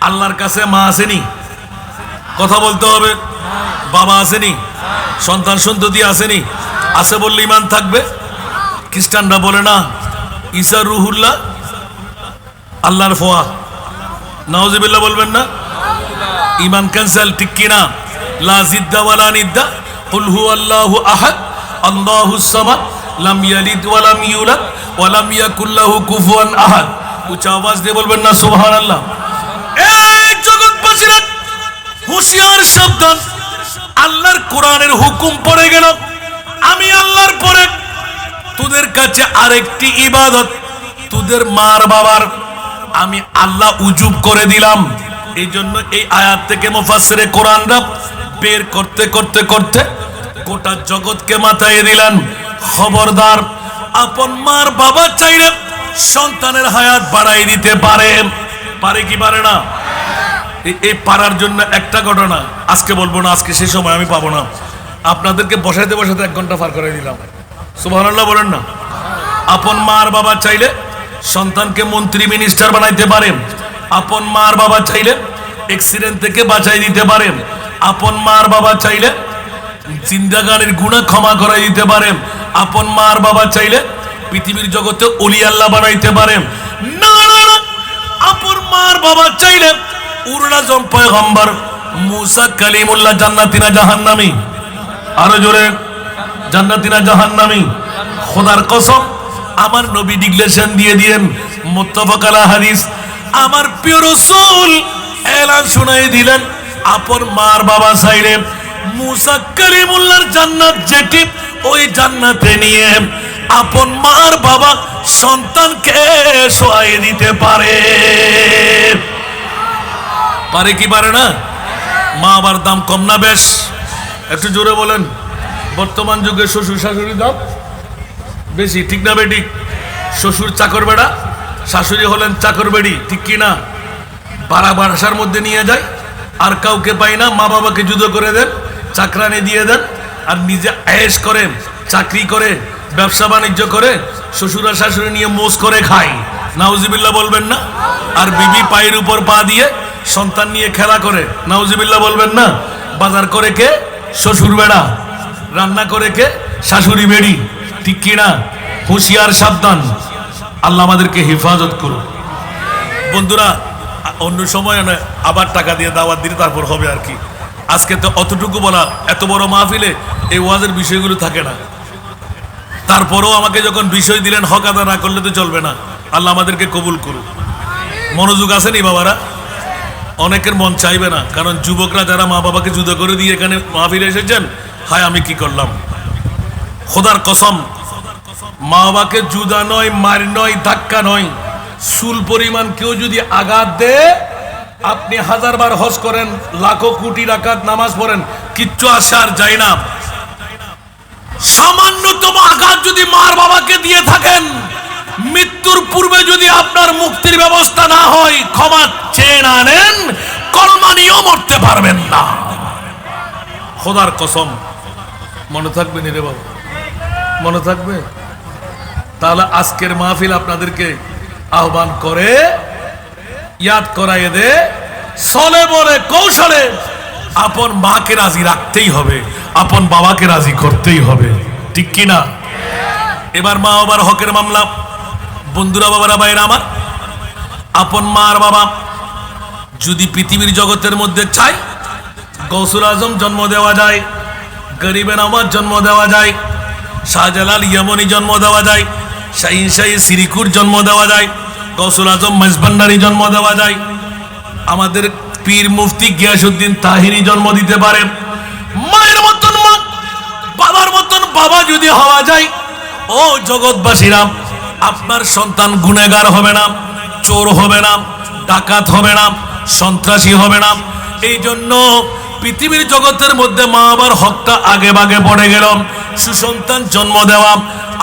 আল্লাহর কাছে মা আসেনি, কথা বলতে হবে। বাবা আসেনি, সন্তান সন্ততি আসেনি, আছে বললে ইমান থাকবে। খ্রিস্টানরা বলে না ঈসা রুহুল্লাহ, আল্লাহর ফোয়া, নাউজুবিল্লাহ বলবেন না? ইমান ক্যান্সেল, ঠিক কিনা? লা জিদ্দা ওয়ালা নিদ্দা, কুল হুয়াল্লাহু আহাদ আল্লাহুস সামাদ লাম ইয়ালিদ ওয়া লাম ইউলাদ ওয়া লাম ইয়াকুল লাহু কুফুয়ান আহাদ। উচ্চ আওয়াজ দিয়ে বলবেন না সুবহানাল্লাহ? এই জগৎবাসীরা হুঁশিয়ার, সাবধান। আল্লাহর কোরআনের হুকুম পড়ে গেল, আমি আল্লাহর পরে তোদের কাছে আরেকটি ইবাদত, তোদের মার বাবার আমি আল্লাহ উজুব করে দিলাম। এই জন্য এই আয়াত থেকে মুফাসসিরে কোরআনরা বের করতে করতে করতে গোটা জগৎকে মাথায় দিলেন, খবরদার, আপন মার বাবা চাইলে সন্তানের হায়াত বাড়াই দিতে পারে। পারে কি পারে না? এই পারার জন্য একটা ঘটনা আজকে বলবো না, আজকে সেই সময় আমি পাবো না। আপনাদেরকে বসাইতে বসাইতে 1 ঘন্টা পার করে দিলাম। সুবহানাল্লাহ বলেন না? আপন মার বাবা চাইলে সন্তানকে মন্ত্রী মিনিস্টার বানাইতে পারেন। আপন মার বাবা চাইলে অ্যাক্সিডেন্ট থেকে বাঁচাই দিতে পারেন। আপন মার বাবা চাইলে জিন্দাগানের গুনাহ ক্ষমা করাই দিতে পারেন। আপন মার বাবা চাইলে পৃথিবীর জগতে ওলি আল্লাহ বানাইতে পারেন। না না না, আপন মার বাবা চাইলে উরুল আজম পয়গম্বর মুসা কালিমুল্লাহ জান্নাতি না জাহান্নামী? আরো জোরে, জান্নাতি না জাহান্নামী? খোদার কসম, আমার নবী ডিক্লেরেশন দিয়ে দিয়েন, মুত্তাফাক আলা হাদিস। আমার প্রিয় রাসূল এলান শুনাই দিলেন, আপন মার বাবা চাইলে মুসা কালিমুল্লাহর জান্নাত যেটি, ওই জান্নাতে নিয়ে আপন মার বাবা সন্তানকে শোয়াই দিতে পারে। পারে কি পারে না? মা বাবার দাম কম না বেশ? একটু জোরে বলেন। বর্তমান যুগে শ্বশুর শাশুড়ির দাম বেশি, ঠিক না বেটি? শ্বশুর চাকর বেড়া, শাশুড়ি হলেন চাকর বেড়ি, ঠিক কি না? পাড়া বাসার মধ্যে নিয়ে যায়, আর কাউকে পাই না, মা বাবাকে যুদ্ধ করে দেন, চাকরানি দিয়ে দেন, আর নিজে আয়েশ করে, চাকরি করে, ব্যবসা বাণিজ্য করে, শ্বশুর আর শাশুড়ি নিয়ে মোজ করে খায়। নাউজুবিল্লাহ বলবেন না? আর বিবি পায়ের উপর পা দিয়ে সন্তান নিয়ে খেলা করে। নাউজুবিল্লাহ বলবেন না? বাজার করে কে? শ্বশুর বেড়া। রান্না করে কে? শাশুড়ি বেড়ি, ঠিক কি না? হুঁশিয়ার, সাবধান। আল্লাহ আমাদেরকে হেফাজত করুন। বন্ধুরা, অন্য সময় আবার টাকা দিয়ে দাওয়াত দিলে তারপর হবে আর কি। আজকে তো অতটুকু বলা, এত বড় মাহফিলে এই ওয়াজের বিষয়গুলো থাকে না। তারপরেও আমাকে যখন বিষয় দিলেন, হক আদা না করলে তো চলবে না। আল্লাহ আমাদেরকে কবুল করুন। মনোযোগ আসেনি বাবারা? অনেকের মন চাইবে না, কারণ যুবকরা যারা মা বাবাকে জুদা করে দিয়ে এখানে মাহফিলে এসেছেন, হায় আমি কি করলাম। খোদার কসম, মা বাবাকে জুদা নয়, মার নয়, ধাক্কা নয়, চুল পরিমাণ কেউ যদি আঘাত দেয়, আপনি 1000 বার হজ করেন, লাখো কোটি রাকাত নামাজ পড়েন, কিচ্ছু আসে আর যায় না। সামান্যতম আঘাত যদি মার বাবাকে দিয়ে থাকেন, মৃত্যুর পূর্বে যদি আপনার মুক্তির ব্যবস্থা না হয়, ক্ষমা চেয়ে না নেন, কলমা নিয়েও মরতে পারবেন না। খোদার কসম, মনে থাকবে নি রে বাবা? মনে থাকবে? তাহলে আজকের মাহফিল আপনাদেরকে আহ্বান করে, ইয়াদ করাইয়ে দে, চলে বলে কৌশলে আপন মাকে রাজি রাখতেই হবে, আপন বাবাকে রাজি করতেই হবে, ঠিক কিনা? এবার মা বাবার হকের মামলা। বন্ধুরা, বাবারা, ভাইরা আমার, আপন মার বাবা যদি পৃথিবীর জগতের মধ্যে চাই, গৌসুল আজম জন্ম দেওয়া যায়, গরিবে নওয়াজ জন্ম দেওয়া যায়, শাহজালাল ইয়ামনি জন্ম দেওয়া যায়, শাহিন শাহী সিরিকুর জন্ম দেওয়া যায়, গৌসুল আজম মেজবান্ডারি জন্ম দেওয়া যায়, আমাদের পীর মুফতি গিয়াসউদ্দিন তাহিরি জন্ম দিতে পারে। মায়ের মতন মা, বাবার মতন বাবা যদি হওয়া যায়, ও জগৎবাসীরা, আপনার সন্তান গুনেগার হবে না, চোর হবে না, ডাকাত হবে না, সন্ত্রাসী হবে না। এই জন্য পৃথিবীর জগতের মধ্যে মা বাবার হকটা আগে ভাগে পড়ে গেল। সুসন্তান জন্ম দেওয়া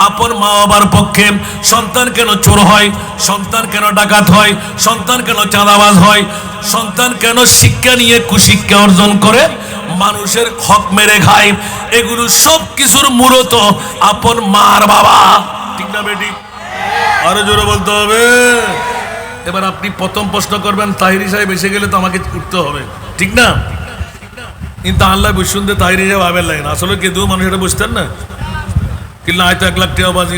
আপন মা বাবার পক্ষে। সন্তান কেন চোর হয়, সন্তান কেন ডাকাত হয়, সন্তান কেন চাঁদাবাজ হয়, সন্তান কেন শিক্ষা নিয়ে কুশিক্ষা অর্জন করে মানুষের হক মেরে খায়, এগুলো সব কিছুর মূলত আপন মার বাবা, ঠিক না বেটি? আরো জোরে বলতে হবে। এবার আপনি প্রথম প্রশ্ন করবেন তাহিরি সাহেব এসে গেলে তো আমাকে উঠতে হবে, ঠিক না? কিন্তু আল্লাহ বসুন্দে তাহিরি সাহেব আবেল লাগে না, আসলে কেউ মানুষ এটা বুঝতেন না, কিন্তু হয়তো 1 লাখ টাকা বাজি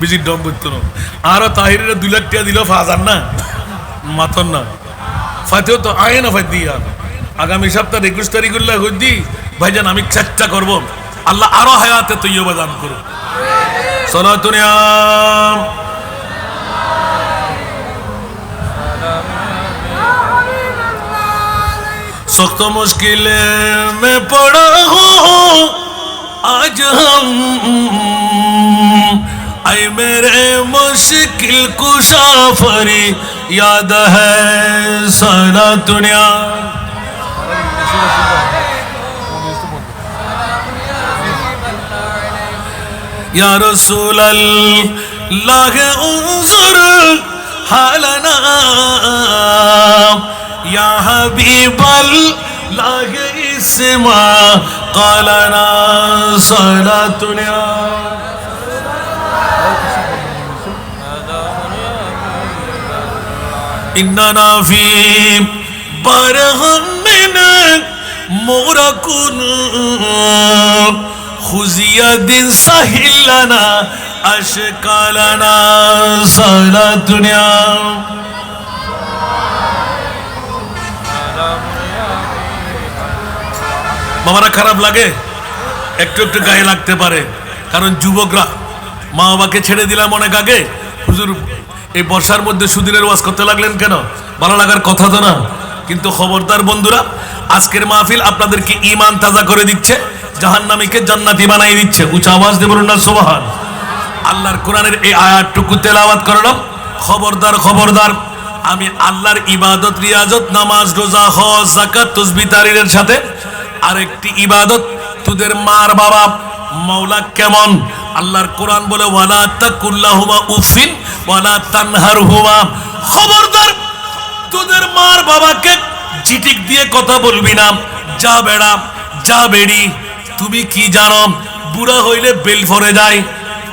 বিজির ডম করতো না, আরো তাহিরের 2 লাখ টাকা দিল ফাজার না মাথন না ফাতেও তো আয় না ফাই দি। আর আগামী সপ্তাহ 21 তারিখ দি ভাইজান আমি চেষ্টা করব আল্লাহ আরো হায়াতে তৈয়বা দান করো। সালাতুনিয়া सख्त मुश्किल में पड़ा हूँ आज हम, ऐ मेरे मुश्किल कुशा फरी याद है सारा दुनिया। या रसूल अल्लाह उन्जुर हालना या हबीब अल्लाह इस्मा क़ालना सलातुना। इन्ना फी बरहमिन मुरकुन खुजिया दिन सहिलना अशकालना सलातुना। বাবারা খারাপ লাগে, একটু একটু গায়ে লাগতে পারে, কারণ যুবকরা মা বাবাকে ছেড়ে দিলাম অনেক আগে। হুজুর এই বর্ষার মধ্যে সুদিনের ওয়াজ করতে লাগলেন কেন? ভালো লাগার কথা তো না। কিন্তু খবরদার বন্ধুরা, আজকের মাহফিল আপনাদেরকে ঈমান তাজা করে দিচ্ছে, জাহান্নামীকে জান্নাতি বানাই দিচ্ছে। উঁচা আওয়াজ দিয়ে বলুন না সুবহান। আল্লাহর কোরআনের এই আয়াতটুকু তেলাওয়াত করলাম। খবরদার খবরদার, আমি আল্লাহর ইবাদত, রিয়াজত, নামাজ, রোজা, হজ, যাকাত, তাসবিহ, তাহলিলের সাথে আরেকটি ইবাদত, তোদের মার বাবা মাওলা কেমন? আল্লাহর কোরআন বলে ওয়ালা তাকুল্লাহুমা উফিন ওয়ালা তানহারহুমা। খবরদার, তোদের মার বাবাকে চিটিক দিয়ে কথা বলবি না। যা বেড়া, যা বেড়ি, তুমি কি জানো বুড়া হইলে বেল ফরে যায়,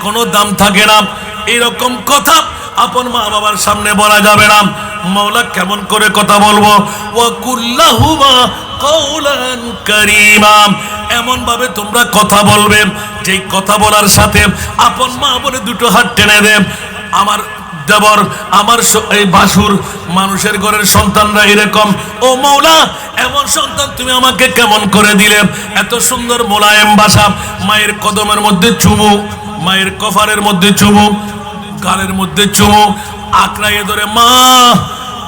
কোনো দাম থাকে না। এরকম কথা আপন মা বাবার সামনে বলা যাবে না। মাওলা কেমন করে কথা বলবো? ওয়া কুল্লাহুমা কাওলান কারীমা। এমন ভাবে তোমরা কথা বলবে যেই কথা বলার সাথে আপন মা বলে দুটো হাত টেনে দেব। আমার দেবর, আমার এই বাসুর, মানুষের ঘরের সন্তানরা এরকম, ও মাওলা এমন সন্তান তুমি আমাকে কেমন করে দিলে? এত সুন্দর মোলায়েম ভাষা, মায়ের কদমের মধ্যে চুমু, মায়ের কফারের মধ্যে চুমু, গালের মধ্যে চুমু, আঁকড়াইয়ে ধরে মা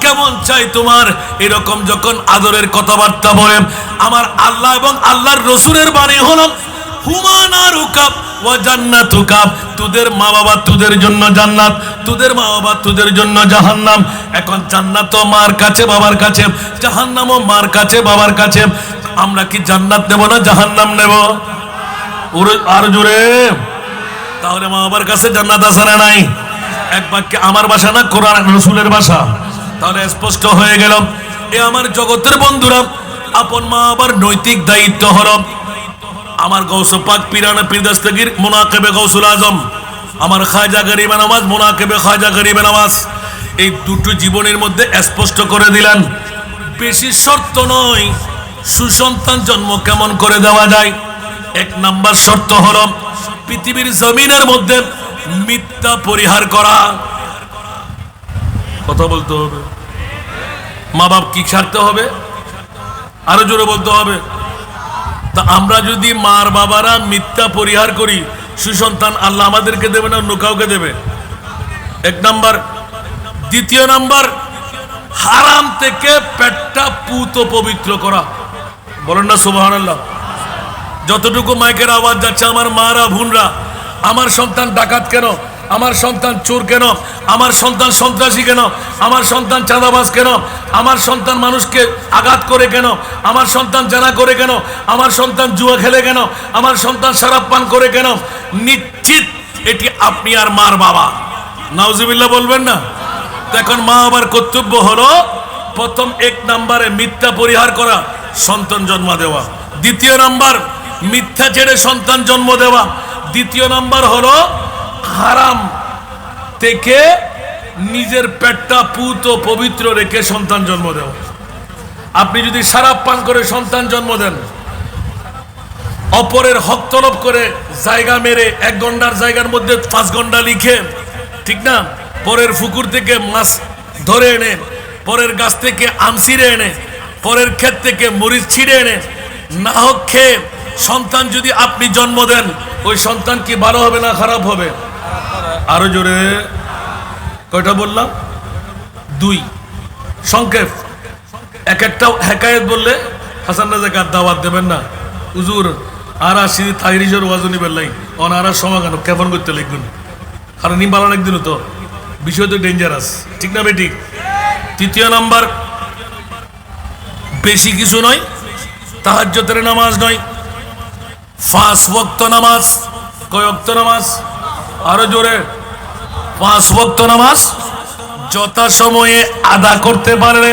কেমন চাই তোমার, এরকম যখন আদরের কথাবার্তা বলে। আমার আল্লাহ এবং আল্লাহর রসুলের বাণী হলো হুমা নারুকা ওয়া জান্নাতুকা। তোদের মা বাবা তোদের জন্য জান্নাত, তোদের মা বাবা তোদের জন্য জাহান্নাম। এখন জান্নাত মার কাছে বাবার কাছে, জাহান্নামও মার কাছে বাবার কাছে। আমরা কি জান্নাত নেব না জাহান্নাম নেব? আর জোরে। তাহলে মা বাবার কাছে জান্নাত আছে না নাই? এক বাক্যে আমার ভাষা না কোরআন রসুলের ভাষা, তাহলে স্পষ্ট হয়ে গেল। এ আমার জগতের বন্ধুরা, আপন মা বাবার নৈতিক দায়িত্ব হলো আমার গৌস পাক পীরানা পীর দস্তগীর মুনাকিবে গৌসুল আজম, আমার খাজা গরিবে নওয়াজ মুনাকিবে খাজা গরিবে নওয়াজ, এই দুটো জীবনের মধ্যে স্পষ্ট করে দিলেন। বেশি শর্ত নয়, সুসন্তান জন্ম কেমন করে দেওয়া যায়। 1 নাম্বার শর্ত হলো পৃথিবীর জমিনের মধ্যে মিথ্যা পরিহার করা। কথা বলতে হবে। মা বাপ কি ছাড়তে হবে? আরো জোরে বলতে হবে। তা আমরা যদি মার বাবারা মিথ্যা পরিহার করি, সুসন্তান আল্লাহ আমাদেরকে দেবে না অন্য কাউকে দেবে? 1 নাম্বার। 2 নাম্বার, হারাম থেকে পেটটা পুত পবিত্র করা। বলেন না সুবহানাল্লাহ। যতটুকু মাইকের আওয়াজ যাচ্ছে, আমার মারা বোনরা, আমার সন্তান ডাকাত কেন, আমার সন্তান চোর কেন, আমার সন্তান সন্ত্রাসী কেন, আমার সন্তান চাঁদাবাজ কেন, আমার সন্তান মানুষকে আঘাত করে কেন, আমার সন্তান জানা করে কেন, আমার সন্তান জুয়া খেলে কেন, আমার সন্তান শরাব পান করে কেন? নিশ্চিত এটি আপনি আর মার বাবা। নাউজুবিল্লাহ বলবেন না? এখন মা বাবার কর্তব্য হলো প্রথম 1 নাম্বারে মিথ্যা পরিহার করা, সন্তান জন্ম দেওয়া। 2 নাম্বার, মিথ্যা ছেড়ে সন্তান জন্ম দেওয়া। 3 নাম্বার হলো হারাম থেকে নিজের পেটটা পুত ও পবিত্র রেখে সন্তান জন্ম দেওয়া। আপনি যদি শরাব পান করে সন্তান জন্ম দেন, অপরের হক তলব করে জায়গা মেরে 1 ঘন্টার জায়গার মধ্যে 5 ঘন্টা লিখে, ঠিক না, পরের পুকুর থেকে মাছ ধরে এনে, পরের গাছ থেকে আম ছিঁড়ে এনে, পরের ক্ষেত থেকে মরিচ ছিঁড়ে এনে না হোক খেয়ে সন্তান যদি আপনি জন্ম দেন, ওই সন্তান কি ভালো হবে না খারাপ হবে? আরো জোরে, কয়টা বললাম? 2। সংক্ষেপ, এক একটা হেকায়েত বললে হাসান রাজাকার দাওয়াত দেবেন না হুজুর। আর আসি তাহিরিজের ওয়াজনি বেল্লাই অনারা সমাগান কেমন করতে লিখবেন, কারণ নিম্বালান একদিনও তো বিষয় তো ডেঞ্জারাস, ঠিক না বেটি? 3 নাম্বার, বেশি কিছু নয়, তাহাজ্জুদের নামাজ নয়, 5 ওয়াক্ত নামাজ। কয় ওয়াক্ত নামাজ? আরো জোরে, 5 ওয়াক্ত নামাজ যথাসময়ে আদা করতে পারবে।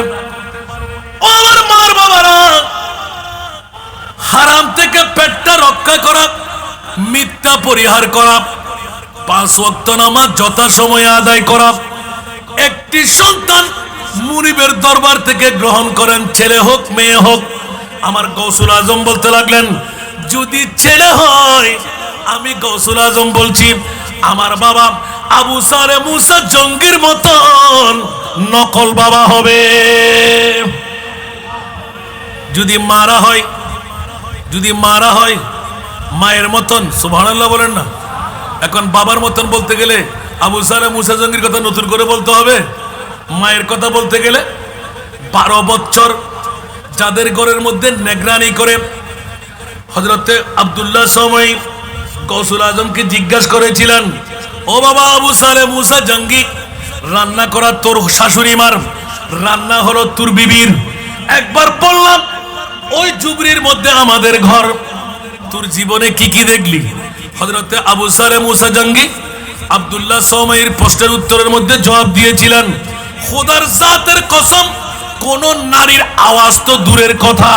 ও আমার মার বাবারা, হারাম থেকে পেটটা রক্ষা করা, মিথ্যা পরিহার করা, 5 ওয়াক্ত নামাজ যথাসময়ে আদায় করা। একটি সন্তান মুনিবের দরবার থেকে গ্রহণ করেন, ছেলে হোক মেয়ে হোক। আমার গৌসুল আজম বলতে লাগলেন, যদি ছেলে হয়, আমি গৌসুল আজম বলছি, আমার বাবা আবু সারে মুসা জঙ্গির মতন নকল বাবা হবে। যদি মারা হয়, যদি মারা হয় মায়ের মতন, সুবহানাল্লাহ বলেন না। এখন বাবার মতন বলতে গেলে আবু সারে মুসা জঙ্গির কথা নতুন করে বলতে হবে। মায়ের কথা বলতে গেলে 12 বছর যাদের ঘরের মধ্যে নেগরানি করে হযরতে আব্দুল্লাহ সময় গৌসুল আজমকে জিজ্ঞাসা করেছিলেন, ও বাবা আবু সালে মুসা জঙ্গি, রান্না করা তোর শাশুড়ি মার, রান্না হলো তোর বিবির। একবার বললাম ওই জুবরির মধ্যে আমাদের ঘর, তোর জীবনে কি কি দেখলি? হযরতে আবু সালে মুসা জঙ্গি আব্দুল্লাহ সময়ের প্রশ্নের উত্তরের মধ্যে জবাব দিয়েছিলেন, খোদার জাতের কসম, কোন নারীর আওয়াজ তো দূরের কথা,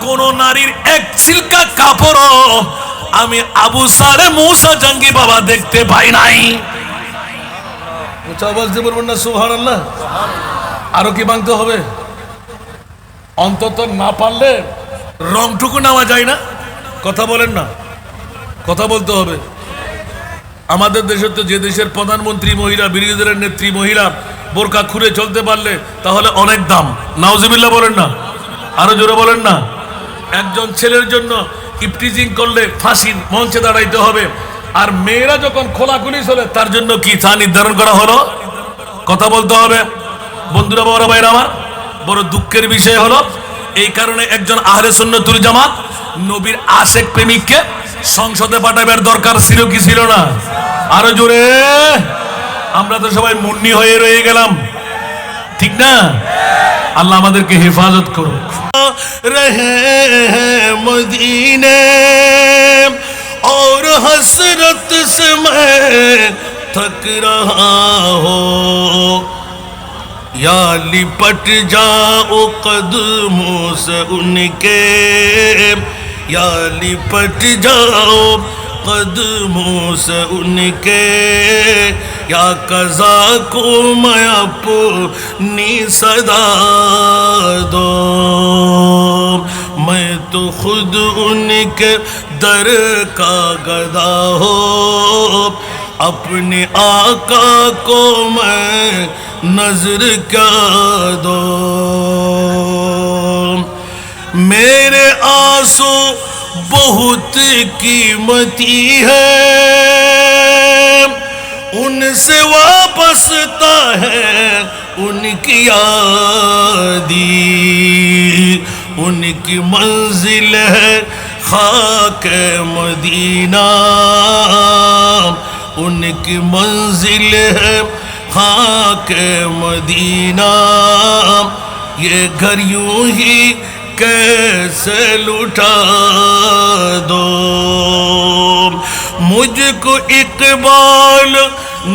কোন নারীর এক ছিলকা কাপড় আমি আবু সালে মুসা জঙ্গি বাবা দেখতে পাই নাই। আওয়াজ দিয়ে বলবেন না সুবহানাল্লাহ? আরো কি ভাঙতে হবে? অন্তত না পারলে রংটুকু নেওয়া যায় না? কথা বলেন না, কথা বলতে হবে। আমাদের দেশে তো, যে দেশের প্রধানমন্ত্রী মহিলা, বিরোধী দলের নেত্রী মহিলা বোরকা খুলে চলতে পারলে তাহলে অনেক দাম। নাউজুবিল্লাহ বলেন না, আরো জোরে বলেন না। একজন ছেলের জন্য ইফটিজিং করলে ফাঁসির মঞ্চে দাঁড়াইতে হবে, আর মেয়েরা যখন খোলাখুলি চলে তার জন্য কি তা নির্ধারণ করা হলো? কথা বলতে হবে। বন্ধুরা, বড় ভাইরা আমার, বড় দুঃখের বিষয় হলো, এই কারণে একজন আহলে সুন্নাতুল জামাত নবীর আশেক প্রেমিককে সংসদে পাঠাবার দরকার ছিল কি ছিল না? আরো জোরে। আমরা তো সবাই মুন্নি হয়ে রয়ে গেলাম, ঠিক না? আল্লাহ আমাদেরকে হেফাজত করুক। রহে মদিনে और हसरत से मैं थक रहा हो, या लिपट जाओ कदमों से उनके, या लिपट जाओ कदमों से उनके, या कज़ा को मैं अपनी सदा दो, मैं तो खुद उनके दर का गदा हो, अपने आका को मैं नजर क्या दो, मेरे आंसू बहुत कीमती है, उनसे वापसता है उनकी यादी, उनकी मंजिल है खाक मदीना, उनकी मंजिल है खाक मदीना, ये घर यूं ही कैसे लुटा दो, मुझको इकबाल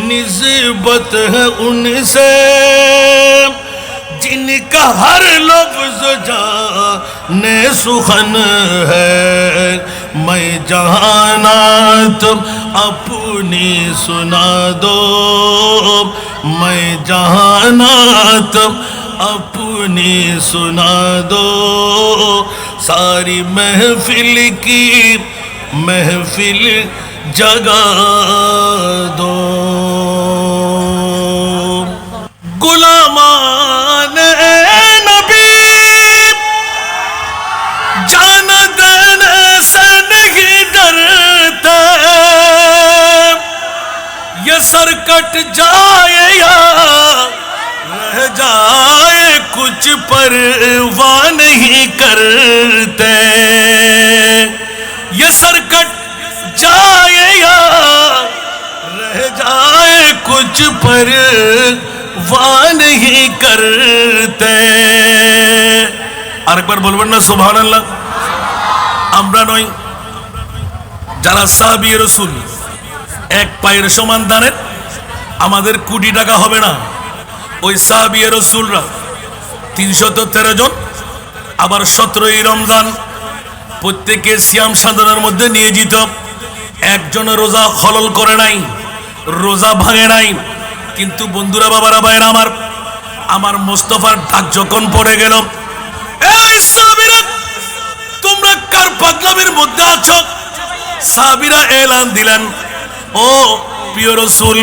निस्बत है उनसे, जिनका हर लफ्ज जाने सुखन है, मैं जहानात अपनी सुना दो, मैं जहाना तुम अपनी सुना दो, सारी महफिल की महफिल जगा दो। गुलामान नबी जान देने से नहीं डरते, ये सर कट जाए या रह जाए कुछ परवाह नहीं करते, ये सर कट जाए या रह जाए कुछ परवाह नहीं करते। আরেকবার বলবেন না সুবহানাল্লাহ। আমরা নই যারা সাহাবী রাসূল এক পায়ের সমান দানের, আমাদের কোটি টাকা হবে না। ওই সাহাবী রাসূলরা 313 জন, আবার 17ই রমজান প্রত্যেকে সিয়াম সাধনার মধ্যে নিয়োজিত। একজন রোজা খলল করে নাই, রোজা ভাঙে নাই। কিন্তু বন্ধুরা, বাবারা, ভাইরা আমার, আমার মুস্তাফার ডাক যখন পড়ে গেল, এই সাহাবীরা তোমরা কার পাগলামির মধ্যে আছো? সাহাবীরা এলান দিলেন, ও প্রিয় রাসূল,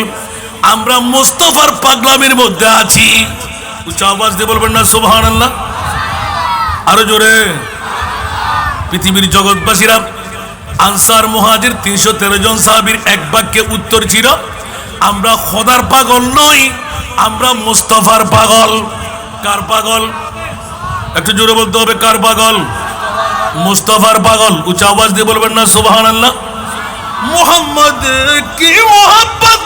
আমরা মুস্তাফার পাগলামির মধ্যে আছি। উচ্চ আওয়াজ দিয়ে বলবেন না সুবহানাল্লাহ? আরো জোরে। পৃথিবীর জগৎবাসীরা আনসার মুহাজির 313 জন সাহাবীর এক বাক্যে উত্তর ছিল, আমরা খোদার পাগল নই, আমরা মুস্তাফার পাগল। কার পাগল? একটু জোরে বলতে হবে, কার পাগল? মুস্তাফার পাগল। উচ্চ আওয়াজ দিয়ে বলবেন না সুবহানাল্লাহ? मोहम्मद की मोहब्बत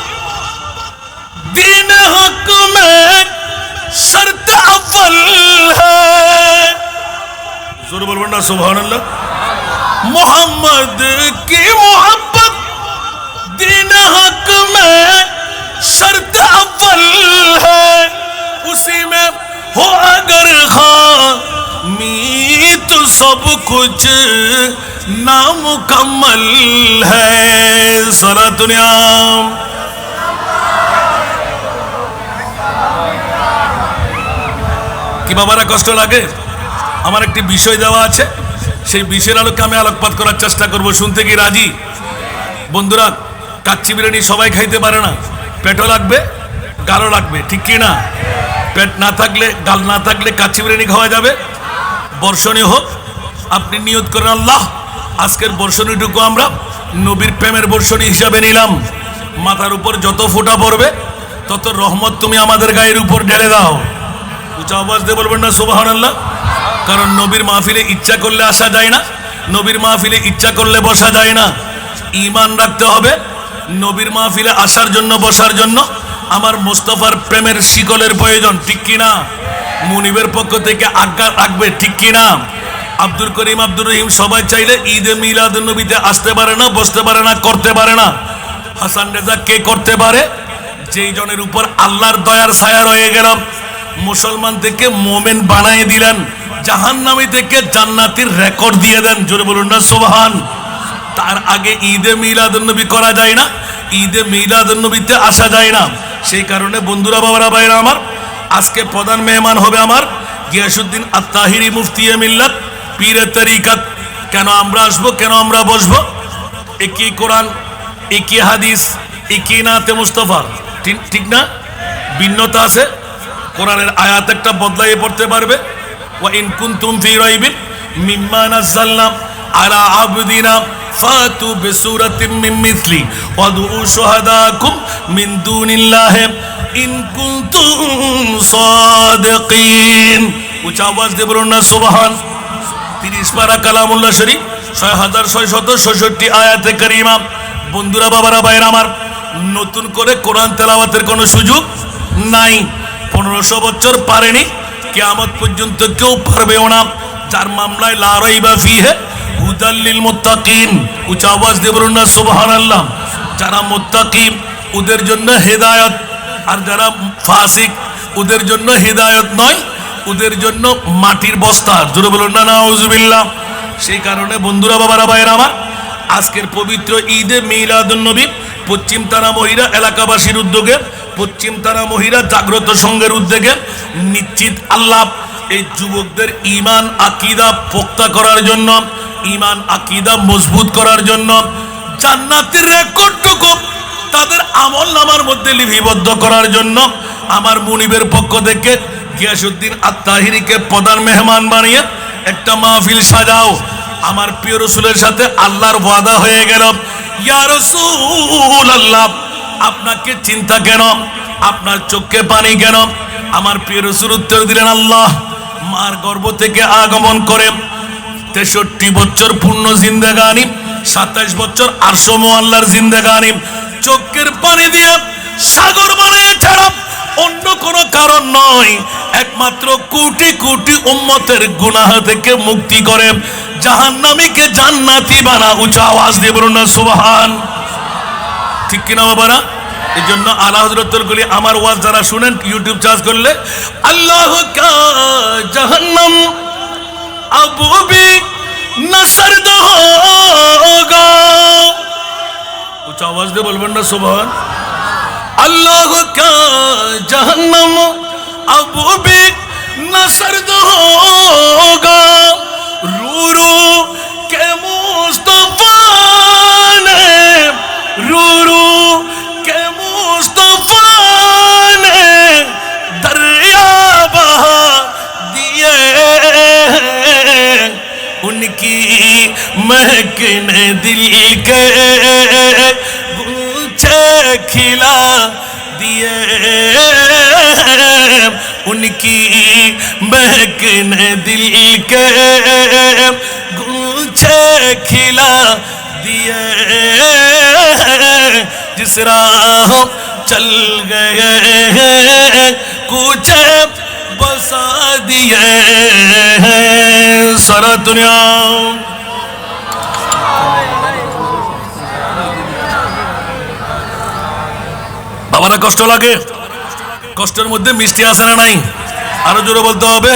दीन हक में शर्त अव्वल है। जोर बोलबेन ना सुभान अल्लाह। मोहम्मद की मोहब्बत दीन हक में शर्त अव्वल है, उसी में हो अगर खामी तो सब कुछ नामुकम्मल है। सारा दुनिया কি বাবারা কষ্ট লাগে? আমার একটি বিষয় দেওয়া আছে, সেই বিষয়ের আলোকে আমি আলোকপাত করার চেষ্টা করব। শুনতে কি রাজি? বন্ধুরা, কাচ্চি বিরিয়ানি সবাই খাইতে পারে না, পেটও লাগবে, গালও লাগবে, ঠিক কি না? পেট না থাকলে, গাল না থাকলে কাচ্চি বিরিয়ানি খাওয়া যাবে? বর্ষণী হোক, আপনি নিয়ত করেন, আল্লাহ আজকের বর্ষণীটুকু আমরা নবীর প্রেমের বর্ষণী হিসাবে নিলাম। মাথার উপর যত ফোঁটা পড়বে তত রহমত তুমি আমাদের গায়ের উপর ঢেলে দাও। উচ্চ আওয়াজ দিয়ে বলবেন না সুবহানাল্লাহ? কারণ নবীর মাহফিলে ইচ্ছা করলে আসা যায় না, নবীর মাহফিলে ইচ্ছা করলে বসা যায় না। ঈমান রাখতে হবে। নবীর মাহফিলে আসার জন্য, বসার জন্য আমার মুস্তাফার প্রেমের শিকলের প্রয়োজন, ঠিক কি না? মুনিবের পক্ষ থেকে আজ্ঞা রাখবে, ঠিক কি না? আব্দুল করিম, আব্দুর রহিম সবাই চাইলে ঈদে মিলাদুন নবীতে আসতে পারে না, বসতে পারে না, করতে পারে না। হাসান রেজা কে করতে পারে? যেই জনের উপর আল্লাহর দয়ার ছায়া রয়ে গেল, মুসলমান থেকে মোমেন বানায় দিলেন, জাহান্নামী থেকে জান্নাতীর রেকর্ড দিয়ে দেন। জোরে বলুন না সুবহান। তার আগে ঈদে মিলাদুন নবী করা যায় না, ঈদে মিলাদুন নবীতে আসা যায় না। সেই কারণে বন্ধুরা, বাবারা, ভাইরা আমার, আজকে প্রধান মেহমান হবে আমার গিয়াসউদ্দিন আত-তাহিরি, মুফতিয়ে মিল্লাত, পীরে তরিকত। কেন আমরা আসবো, কেন আমরা বসবো? একই কোরআন, একই হাদিস, একই নাতে মুস্তাফা, ঠিক না? ভিন্নতা আছে। কোরআনের আয়াত একটা বদলাইয়ে পড়তে পারবে। ওয়া ইন কুনতুম ফি রাইবিন মিম্মা নাযালনা আলা আবদিনা ফাতু বিসূরাতিন মিন মিসলি ওয়াদউ শুহাদাকুম মিন দুনিল্লাহি ইন কুনতুম সাদিকিন। উচ্চ আওয়াজ দিয়ে বলুন না সুবহান। 30 পারা কালামুল্লাহ শরীফ 6666 আয়াতে কারিমা। বন্ধুরা, বাবারা, ভাইরা আমার, নতুন করে কোরআন তেলাওয়াতের কোনো সুযোগ নাই। 1500 বছর পারেনি, কিয়ামত পর্যন্ত কেউ পারবেও না। যার মামলায় লা রাইবা ফিহি হুদাল লিল মুত্তাকিন। উচ্চ আওয়াজ দিয়ে বলুন না সুবহানাল্লাহ। যারা মুত্তাকি ওদের জন্য হেদায়েত, আর যারা ফাসিক ওদের জন্য হেদায়েত নয়, ওদের জন্য মাটির বস্তা। জোরে বলুন না নাউজুবিল্লাহ। সেই কারণে বন্ধুরা, বাবারা, ভাইরা আমার, আজকের পবিত্র ঈদে মিলাদুন নবী পশ্চিম তারা মহিলা এলাকাবাসীর উদ্যোগে পশ্চিম তারা মহিলা জাগ্রত সংঘের উদ্যোগে নিশ্চিত আল্লাহ এই যুবকদের ঈমান আকীদা পোক্তা করার জন্য, ঈমান আকীদা মজবুত করার জন্য, জান্নাতের রেকর্ডটুকু তাদের আমলনামার মধ্যে লিপিবদ্ধ করার জন্য আমার মুনিবের পক্ষ থেকে গিয়াসউদ্দিন আত-তাহিরিকে প্রধান মেহমান বানিয়ে একটা মাহফিল সাজাও। আমার প্রিয় রাসূলের সাথে আল্লাহর ওয়াদা হয়ে গেল, ইয়া রাসূলুল্লাহ আপনাকে চিন্তা কেন, আপনার চোখে পানি কেন? আমার প্রিয় রাসূল উত্তর দিলেন, আল্লাহ মার গর্ভ থেকে আগমন করে 63 বছর পূর্ণ জিন্দেগানি, 27 বছর আরশ মুআল্লার জিন্দেগানি, চোখের পানি দিয়ে সাগর বানিয়ে ছাড়া অন্য কোনো কারণ নয়, একমাত্র কোটি কোটি উম্মতের গুনাহ থেকে মুক্তি করে জাহান্নামীকে জান্নাতি বানা। উঁচু আওয়াজ দিয়ে বলুন না সুবহান। ঠিক কিনা বাবারা? এই জন্য আলা হযরতুল গুলি আমার ওয়াজ যারা শুনেন ইউটিউব চার্জ করলে, আল্লাহ কা জাহান্নাম আবু বি নসরদ হোগা। উঁচু আওয়াজ দিয়ে বলবেন না সুবহান। अल्लाह का जहन्नम अब भी न सर्द होगा, रू रू के मुस्तफा ने, रू रू के मुस्तफा ने दरिया बहा दिए, उनकी महकने दिल के खिला दिए, उनकी महकने दिल के गुच्छे खिला दिए, जिस राह चल गए कुछ बसा दिए सारा दुनिया। বাবারা কষ্ট লাগে, কষ্টের মধ্যে মিষ্টি আছে না নাই? আরো জোরে বলতে হবে,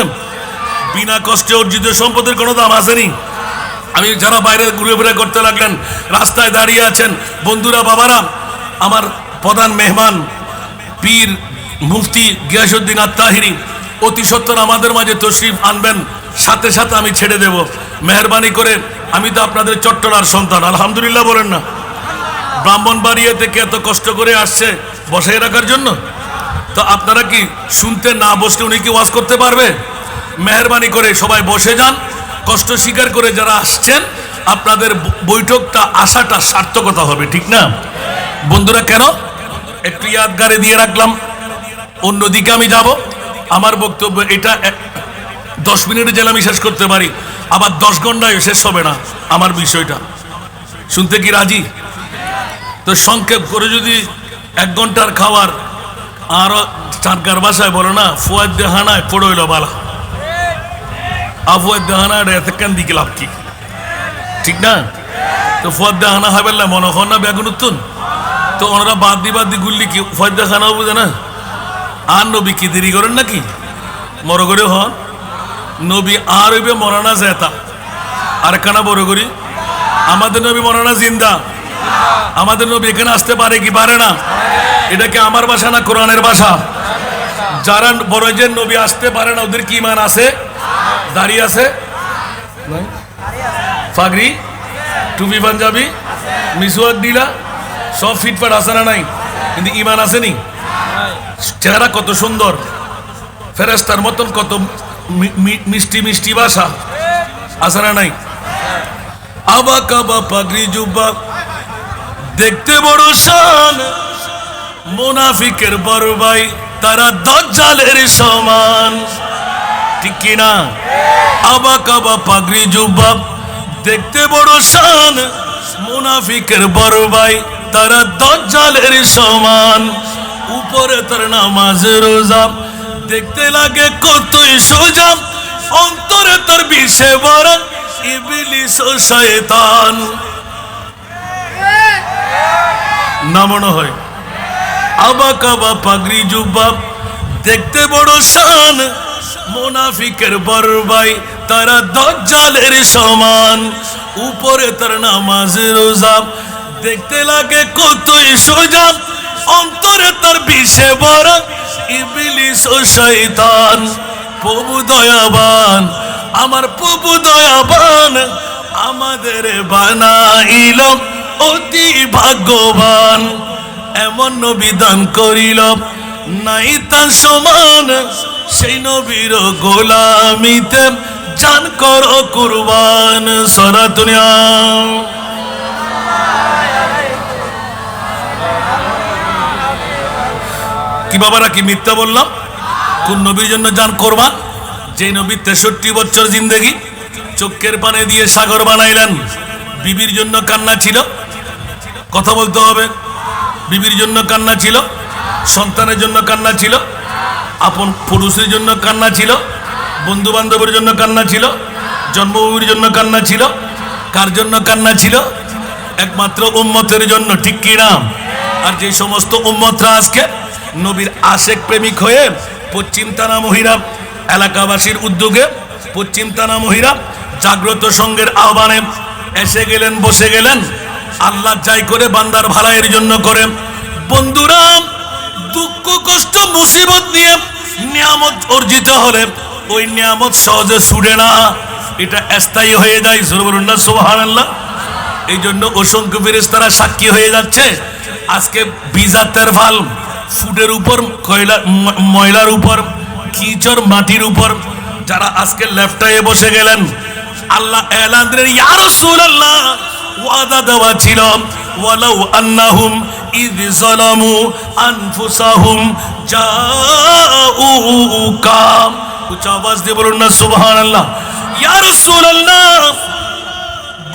বিনা কষ্টে অর্জিত সম্পদের কোনো দাম আসেনি। আমি যারা বাইরে ঘুরে ফিরে করতে লাগলেন, রাস্তায় দাঁড়িয়ে আছেন বন্ধুরা, বাবারা, আমার প্রধান মেহমান পীর মুফতি গিয়াসউদ্দিন আত-তাহিরি অতি সত্বর আমাদের মাঝে তশরিফ আনবেন, সাথে সাথে আমি ছেড়ে দেব। মেহরবানি করে, আমি তো আপনাদের চট্টলার সন্তান, আলহামদুলিল্লাহ বলেন না? ব্রাহ্মণবাড়িয়া থেকে এত কষ্ট করে আসছে বসাই রাখার জন্য, তো আপনারা কি শুনতে না বসলে উনি কি ওয়াজ করতে পারবে? মেহরবানি করে সবাই বসে যান, কষ্ট স্বীকার করে যারা আসছেন আপনাদের বৈঠকটা আসাটা সার্থকতা হবে, ঠিক না বন্ধুরা? কেন একটু ইয়াদগারে দিয়ে রাখলাম, অন্যদিকে আমি যাব। আমার বক্তব্য এটা 10 মিনিটে জেলা আমি শেষ করতে পারি, আবার 10 ঘন্টায় শেষ হবে না আমার বিষয়টা। শুনতে কি রাজি? তো সংক্ষেপ করে যদি 1 ঘন্টার খাবার আরো চারকার ভাষায় বলো না, ফুয়াদ দেহানায় পড়ইল বালা, আফুয়াদ দেহানায় এতক্ষণ দিকে লাভ কি, ঠিক না? তো ফুয়াদ দেহানা হবে না মনে হয় না বেগুন উত্তুন, তো ওনারা বাদ দি গুললি কি ফুয়াদ দেখানা বুঝে না? আর নবী কি দেরি করেন নাকি? মর করে হন নবী আর হইবে মরানা জেতা, আর কানা বড় করি আমাদের নবী মরানা জিন্দা। আমাদের নবী এখানে আসতে পারে কি পারে না? এটা কি আমার ভাষা না কোরআনের ভাষা? যারা বড় যে নবী আসতে পারে না ওদের কি ঈমান আছে? দাঁড়িয়ে আছে, পাগড়ি টুপি পাঞ্জাবি মিসওয়াক দিলা সব ফিটফাট আছে না নাই? কিন্তু ঈমান আসেনি। চেহারা কত সুন্দর, ফেরেশতার মতন কত মিষ্টি মিষ্টি ভাষা আছে না নাই? আবা কাবা পাগড়ি জুব্বা দেখতে বড় শান, মুনাফিকের বড় ভাই তারা দাজ্জালের সমান, ঠিক কি না? আবা কাবা পাগড়ি জুব্বা দেখতে বড় শান, মুনাফিকের বড় ভাই তারা দাজ্জালের সমান, উপরে তার নামাজ রোজা দেখতে লাগে কতই সোজা, অন্তরে তার বিষে ভরা ইবলিস ও শয়তান। না মনে হয়? আবা কাবা পাগড়ি জুব্বা দেখতে বড় শান, মুনাফিকের বড় ভাই তারা দাজ্জালের সমান, উপরে তার নামাজ রোজা দেখতে লাগে কতই সোজা, অন্তরে তার বিষে ভরা ইবলিস ও শয়তান। প্রভু দয়াবান, আমার প্রভু দয়াবান, আমাদের বানাইল অতি ভাগ্যবান। এমন নবী দান করিল নাই তার সমান, সেই নবীর গোলামিতে জান কর কুরবান। সারা দুনিয়া কি বাবারা কি মিথ্যা বললাম? কোন নবীর জন্য জান কোরবান? যে নবী 63 বছর জিন্দেগি চোখের পানে দিয়ে সাগর বানাইলেন। বিবির জন্য কান্না ছিল, কথা বলতে হবে। বিবির জন্য কান্না ছিল, সন্তানের জন্য কান্না ছিল, আপন পুরুষের জন্য কান্না ছিল, বন্ধু বান্ধবের জন্য কান্না ছিল, জন্মভূমির জন্য কান্না ছিল। কার জন্য কান্না ছিল? একমাত্র উম্মতের জন্য, ঠিক কি না? আর যে সমস্ত উম্মতরা আজকে নবীর আশেক প্রেমিক হয়ে পশ্চিম থানা মহিরা এলাকাবাসীর উদ্যোগে পশ্চিম থানা মহিরা জাগ্রত সংঘের আহ্বানে এসে গেলেন, বসে গেলেন। আল্লাহ যাই করে বান্দার ভালাইয়ের জন্য করে। বন্ধুরা, দুঃখ কষ্ট মুসিবত নিয়ে নিয়ামত অর্জিত হলে ওই নিয়ামত সহজে ছুটে না, এটা স্থায়ী হয়ে যায়। বলুন না সুবহানাল্লাহ। এই জন্য অসংখ্য ফেরেশতারা সাক্ষী হয়ে যাচ্ছে। আজকে বিজাতের ভাল ফুডের উপর, ময়লার উপর, কিচর মাটির উপর যারা আজকে লেফটায় বসে গেলেন, আল্লাহ এলান দিলেন, ইয়া রাসূলুল্লাহ, ওয়াদা দেওয়া ছিল ওয়ালাউ আন্নাহুম ইয যালামু আনফুসাহুম জাউকা। উচ্চ আওয়াজ দিয়ে বলুন না সুবহানাল্লাহ। ইয়া রাসূলুল্লাহ,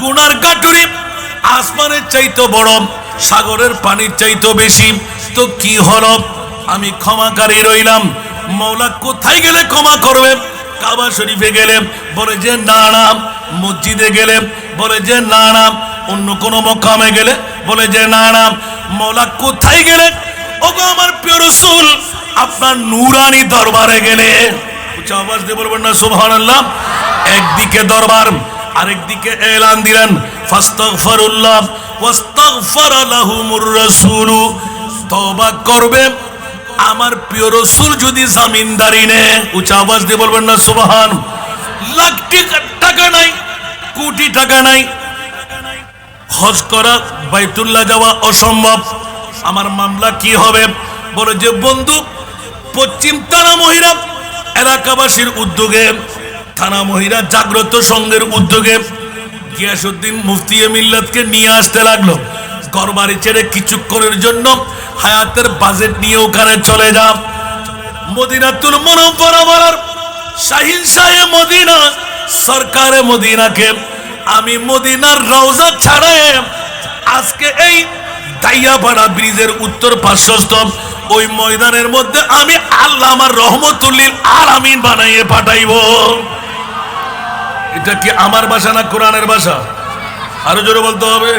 গুনার গাটুরি আসমানের চাইতে বড়, সাগরের পানির চাইতে বেশি, তো কি হলো? আমি ক্ষমাকারী রইলাম। মওলা কোথায় গেলে ক্ষমা করবে? কাবা শরীফে গেলে বলে যে না না, মসজিদে গেলে বলে যে না না, অন্য কোনো মকামে গেলে বলে যে না না। মওলা কোথায় গেলে? ওগো আমার প্রিয় রাসূল, আপনার নূরানি দরবারে গেলে। উচ্চ আওয়াজ দিয়ে বলবেন না সুবহানাল্লাহ। একদিকে দরবার, আরেকদিকে এলান দিলেন, ফাস্তাগফিরুল্লাহ ওয়াস্তাগফারা লাহুমুর রাসূল। তওবা করবে আমার প্রিয় রাসূল যদি জামিনদারি নেয়। উচ্চ আওয়াজ দিয়ে বলবেন না সুবহান। লাখ টাকা নাই, কোটি টাকা নাই, হজ করা, বাইতুল্লাহ যাওয়া অসম্ভব, আমার মামলা কি হবে? বলে যে বন্ধু, পশ্চিম থানা মহিরা এলাকাবাসীর উদ্যোগে, থানা মহিরা জাগ্রত সংঘের উদ্যোগে গিয়াসউদ্দিন মুফতি মিল্লাতকে নিয়ে আসতে লাগলো। ঘরবাড়ি ছেড়ে কিছুক্ষণের জন্য হায়াতের বাজেট নিয়ে ওখানে চলে যা। মদিনাতুল মুনাওয়ারার শাহিন শাহে মদিনা, সরকারে মদিনাকে আমি মদিনার রওজা ছাড়াই আজকে এই দাইয়াপাড়া ব্রিজের উত্তর পার্শ্বস্থ ওই ময়দানের মধ্যে আমি আল্লাহ আমার রহমতুল্লিল আলামিন বানাইয়ে পাঠাইবো। এটা কি আমার ভাষা না কোরআনের ভাষা? আরো জোরে বলতে হবে।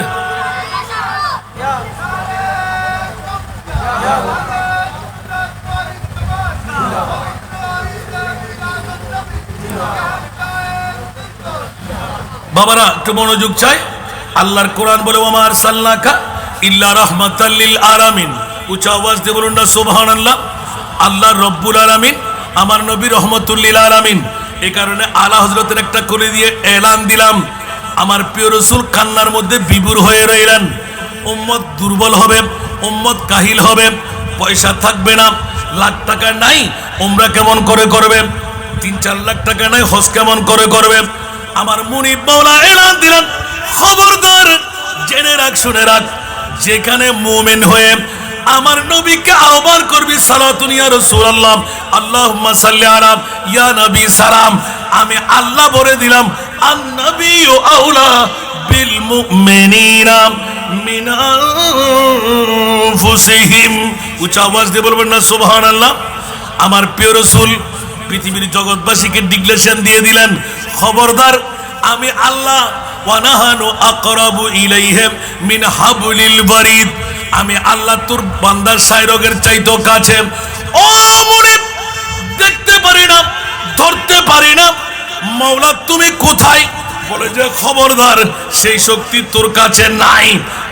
বাবারা একটু মনোযোগ চাই। আল্লাহর কোরআন বলে, ওয়া মা আরসালনাকা ইল্লা রাহমাতাল লিল আলামিন। উচ্চ আওয়াজ দিয়ে বলুন না সুবহানাল্লাহ। আল্লাহ রব্বুল আলামিন, আমার নবী রহমাতুল লিল আলামিন। এই কারণে আলা হযরতের একটা করে দিয়ে এলান দিলাম। আমার প্রিয় রাসূল কান্নার মধ্যে বিভোর হয়ে রইলেন। উম্মত দুর্বল হবে, উম্মত কাহিল হবে, পয়সা থাকবে না, লাখ টাকা নাই, উমরা কেমন করে করবে? 3-4 লাখ টাকা নাই, হজ কেমন করে করবে? আমার মুনিব মাওলা এলান দিলেন, খবরদার, জেনে রাখ, শুনে রাখ, যেখানে মুমিন হয়ে আমার নবীকে আহ্বান করবি, সালাতুন ইয়া রাসূলুল্লাহ, আল্লাহুম্মা সাল্লি আলা ইয়া নবী সালাম, আমি আল্লাহ বলে দিলাম, আন নবিয়্যু আউলা বিল মুমিনিনা মিন আনফুসিহিম। উচ্চ আওয়াজ দিয়ে বলবেন না সুবহানাল্লাহ। আমার প্রিয় রাসূল পৃথিবীর জগৎবাসীকে ডিক্লেরেশন দিয়ে দিলেন, খবরদার, আমি আল্লাহ ওয়া নাহানু আকরাবু ইলাইহিম মিন হাবলিল বারিদ, আমি আল্লাহ তোর বান্দার সাইরগের চাইতো কাছে। ও মুনিব, দেখতে পারি না, ধরতে পারি না, মাওলা তুমি কোথায়? বলে যে খবরদার, সেই শক্তি তোর কাছে নাই।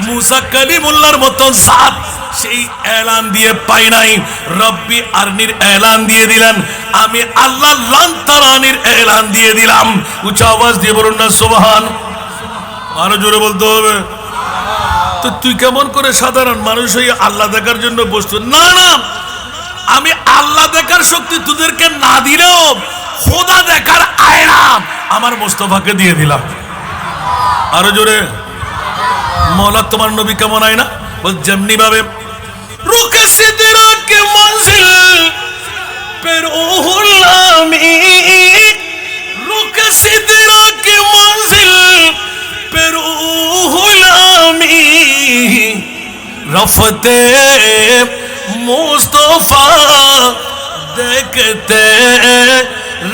মুসা কালিমুল্লাহর মতন জাত সেই এলান দিয়ে পাই নাই, রব্বি আরনির এলান দিয়ে দিলেন, আমি আল্লাহ লান তারানির এলান দিয়ে দিলাম। উচ্চ আওয়াজ দিয়ে বলুন না সুবহান। আরো জোরে বলতে হবে। তো তুই কেমন করে সাধারণ মানুষ হয়ে আল্লাহ দেখার জন্য বসতো? না না, আমি আল্লাহ দেখার শক্তি তোদেরকে না দিলেও খোদা দেখার আয়না আমার মোস্তফাকে দিয়ে দিলাম। আরো জোরে। মৌলা তোমার নবী কেমন আয়না? বল যেমনি ভাবে রুকে সিদরা কে মঞ্জিল पे रूहुल आमीन, रुके सिदरा के मंजिल पे रूहुल आमीन, रफ़ते मुस्तफ़ा देखते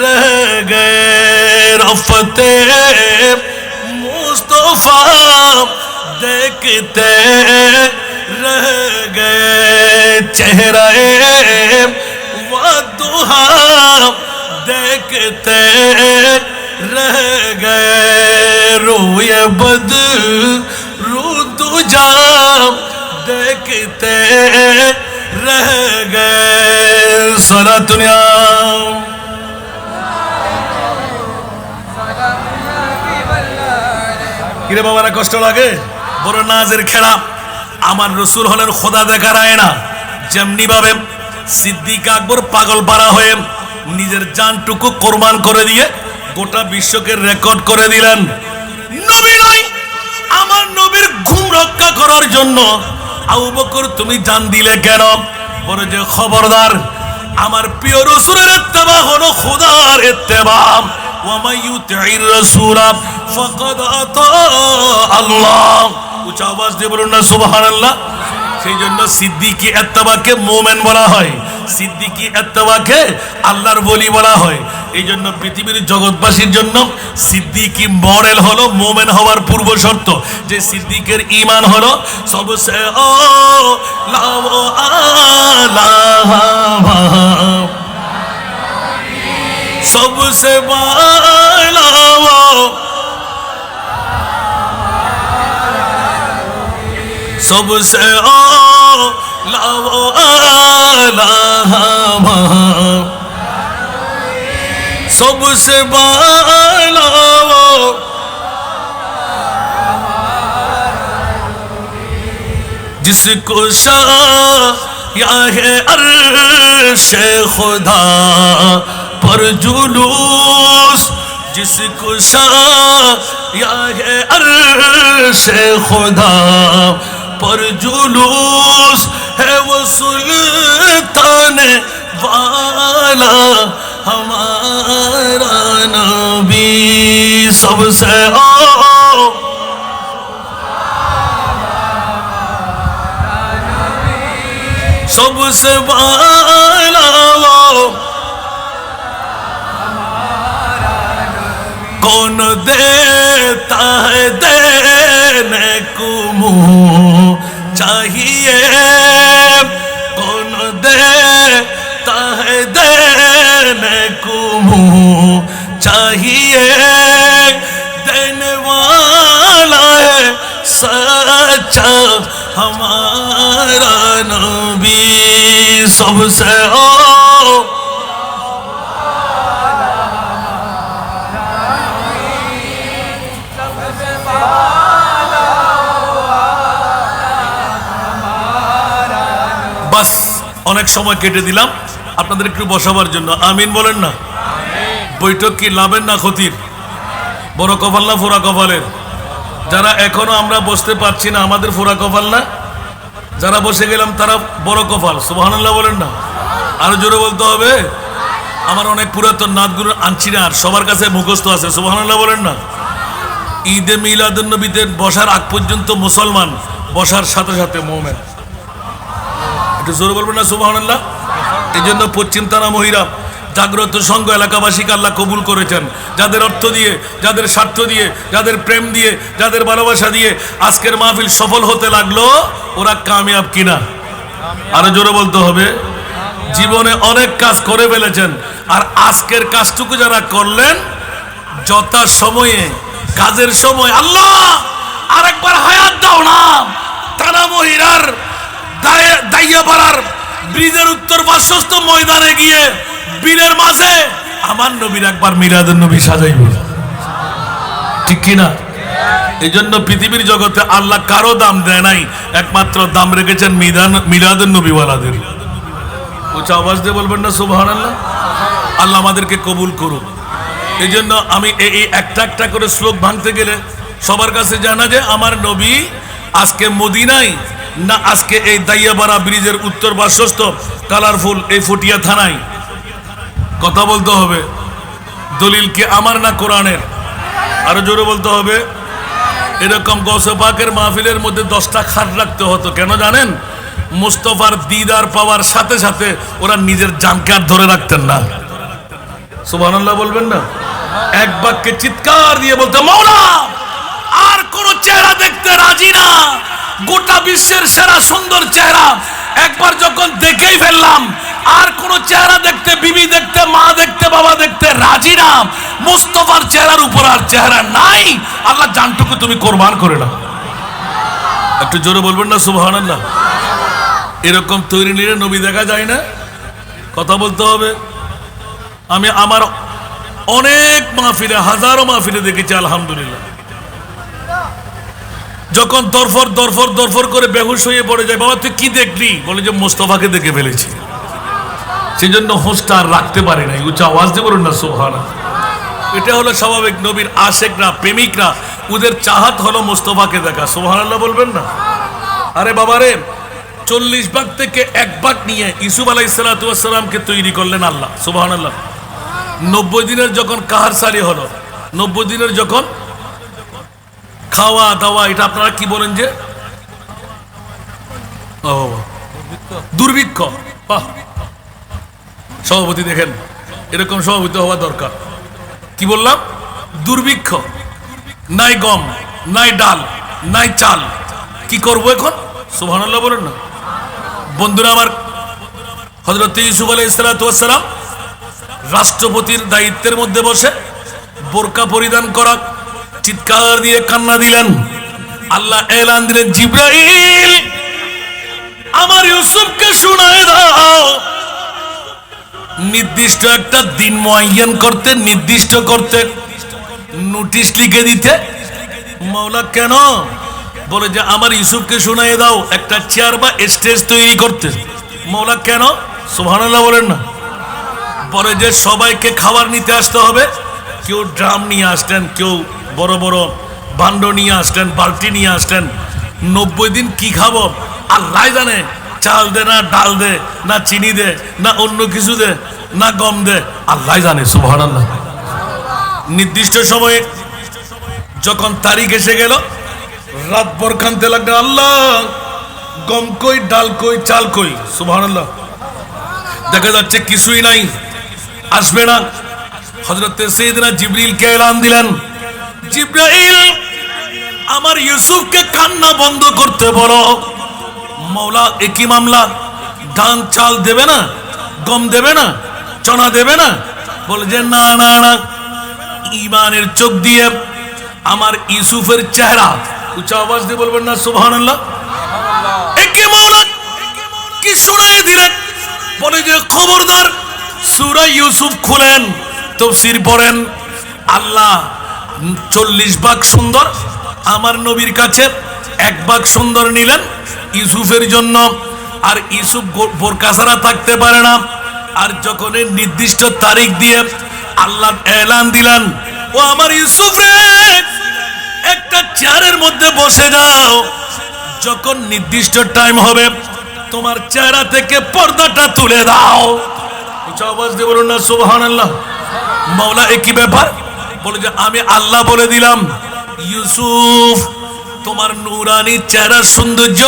रह गए, रफ़ते मुस्तफ़ा देखते रह गए, चेहरे वदुहा देखते रह गए, रोए बदरू दुजा देखते रह गए। सारा दुनिया কিরে বাবারা কষ্ট লাগে? বড় নাজের খেলা। আমার রসুল হলেন খোদা দেখার আয়না। যেমনি ভাবে সিদ্দিক আকবর পাগল পারা হয়ে নিজের জানটুকু কোরবান করে দিয়ে গোটা বিশ্বকে রেকর্ড করে দিলেন। নবী নয়, আমার নবীর ঘুম রক্ষা করার জন্য আবু বকর তুমি জান দিলে কেন? বলে যে খবরদার, আমার প্রিয় রাসূলের ইত্তেবা হলো খোদার ইত্তেবা। ওয়া মান ইউতি'র রাসূলা ফাকাদ আতা আল্লাহ। উচ্চ আওয়াজ দিয়ে বলুন না সুবহানাল্লাহ। সেই জন্য সিদ্দিকি ইত্তেবাকে মুমিন বলা হয়, সিদ্দিকি ইত্তেবাকে আল্লাহর ওলি বলা হয়। এই জন্য পৃথিবীর জগৎবাসীর জন্য সিদ্দিকি মডেল হলো মুমিন হওয়ার পূর্ব শর্ত। যে সিদ্দিকের ঈমান হলো সবসে আলা सबसे बाला वो, सबसे आला वो आला सबसे बाला वो, जिसको शाया है अर्श खुदा पर जुलूस, जिसको शाया है अर्श खुदा पर जुलूस, है वो सुल्तान वाला हमारा नबी। सबसे सबसे वाला वो, कौन देता है देने को मुँह चाहिए, कौन देता है देने को मुँह चाहिए, देने वाला है सच्चा हमारा नबी। सबसे বাস অনেক সময় কেটে দিলাম আপনাদের একটু বসাবার জন্য। আমিন বলেন না। বৈঠক কি লাভের না ক্ষতির? বড় কপাল না ফোরা কপালের? যারা এখনো আমরা বসতে পারছি না আমাদের ফোরা কপাল না, যারা বসে গেলাম তারা বড় কপাল। সুবহানাল্লাহ বলেন না। আরো জোরে বলতে হবে। আমার অনেক পুরাতন নাতগুলো আনছি না, আর সবার কাছে মুখস্থ আছে। সুবহানাল্লাহ বলেন না। ঈদে মিলাদুন নবীতে বসার আগ পর্যন্ত মুসলমান, বসার সাথে সাথে মুমিন। একটু জোরে বলবেন না সুবহানাল্লাহ। এই জন্য পশ্চিম থানা মহিরা জাগ্রত সংঘ এলাকাবাসীকে আল্লাহ কবুল করেছেন। যাদের অর্থ দিয়ে, যাদের স্বার্থ দিয়ে, যাদের প্রেম দিয়ে, যাদের ভালোবাসা দিয়ে আজকের মাহফিল সফল হতে লাগলো, ওরা কামিয়াব কিনা? আরো জোরে বলতে হবে। জীবনে অনেক কাজ করে ফেলেছেন, আর আজকের কাজটুকু যারা করলেন যথা সময়ে কাজের সময়, আল্লাহ আরেকবার হায়াত দাও না। থানা মহিরার দাইয়াপাড়ার ব্রিজের উত্তর পার্শ্বস্থ ময়দানে গিয়ে বীরের মাঝে আমার নবীর একবার মিলাদুন নবী সাজাইব, ঠিক কিনা? এই জন্য পৃথিবীর জগতে আল্লাহ কারো দাম দেয় নাই, একমাত্র দাম রেখেছেন মিলাদুন নবীওয়ালাদের। উচ্চ আওয়াজ দিয়ে বলবেন না সুবহানাল্লাহ? আল্লাহ আমাদেরকে কবুল করুন। এই জন্য আমি এই একটা একটা করে শ্লোক ভাঙতে গেলে সবার কাছে জানা যে আমার নবী আজকে মদিনায় না আজকে এই দাইয়াপাড়া ব্রিজের উত্তর পার্শ্বস্থ কালারফুল এই ফটিয়া থানায়, কথা বলতে হবে। দলিল কি আমার না কোরআনের? আরো জোরে বলতে হবে। এরকম গৌসে পাকের মাহফিলের মধ্যে 10টা খাট রাখতে হতো, কেন জানেন? মুস্তফার দিদার পাওয়ার সাথে সাথে ওরা নিজের জানকে আর ধরে রাখতেন না। সুবহানাল্লাহ বলবেন না? এক বাক্যে চিৎকার দিয়ে বলতে, মওলা আর কোন চেহারা দেখতে রাজি না, গোটা বিশ্বের সেরা সুন্দর চেহারা একবার যখন দেখেই ফেললাম, আর কোন চেহারা দেখতে, বিবি দেখতে, মা দেখতে, বাবা দেখতে রাজি না। মুস্তফার চেহারার উপর আর চেহারা নাই, আল্লাহ জানটুকু তুমি কোরবান করে নাও। একটু জোরে বলবেন না সুবহানাল্লাহ? এরকম তৈরি নিয়ে নবী দেখা যায় না, কথা বলতে হবে। আমি আমার অনেক মাহফিলে, হাজারো মাহফিলে দেখেছি আলহামদুলিল্লাহ, যখন দরফর দরফর দরফর করে বেহুশ হয়ে পড়ে যায়, বাবা তুই কি দেখলি? বলে যে মুস্তফাকে দেখে ফেলেছি, সেই জন্য হোস্টটা আর রাখতে পারে নাই। উচ্চ আওয়াজ দিয়ে বলুন না সুবহানাল্লাহ। এটা হলো স্বাভাবিক, নবীর আশেকরা, প্রেমিকরা, ওদের চাহাত হলো মুস্তফাকে দেখা। সুবহানাল্লাহ বলবেন না? আরে বাবারে, 40 ভাগ থেকে 1 ভাগ নিয়ে ইউসুফ আলাইহিস সালামকে তৈরি করলেন আল্লাহ। সুবহানাল্লাহ। 90 দিনের যখন কাহারসারি হলো, 90 দিনের যখন খাওয়া দাওয়া, এটা আপনারা কি বলেন যে দুর্ভিক্ষ, সভাপতি দেখেন এরকম সভাপতি হওয়া দরকার। কি বললাম? দুর্ভিক্ষ, নাই গম, নাই ডাল, নাই চাল, কি করবো এখন? সুবহানাল্লাহ বলেন না? বন্ধুরা আমার, হযরত ইউসুফ আলাইহিস সালাম রাষ্ট্রপতির দায়িত্বের মধ্যে বসে বোরকা পরিধান করা, চিৎকার দিয়ে কান্না দিলেন। আল্লাহ এলান দিলেন, জিবরাইল আমার ইউসুফকে শোনায় দাও। নির্দিষ্ট একটা দিন মুআয়্যান করতে, নির্দিষ্ট করতে, নোটিশ লিখে দিতে। মাওলা কেন? বলে যে আমার ইউসুফকে শোনায় দাও একটা চেয়ার বা স্টেজ তৈরি করতে। মাওলা কেন? সুবহানাল্লাহ বলেন না? পরে যে সবাইকে খাবার নিতে আসতে হবে, কেউ ড্রাম নিয়ে আসতেন, কেউ বড় বড় ভাণ্ড নিয়ে আসতেন, বালতি নিয়ে আসতেন। 90 দিন কি খাবো আল্লাহ জানে। চাল দে না ডাল দে, না চিনি দে, না অন্য কিছু দে, না গম দে, আল্লাহ জানে। সুবহানাল্লাহ। নির্দিষ্ট সময়ে যখন তারিখ এসে গেল, রাতভর কাঁদতে লাগলো, আল্লাহ গম কই, ডাল কই, চাল কই? সুবহানাল্লাহ। দেখা যাচ্ছে কিছুই নাই, আসবে না। হযরত সাইয়েদনা জিবরিলকে এলান দিলেন, জিবরাইল আমার ইউসুফকে কান্না বন্ধ করতে বলো। মাওলা একই মামলা, ধান চাল দেবে না, গম দেবে না, চনা দেবে না? বলে যে না না না, ঈমানের চোখ দিয়ে আমার ইউসুফের চেহারা, উচ্চ আওয়াজ দিয়ে বলবেন না সুবহানাল্লাহ? একই মাওলা কি শুনাই দিলেন? বলে যে খবরদার সূরা ইউসুফ খুলেন, তাফসীর পড়েন। আল্লাহ 40 ভাগ সুন্দর আমার নবীর কাছে 1 ভাগ সুন্দর নিলেন ইউসুফের জন্য। আর ইউসুফ বোরকা ছাড়া থাকতে পারে না। আর যখন নির্দিষ্ট তারিখ দিয়ে আল্লাহ এলান দিলেন, ও আমার ইউসুফ রে একটা চেয়ারের মধ্যে বসে যাও, যখন নির্দিষ্ট টাইম হবে তোমার চেহারা থেকে পর্দাটা তুলে দাও। উচ্চ আওয়াজ দিয়ে বলুন না সুবহানাল্লাহ। মাওলা একই ব্যাপার, বলে যে আমি আল্লাহ বলে দিলাম, ইউসুফ তোমার নূরানি চেহারা সৌন্দর্য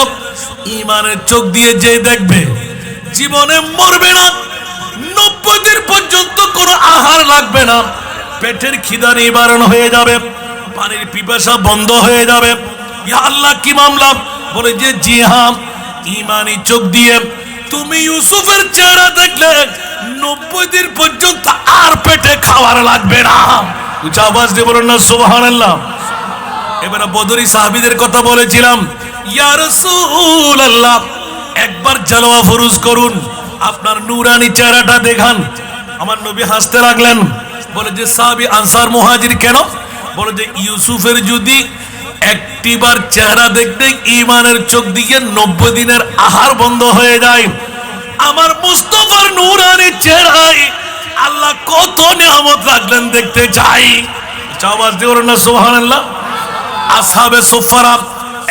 ঈমানের চোখ দিয়ে যে দেখবে জীবনে মরবে না। 90 দিন পর্যন্ত কোনো আহার লাগবে না, পেটের খিদা নিবারণ হয়ে যাবে, পানির পিপাসা বন্ধ হয়ে যাবে। ইয়া আল্লাহ কি মামলা? বলে যে জি হ্যাঁ, ঈমানি চোখ দিয়ে তুমি ইউসুফের চেহারা দেখলে 90 দিন পর্যন্ত আর পেটে খাবার লাগবে না। উচ্চ আওয়াজ দিয়ে বলুন না সুবহানাল্লাহ। এবারে বদরি সাহাবীদের কথা বলেছিলাম, ইয়া রাসূলুল্লাহ একবার জালোয়া ফরুজ করুন, আপনার নূরানি চেহারাটা দেখান। আমার নবী হাসতে লাগলেন, বলে যে সাহাবী আনসার মুহাজির কেন? বলে যে ইউসুফের যদি একটিবার চেহারা দেখতে ঈমানের চোখ দিয়ে 90 দিনের আহার বন্ধ হয়ে যায়, আমার মুস্তাফার নূরানি চেহারায় আল্লাহ কত নিয়ামত রাখলেন দেখতে চাই। আওয়াজ দিয়ে বলেন না সুবহানাল্লাহ। আসহাবে সুফফারা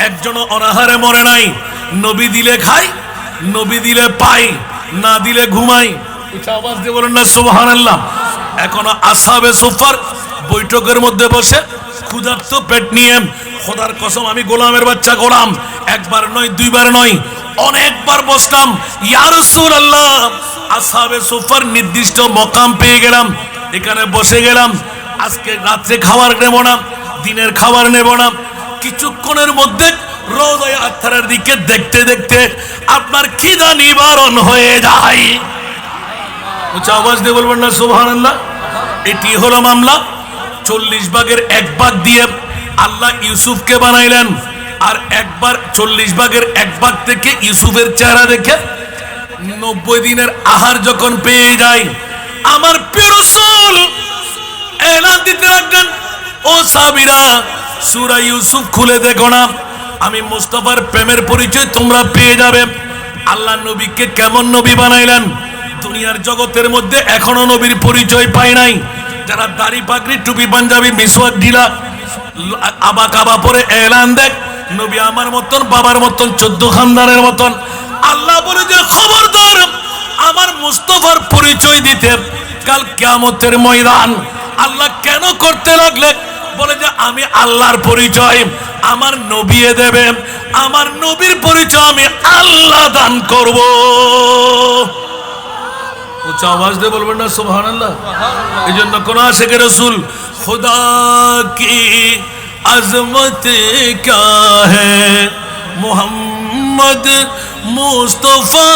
একজন অনাহারে মরে নাই, নবী দিলে খাই, নবী দিলে পাই, না দিলে ঘুমাই। আওয়াজ দিয়ে বলেন না সুবহানাল্লাহ। এখনো আসহাবে সুফফার বৈঠকের মধ্যে বসে ক্ষুধার্ত পেট নিয়ে, খোদার কসম আমি গোলামের বাচ্চা গোলাম, একবার নয় দুইবার নয় অনেকবার বসতাম, ইয়া রাসূলুল্লাহ আসহাবে সুফফার নির্দিষ্ট মকাম পেয়ে গেলাম, এখানে বসে গেলাম, আজকে রাত্রে খাবার নেব না, দিনের খাবার নেব না। কিছুক্ষণের মধ্যে রওজায়ে আতহারের দিকে দেখতে দেখতে আপনার খিদা নিবারণ হয়ে যায়। উচ্চ আওয়াজ দিয়ে বলবেন না সুবহানাল্লাহ। এটি হলো মামলা। 40 ভাগের 1 ভাগ দিয়ে আল্লাহ ইউসুফকে বানাইলেন, আর একবার 40 ভাগের 1 ভাগ থেকে ইউসুফের চেহারা দেখে 90 দিনের আহার যখন পেয়ে যায়, আমার প্রিয় রাসূল এলান দিতে লাগলেন, ও সাহাবীরা সূরা ইউসুফ খুলে দেখো না, আমি মুস্তাফার প্রেমের পরিচয় তোমরা পেয়ে যাবে। আল্লাহ নবীকে কেমন নবী বানাইলেন, দুনিয়ার জগতের মধ্যে এখনো নবীর পরিচয় পায় নাই। যারা দাড়ি পাগড়ি টুপি পাঞ্জাবি মিসওয়াক ঢিলা আবা কাবা পরে এলান দেখ নবী আমার মতন, বাবার মতন, 14 খানদানের মতন। আল্লাহ বলে যে খবরদার আমার মুস্তাফার পরিচয় দিতে কাল কিয়ামতের ময়দান। আল্লাহ কেন করতে লাগলে? বলে যে আমি আল্লাহর পরিচয় আমার নবী দেবে, আমার নবীর পরিচয় আমি আল্লাহ দান করব। উচ্চ আওয়াজ দিয়ে বলবেন না সুবহানাল্লাহ। এই জন্য কোন আশিকে রাসূল খুদা কি আজমত ক্যা হ্যায় মোহাম্মদ মুস্তাফা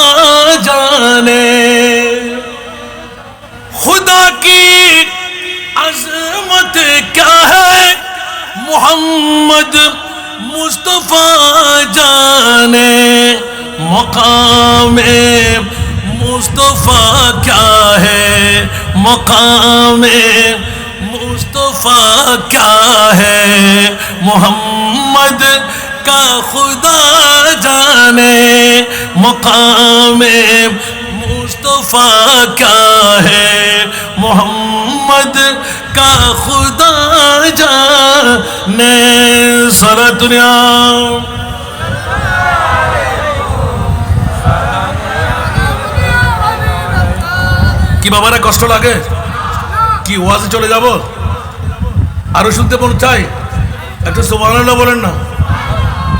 জানে, खुदा की अज़मत क्या है मोहम्मद मुस्तफ़ा जाने, मकाम मुस्तफ़ा क्या है मकाम मुस्तफ़ा क्या है मोहम्मद का खुदा जाने, मकाम मुस्तफ़ा क्या है मोहम्मद का खुदा जाने। सारा दुनिया কি বাবারা কষ্ট লাগে? কি ওয়াজে চলে যাব? আরো শুনতে মন চাই? একটু সুবহানাল্লাহ বলেন না।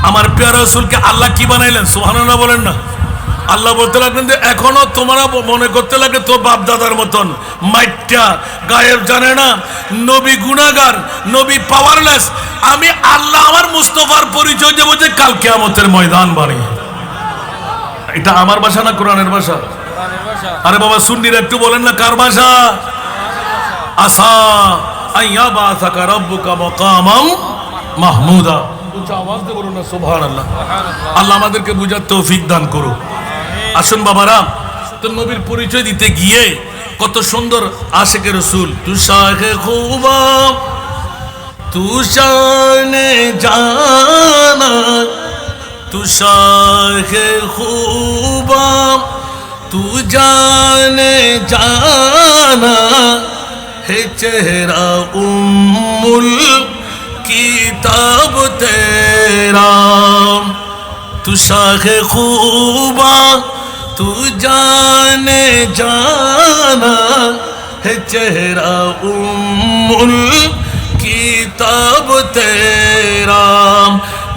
আমার প্রিয় রাসূলকে আল্লাহ কি বানাইলেন? সুবহানাল্লাহ বলেন না। আল্লাহ বলতে লাগলেন যে এখনো তোমরা মনে করতে লাগে তোর বাপ দাদার মতন মাইটটা গায়েব জানে না, নবী গুনাহগার, নবী পাওয়ারলেস। আমি আল্লাহ আমার মুস্তাফার পরিচয় দেবো যে কাল কিয়ামতের ময়দান বাড়ি। এটা আমার ভাষা না কোরআনের ভাষা? আরে বাবা সুন্নিরা একটু বলেন না কার ভাষা? আসা আইয়া বাসাকা রাব্বুকা মাকামাম মাহমুদা। উচ্চ আওয়াজ দিয়ে বলুন না সুবহানাল্লাহ। আল্লাহ আমাদেরকে বুঝার তৌফিক দান করুন। আসুন বাবারা, তো নবীর পরিচয় দিতে গিয়ে কত সুন্দর আশিকে রাসূল, তু শাহে খুবা তু শানে জানা, তু শাহে খুবা তু জানে জানা, হে চেহারা উম্মুল কিতাব তেরা, তু শাহে খুবা तू जाने जाना है चेहरा उम्मुल किताब तेरा,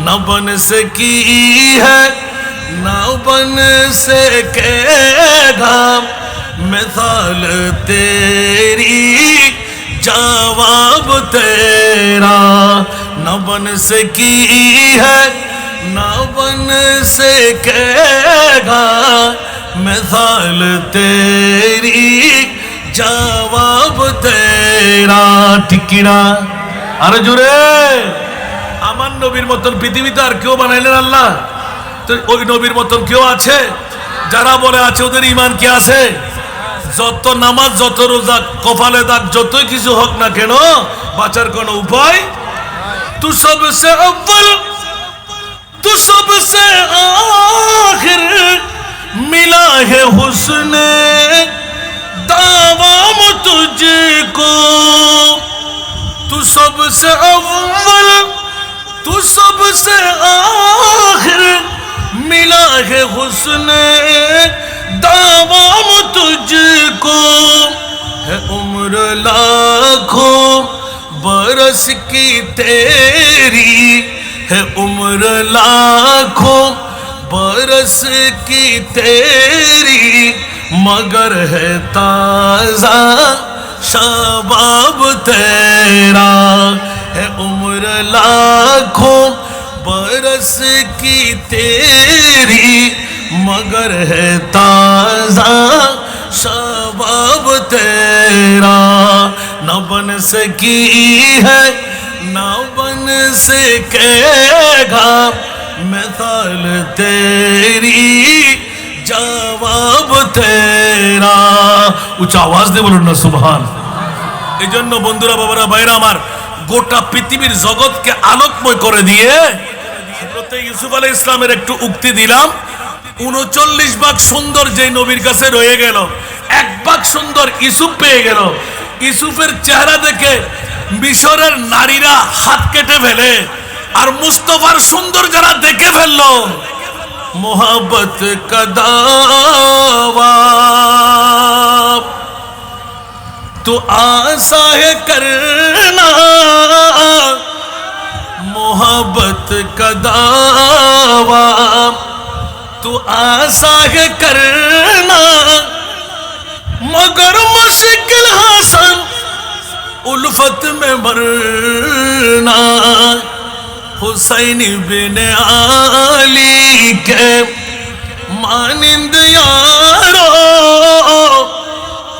न बन सकी है न बन सकेगा मिसाल तेरी जवाब तेरा, न बन सकी है न बन सकेगा मिसाल तेरी जवाब तेरा। ঠিক কিনা? আরে জোরে। আমার নবীর মতন পৃথিবীতে আর কেউ বানাইলেন আল্লাহ? তো তো ওই নবীর মতন কেউ আছে? যারা বলে আছে ওদের ঈমান কি আছে? যত নামাজ, যত রোজা, কপালে দাগ, যতই কিছু হোক না কেন, বাঁচার কোনো উপায়। তু সবসে আউয়াল তু সবসে আখির মিলা হে হুসনে দাওয়াম তুঝকো। তু সবসে আউয়াল তু সবসে আখির मिला है हुस्ने दावाम तुझको। है उम्र लाखों बरस की तेरी, है उम्र लाखों बरस की तेरी, मगर है ताजा शबाब तेरा। है उम्र लाखों बरस की तेरी, मगर है ताजा शबाब तेरा। न बन सकी है न बन सकेगा मिसाल तेरी, जवाब तेरा। উচ্চ আওয়াজ দিয়ে বলুন না সুবহান। এই জন্য বন্ধুরা, বাবারা, ভাইরা আমার, গোটা পৃথিবীর জগৎকে আলোকময় করে দিয়ে হযরত ইউসুফ আলাইহিস ইসলামের একটু উক্তি দিলাম। ৩৯ ভাগ সুন্দর যে নবীর কাছে রয়ে গেল, 1 ভাগ সুন্দর ইউসুফ পেয়ে গেল। ইউসুফের চেহারা দেখে মিশরের নারীরা হাত কেটে ফেলে, আর মুস্তাফার সুন্দর যারা দেখে ফেললো, মোহাব্বত কা দাওয়া तो आसा है करना, मोहब्बत का दावा तो आसा है करना, मगर मुश्किल हसन उल्फत में मरना। हुसैन बिन आली के मानिंद यारो,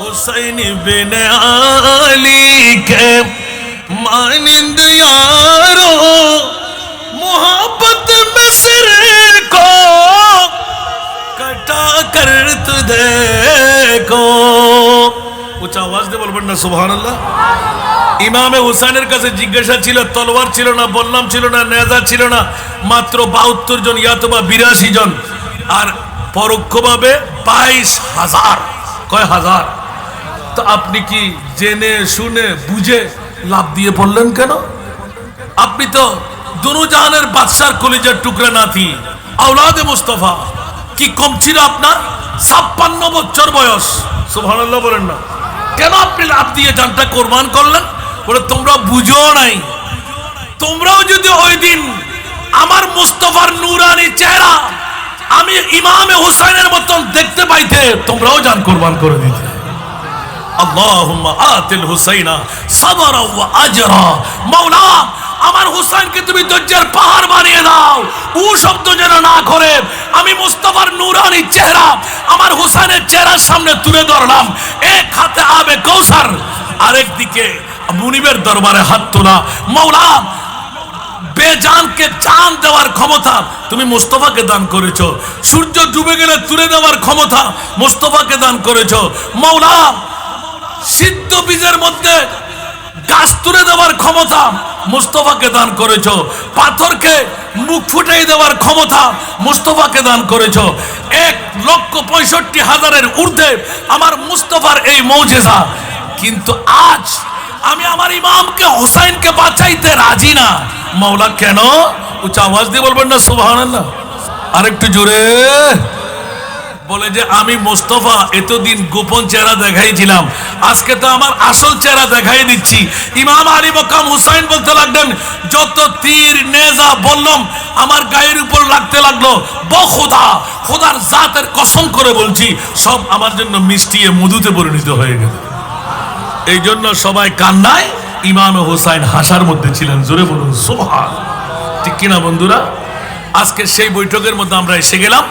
हुसैन बिन आली के मानिंद यारो, मोहब्बत में सिर को कटा कर तू देखो। উচ্চ আওয়াজ দিয়ে বলবেন না সুবহানাল্লাহ। ইমামে হুসাইনের কাছে জিজ্ঞাসা ছিল, তলোয়ার ছিল না, বললাম ছিল না, নেজা ছিল না, মাত্র ৭২ জন ইয়াতবা ৮২ জন, আর পরোক্ষভাবে ২২,০০০। কয় হাজার? তো আপনি কি জেনে শুনে বুঝে লাভ দিয়ে পড়লেন কেন? আপনি তো দুনু জাহানের বাদশার কলিজার টুকরা নাতি, আওলাদে মুস্তাফা। কি কম ছিল আপনার? ৫৬ বছর বয়স। সুবহানাল্লাহ বলেন না। কেন আপনি লাভ দিয়ে জানটা কোরবান করলেন? বলে তোমরা বুঝো নাই। তোমরাও যদি ওই দিন আমার মুস্তাফার নূরানি চেহারা আমি ইমামে হুসাইনের মতন দেখতে পাইতে, তোমরাও জান কোরবান করে দিতে। আল্লাহুম্মা আতিল হুসাইনা সাবরা ওয়া আজরা। মাওলা, আমার হুসাইনকে তুমি ধৈর্যের পাহাড় বানিয়ে দাও। ও শব্দ যেন না করে আমি মুস্তাফার নূরানি চেহারা আমার হুসাইনের চেহারার সামনে তুলে ধরলাম। এক হাতে আবে কৌসার, আরেক দিকে মুনিবের দরবারে হাত তোলা। মাওলা, বেজানকে জান দেওয়ার ক্ষমতা তুমি মুস্তাফাকে দান করেছো। সূর্য ডুবে গেলে তুলে দেওয়ার ক্ষমতা মুস্তাফাকে দান করেছো। মাওলা, সিদ্ধ বীজের মধ্যে গাছ তুলে দেওয়ার ক্ষমতা মুস্তাফাকে দান করেছো। পাথরকে মুখ ফুটাই দেওয়ার ক্ষমতা মুস্তাফাকে দান করেছো। ১,৬৫,০০০ ঊর্ধ্বে আমার মুস্তাফার এই মৌজেজা। কিন্তু আজ আমি আমার ইমামকে হুসাইনকে বাঁচাইতে রাজি না। মাওলা কেন? উচ্চ আওয়াজ দিয়ে বলবেন না সুবহানাল্লাহ। আরেকটু জোরে বলে যে আমি মুস্তাফা এতদিন গোপন চেহারা দেখাইছিলাম, আজকে তো আমার আসল চেহারা দেখাই দিচ্ছি। ইমাম আলী মাকাম হুসাইন বলতে লাগলেন, যত তীর নেজা বললাম আমার গায়ের উপর লাগতে লাগলো, বখুদা, খোদার জাতের কসম করে বলছি, সব আমার জন্য মিষ্টিয়ে মধুতে পরিণত হয়ে গেল। এই জন্য সবাই কান্নায়, ইমাম হুসাইন হাসার মধ্যে ছিলেন। জোরে বলুন সুবহান। ঠিক কিনা বন্ধুরা? আজকে সেই বৈঠকের মধ্যে আমরা এসে গেলাম।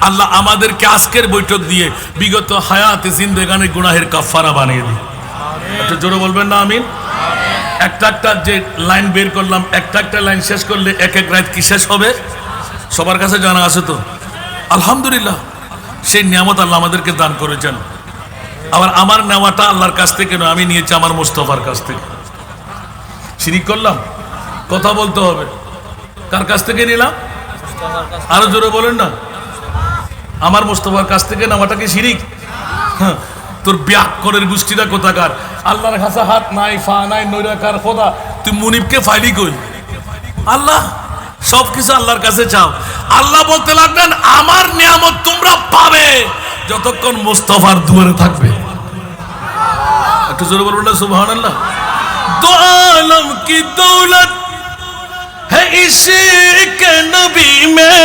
আল্লাহ আমাদেরকে আজকের বৈঠক দিয়ে বিগত হায়াতে জিন্দেগানি গুনাহের কাফারা বানিয়ে দিই। একটু জোরে বলবেন না আমিন। একটা একটা যে লাইন বের করলাম, একটা একটা লাইন শেষ করলে এক এক রাত কি শেষ হবে? সবার কাছে জানা আছে তো আলহামদুলিল্লাহ, সেই নিয়ামত আল্লাহ আমাদেরকে দান করেছেন। আবার আমার নেওয়াটা আল্লাহর কাছ থেকে নয়, আমি নিয়েছি আমার মুস্তাফার কাছ থেকে। শিরিক করলাম? কথা বলতে হবে, কার কাছ থেকে নিলাম? আরো জোরে বলেন না। আমার মুস্তাফার কাছ থেকে নেওয়াটা কি শিরিক? হ্যাঁ, তোর ব্যাকরণের গোষ্ঠীটা কোথাকার? আল্লাহর কাছে হাত নাই, ফা নাই, নৈরাকার খোদা, তুই মুনিবকে ফাইলি কই? আল্লাহ সবকিছু আল্লাহর কাছে চাও। আল্লাহ বলতে লাগলেন আমার নিয়ামত তোমরা পাবে যতক্ষণ মুস্তাফার দুয়ারে থাকবে। একটু জোরে বলবেন না সুবহানাল্লাহ। দো আলম কি দৌলত है इश्क नबी में,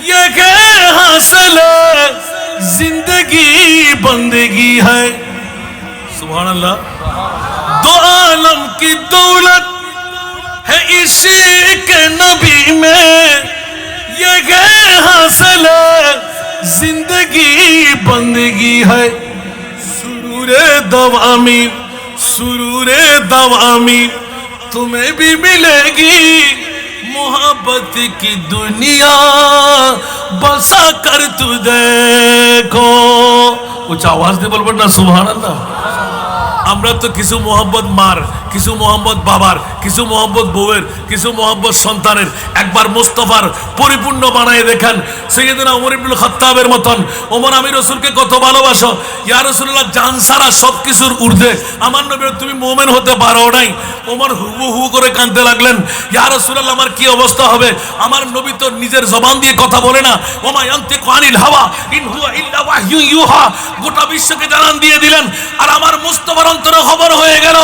ये के हासिल जिंदगी बंदगी है। सुभान अल्लाह। दो आलम की दौलत है इश्क नबी में, ये के हासिल जिंदगी बंदगी है। सुरूरे दवामी, सुरूरे दवामी तुम्हें भी मिलेगी, मोहब्बत की दुनिया बसा कर तू देखो। उच्च आवाज দিয়ে বলবেন না সুবহানাল্লাহ। আমরা তো কিছু মোহাম্মদ মার, কিছু মোহাম্মদ বাবার, কিছু মোহাম্মদ বউয়ের, কিছু মোহাম্মদ সন্তানের। একবার মুস্তাফার পরিপূর্ণ বানায় দেখেন। সাইয়েদনা ওমর ইবনুল খাত্তাবের মতন। ওমর, আমি রাসূলকে কত ভালোবাসো। ইয়া রাসূলুল্লাহ, জান সারা সবকিছুর ঊর্ধ্বে আমার নবী, তুমি মুমিন হতে পারো নাই। ওমর হু হু করে কাঁদতে লাগলেন, ইয়া রাসূলুল্লাহ, আমার কি অবস্থা হবে? আমার নবী তো নিজের জবান দিয়ে কথা বলে না। ওমা ইয়ানতিকু আনিল হাওয়া ইন হুয়া ইল্লা ওয়াহয়ু ইউহা। গোটা বিশ্বকে জানান দিয়ে দিলেন। আর আমার মুস্তাফার অন্তরে খবর হয়ে গেল,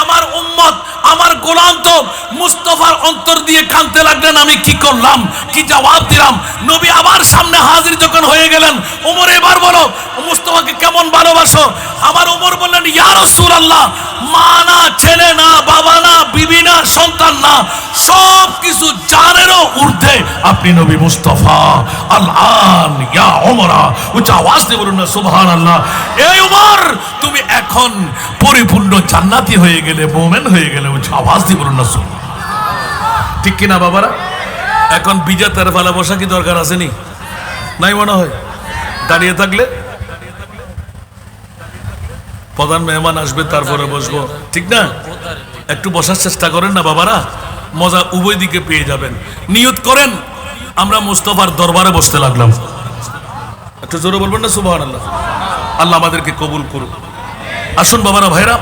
আমার উম্মত, আমার গোলাম তো মুস্তাফার অন্তর দিয়ে কাঁদতে লাগলেন। আমি কি করলাম, কি জবাব দিলাম? নবী আবার সামনে হাজির যখন হয়ে গেলেন, ওমর এবার বলো মুস্তাফাকে কেমন ভালোবাসো? আমার ওমর বললেন, ইয়া রাসূলুল্লাহ, মা না, ছেলে না, বাবা না, বিবি না, সন্তান না, সব কিছু জানেরও ঊর্ধ্বে আপনি নবী মুস্তাফা। আল্লাহ ইয়া ওমরা, উচ্চ আওয়াজ দিয়ে বলুন না সুবহানাল্লাহ। এই ওমর, তুমি এখন পরিপূর্ণ জান্নাতি হয়ে গেলে, মুমিন হয়ে গেলে। উচ্চ আওয়াজ দিয়ে বলুন না সুবহানাল্লাহ। ঠিক কিনা বাবারা? এখন বিজাতের ফালা বসা কি দরকার আছে নি? নাই মনে হয়। দাঁড়িয়ে থাকলে প্রধান মেহমান আসবে, তারপরে বসবো, ঠিক না? একটু বসার চেষ্টা করেন না বাবারা, মজা উভয় দিকে পেয়ে যাবেন। নিয়ত করেন আমরা মুস্তাফার দরবারে বসতে লাগলাম। একটু জোরে বলবেন না সুবহানাল্লাহ। আল্লাহ আমাদেরকে কবুল করুন। আসুন বাবারা, ভাইরা,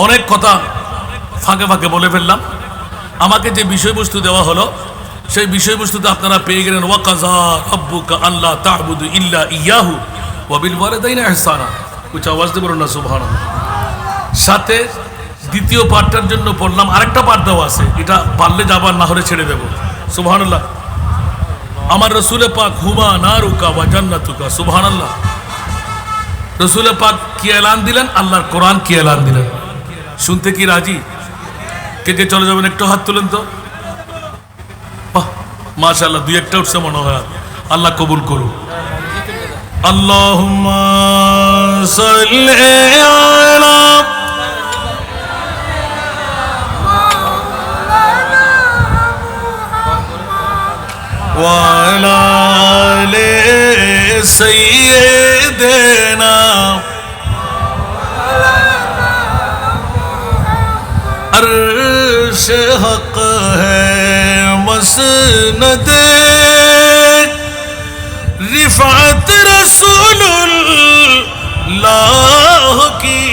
অনেক কথা ফাঁকে ফাঁকে বলে ফেললাম। আমাকে যে বিষয়বস্তু দেওয়া হলো সেই বিষয়বস্তুতে আপনারা পেয়ে গেলেন, ওয়াকাযা রাব্বুকা আল্লা তা'বুদু ইল্লা ইয়াহু ওয়া বিল ওয়ালিদাইনি ইহসানা। উচ্চ আওয়াজ দিয়ে বলুন না সুবহানাল্লাহ। সাথে দ্বিতীয় পাঠটার জন্য পড়লাম, আরেকটা পাঠ দেওয়া আছে, এটা পারলে যাবার, না হলে ছেড়ে দেবো। সুবহানাল্লাহ। আমার রসুলে পাক হুমা নারুকা ওয়া জান্নাতুকা। সুবহানাল্লাহ। রসুলে পাক কি এলান দিলেন? আল্লাহর কোরআন কি এলান দিলেন? শুনতে কি রাজি? কে কে চলে যাবেন? একটু হাত তুলেন তো। মাশাআল্লাহ, দুই একটা উঠছে মনে হয়। আল্লাহ কবুল করুন। আল্লাহুম্মা সাল্লি আলা ওয়া আলা আলি সাইয়্যিদিনা अर्श हक है मसनद रिफात रसूलुल्लाह की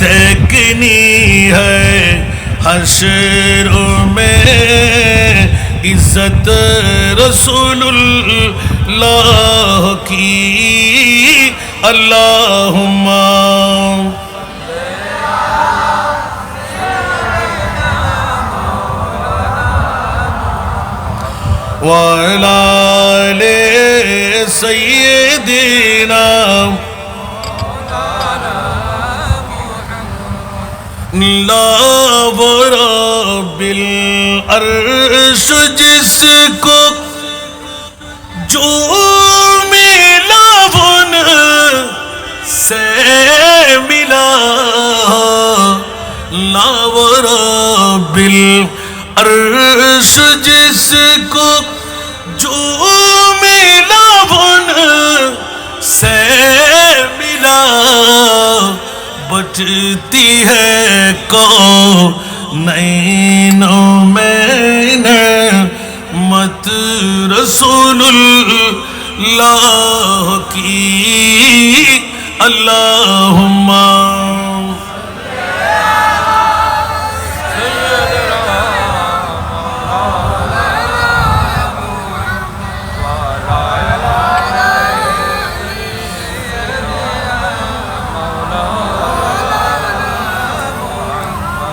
देखनी है हश्र में इज्जत रसूलुल्लाह की। अल्लाहुम्मा وعلى آل سيدنا لا रब्बिल अर्श जिसको जो मिला उन से मिला ला रब्बिल अर्श जिसको जो मिला वन से मिला बचती है को नैनों में मत रसूलुल्लाह की अल्लाहुम्मा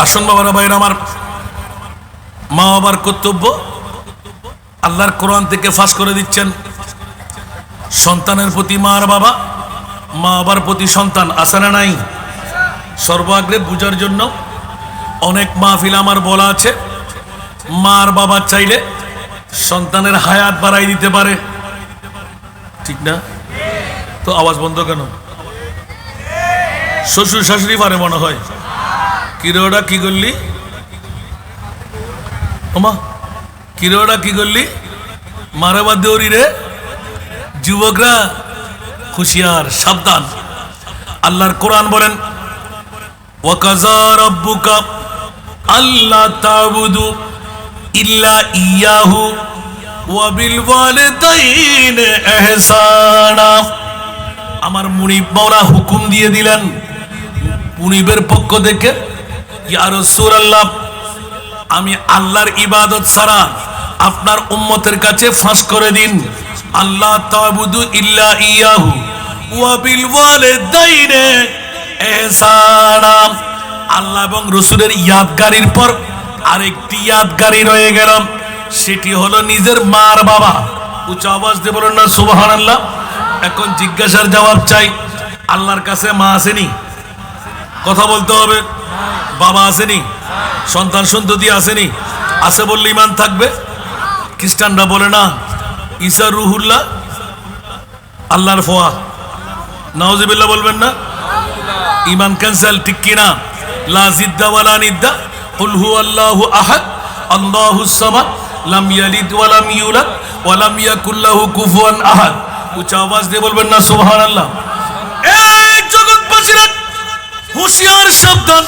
আসুন বাবারা ভাইরা আমার, মা বাবার কর্তব্য আল্লাহর কোরআন থেকে ফাঁস করে দিচ্ছেন। সন্তানের প্রতি মার বাবা, মা বাবার প্রতি সন্তান, আছে না নাই? সর্বাগ্রে বুঝার জন্য অনেক মাহফিল আমার বলা আছে, মার বাবা চাইলে সন্তানের হায়াত বাড়াই দিতে পারে, ঠিক না? তো আওয়াজ বন্ধ কেন? শ্বশুর শাশুড়ি পারে মনে হয়। কিরোড়া কি করলি ওমা, কিরোড়া কি করলি, মারাবাদ দেওরি রে। যুবকরা হুঁশিয়ার, সাবধান। আল্লাহর কোরআন বলেন ওয়াকাযা রাব্বুকা আল্লা তা'বুদু ইল্লা ইয়াহু ওয়া বিল ওয়ালিদাইনি ইহসানা। আমার মুনিব মাওলা হুকুম দিয়ে দিলেন মুনিবের পক্ষ থেকে, ইয়া রাসূলুল্লাহ আমি আল্লাহর ইবাদত ছাড়া আপনার উম্মতের কাছে ফাঁস করে দিন, আল্লাহ তা'বুদু ইল্লা ইয়াহু ওয়া বিল ওয়ালিদাইনি ইহসানা। আল্লাহ এবং রাসূলের ইয়াদগারির পর আরেকটি ইয়াদগারি রয়ে গেল, সেটি হলো নিজের মার বাবা। উচ্চ আওয়াজ দিয়ে বলেন না সুবহানাল্লাহ। এখন জিজ্ঞাসার জবাব চাই, আল্লাহর কাছে মা আসেনি? কথা বলতে হবে। বাবা আসেনি? সন্তান সন্ততি আসেনি? আছে বললে ইমান থাকবে? খ্রিস্টানরা বলে না ঈসা রুহুল্লাহ, আল্লাহর ফোয়া। নাউজুবিল্লাহ বলবেন না? ইমান ক্যান্সেল, ঠিক কিনা? লা জিদ্দা ওয়ালা নিদ্দা, কুল হুয়াল্লাহু আহাদ আল্লাহুস সামাদ লাম ইয়ালিদ ওয়া লাম ইউলাদ ওয়া লাম ইয়াকুল লাহু কুফুয়ান আহাদ। উচ্চ আওয়াজ দিয়ে বলবেন না সুবহানাল্লাহ। এই জগৎবাসীরা হুঁশিয়ার, সাবধান।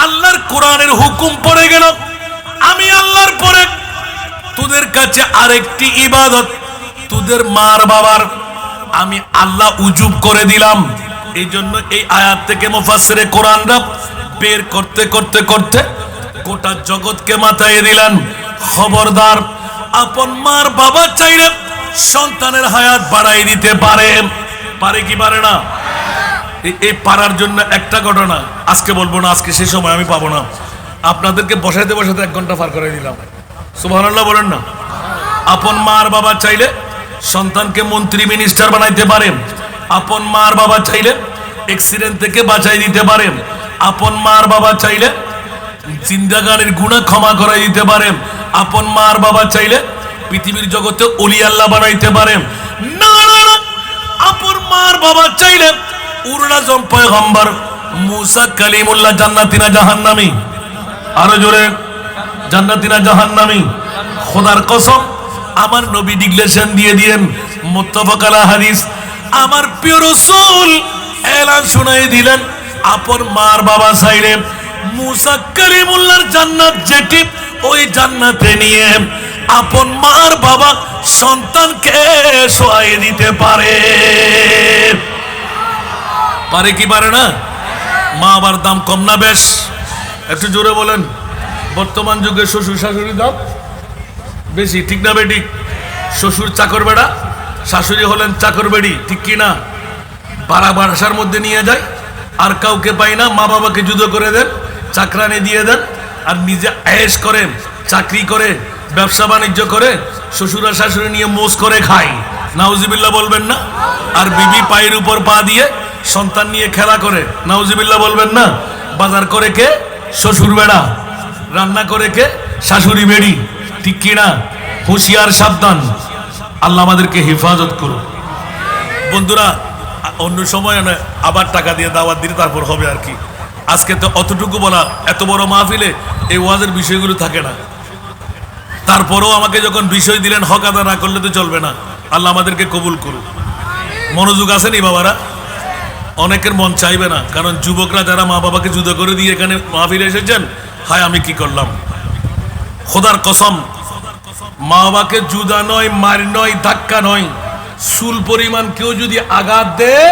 আল্লাহর কোরআনের হুকুম পড়ে গেল, আমি আল্লাহর পরে তোদের কাছে আরেকটি ইবাদত, তোদের মার বাবার আমি আল্লাহ উজুব করে দিলাম। এই জন্য এই আয়াত থেকে মুফাসসিরে কোরআনরা বের করতে করতে করতে গোটা জগৎকে মাথায় দিলেন, খবরদার আপন মার বাবা চাইলে সন্তানের হায়াত বাড়াই দিতে পারে। পারে কি পারে না? এই পারার জন্য একটা ঘটনা আজকে বলবো না, আজকে সে সময় আমি পাবো না। আপনাদেরকে বসাইতে বসাইতে 1 ঘন্টা পার করে দিলাম। সুবহানাল্লাহ বলেন না। আপন মার বাবা চাইলে সন্তানকে মন্ত্রী মিনিস্টার বানাইতে পারে। আপন মার বাবা চাইলে অ্যাক্সিডেন্ট থেকে বাঁচাই দিতে পারে। আপন মার বাবা চাইলে জিন্দাগানের গুনাহ ক্ষমা করে দিতে পারে। আপন মার বাবা চাইলে পৃথিবীর জগতে ওলি আল্লাহ বানাইতে পারে। না না না, আপন মার বাবা চাইলে উরনাজম পয়গম্বর মুসা কালিমুল্লাহ জান্নাতি না জাহান্নামী? আরো জোরে, জান্নাতি না জাহান্নামী? খোদার কসম, আমার নবী ডিক্লেরেশন দিয়ে দিয়েন, মুত্তাফাক আলা হাদিস। আমার প্রিয় রাসূল এলান শুনাই দিলেন, আপন মার বাবা চাইলে মুসা কালিমুল্লাহর জান্নাত যেটি, ওই জান্নাতে নিয়ে আপন মার বাবা সন্তানকে শোয়াই দিতে পারে। পারে কি পারে না? মা বাবার দাম কম না বেশ? একটু জোরে বলেন। বর্তমান যুগে শ্বশুর শাশুড়ির দাম বেশি, ঠিক না বেটি? শ্বশুর চাকর বেড়া, শাশুড়ি হলেন চাকর বেড়ি, ঠিক কি না? বাসার মধ্যে নিয়ে যায়, আর কাউকে পাই না, মা বাবাকে যুদ্ধ করে দেন, চাকরানি দিয়ে দেন, আর নিজে আয়েশ করে, চাকরি করে, ব্যবসা বাণিজ্য করে, শ্বশুর আর শাশুড়ি নিয়ে মোজ করে খায়। নাউজুবিল্লাহ বলবেন না? আর বিবি পায়ের উপর পা দিয়ে সন্তান নিয়ে খেলা করে। নাউজুবিল্লাহ বলবেন না? বাজার করে কে? শ্বশুর বেড়া। রান্না করে কে? শাশুড়ি বেড়ি, ঠিক কি না? হুঁশিয়ার, সাবধান। আল্লাহ আমাদেরকে হেফাজত করুন। বন্ধুরা, অন্য সময় আবার টাকা দিয়ে দাওয়াত দিলে তারপর হবে আর কি। আজকে তো অতটুকু বলা, এত বড় মাহফিলে এই ওয়াজের বিষয়গুলো থাকে না। তারপরেও আমাকে যখন বিষয় দিলেন হক আদা না করলে তো চলবে না। আল্লাহ আমাদেরকে কবুল করুন। মনোযোগ আছে নি বাবারা? অনেকের মন চাইবে না, কারণ যুবকরা যারা মা বাবাকে জুদা করে দিয়ে এখানে মাহফিলে এসেছেন, হায় আমি কি করলাম। খোদার কসম, মা বাবাকে জুদা নয়, মার নয়, ধাক্কা নয়, চুল পরিমাণ কেউ যদি আঘাত দেয়,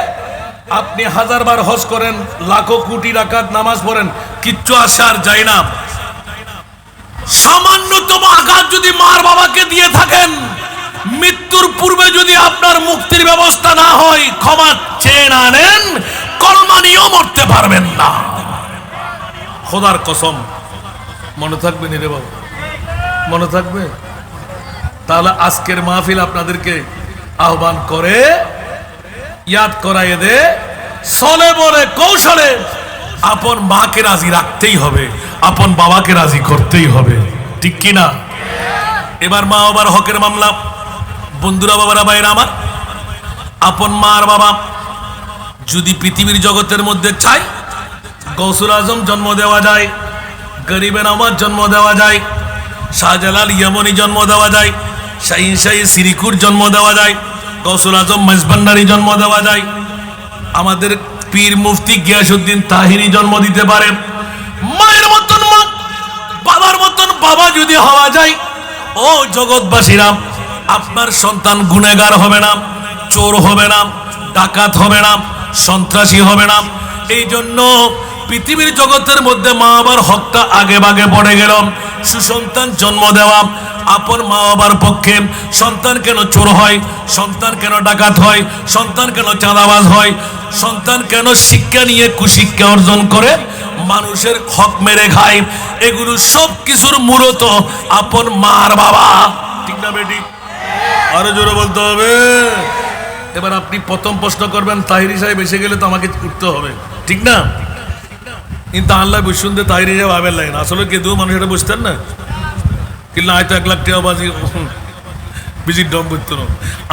আপনি 1000 বার হজ করেন, লাখো কোটি রাকাত নামাজ পড়েন, কিচ্ছু আসে আর যায় না। সামান্যতম আঘাত যদি মার বাবাকে দিয়ে থাকেন, মৃত্যুর পূর্বে যদি আপনার মুক্তির ব্যবস্থা না হয়, ক্ষমা চেয়ে না নেন, কলমা নিয়েও মরতে পারবেন না। খোদার কসম, মনে থাকবে নি রে বাবা? মনে থাকবে? তাহলে আজকের মাহফিল আপনাদেরকে আহ্বান করে ইয়াদ করাইয়ে দে, চলে বলে কৌশলে আপন মাকে রাজি রাখতেই হবে, আপন বাবাকে রাজি করতেই হবে, ঠিক কি না? এবার মা বাবার হকের মামলা। বন্ধুরা, বাবারা, ভাইরা আমার, আপন মা আর বাবা যদি পৃথিবীর জগতের মধ্যে চাই, গৌসুল আজম জন্ম দেওয়া যায়, গরিবে নওয়াজ জন্ম দেওয়া যায়, শাহজালাল ইয়ামনি জন্ম দেওয়া যায়, শাহিন শাহী সিরিকুর জন্ম দেওয়া যায়, গৌসুল আজম মেজবান্ডারি জন্ম দেওয়া যায়, আমাদের পীর মুফতি গিয়াসউদ্দিন তাহিরি জন্ম দিতে পারে। মায়ের মতন মা, বাবার মতন বাবা যদি হওয়া যায়, ও জগৎবাসীরা, আপনার সন্তান গুনেগার হবে না, চোর হবে না, ডাকাত হবে না, সন্ত্রাসী হবে না। এই জন্য পৃথিবীর জগতের মধ্যে মা বাবার হকটা আগে ভাগে পড়ে গেল। সুসন্তান জন্ম দেওয়া আপন মা বাবার পক্ষে। সন্তান কেন চোর হয়, সন্তান কেন ডাকাত হয়, সন্তান কেন চাঁদাবাজ হয়, সন্তান কেন শিক্ষা নিয়ে কুশিক্ষা অর্জন করে মানুষের হক মেরে খায়, এগুলো সব কিছুর মূলত আপন মার বাবা, ঠিক না বেটি? আরো জোরে বলতে হবে। এবার আপনি প্রথম প্রশ্ন করবেন, তাহিরি সাহেব এসে গেলে তো আমাকে উঠতে হবে, ঠিক না? কিন্তু আল্লাহ বুঝুনতে তাহিরি সাহেব আবেল লাগে না, আসলে কে দু মানুষ এটা বুঝতেন না, কিন্তু হয়তো 1 লাখ টাকা বাজি বিজির ডম বুঝতো না।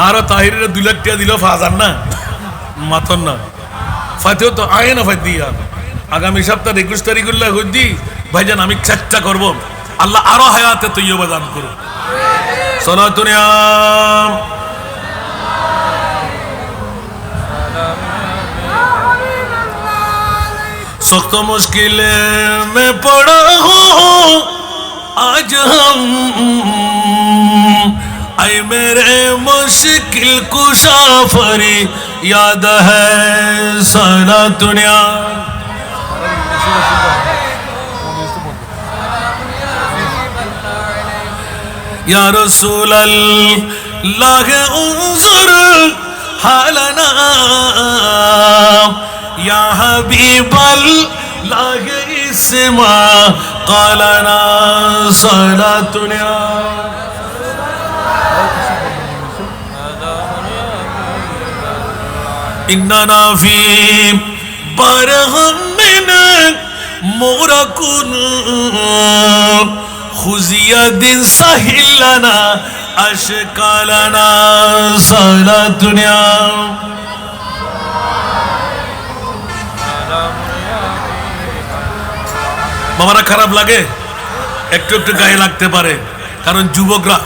আরো তাহিরিরা 2 লাখ টাকা দিল, ফাজার না মাথন না, ফাতেও তো আয় না ফাই দিয়া। আগামী সপ্তাহ 21 তারিখ হইদি ভাইজান, আমি চেষ্টা করব আল্লাহ আরো হায়াতে তৈয়বা দান করুন। সলাতুনিয়া सख्त मुश्किल में पड़ा हूँ आज हम, ऐ मेरे मुश्किल कुशा फरी याद है सारा दुनिया। या रसूल अल्लाह उन्जुर हालना, या हबीब अल्लाह इस्मा क़ालना सलातुना। इन्ना फी बरहमिन मुरकुन खुजिया दिन सहिलना अशकालना सलातुना। বাবারা, খারাপ লাগে? একটু একটু গায়ে লাগতে পারে, কারণ যুবকরা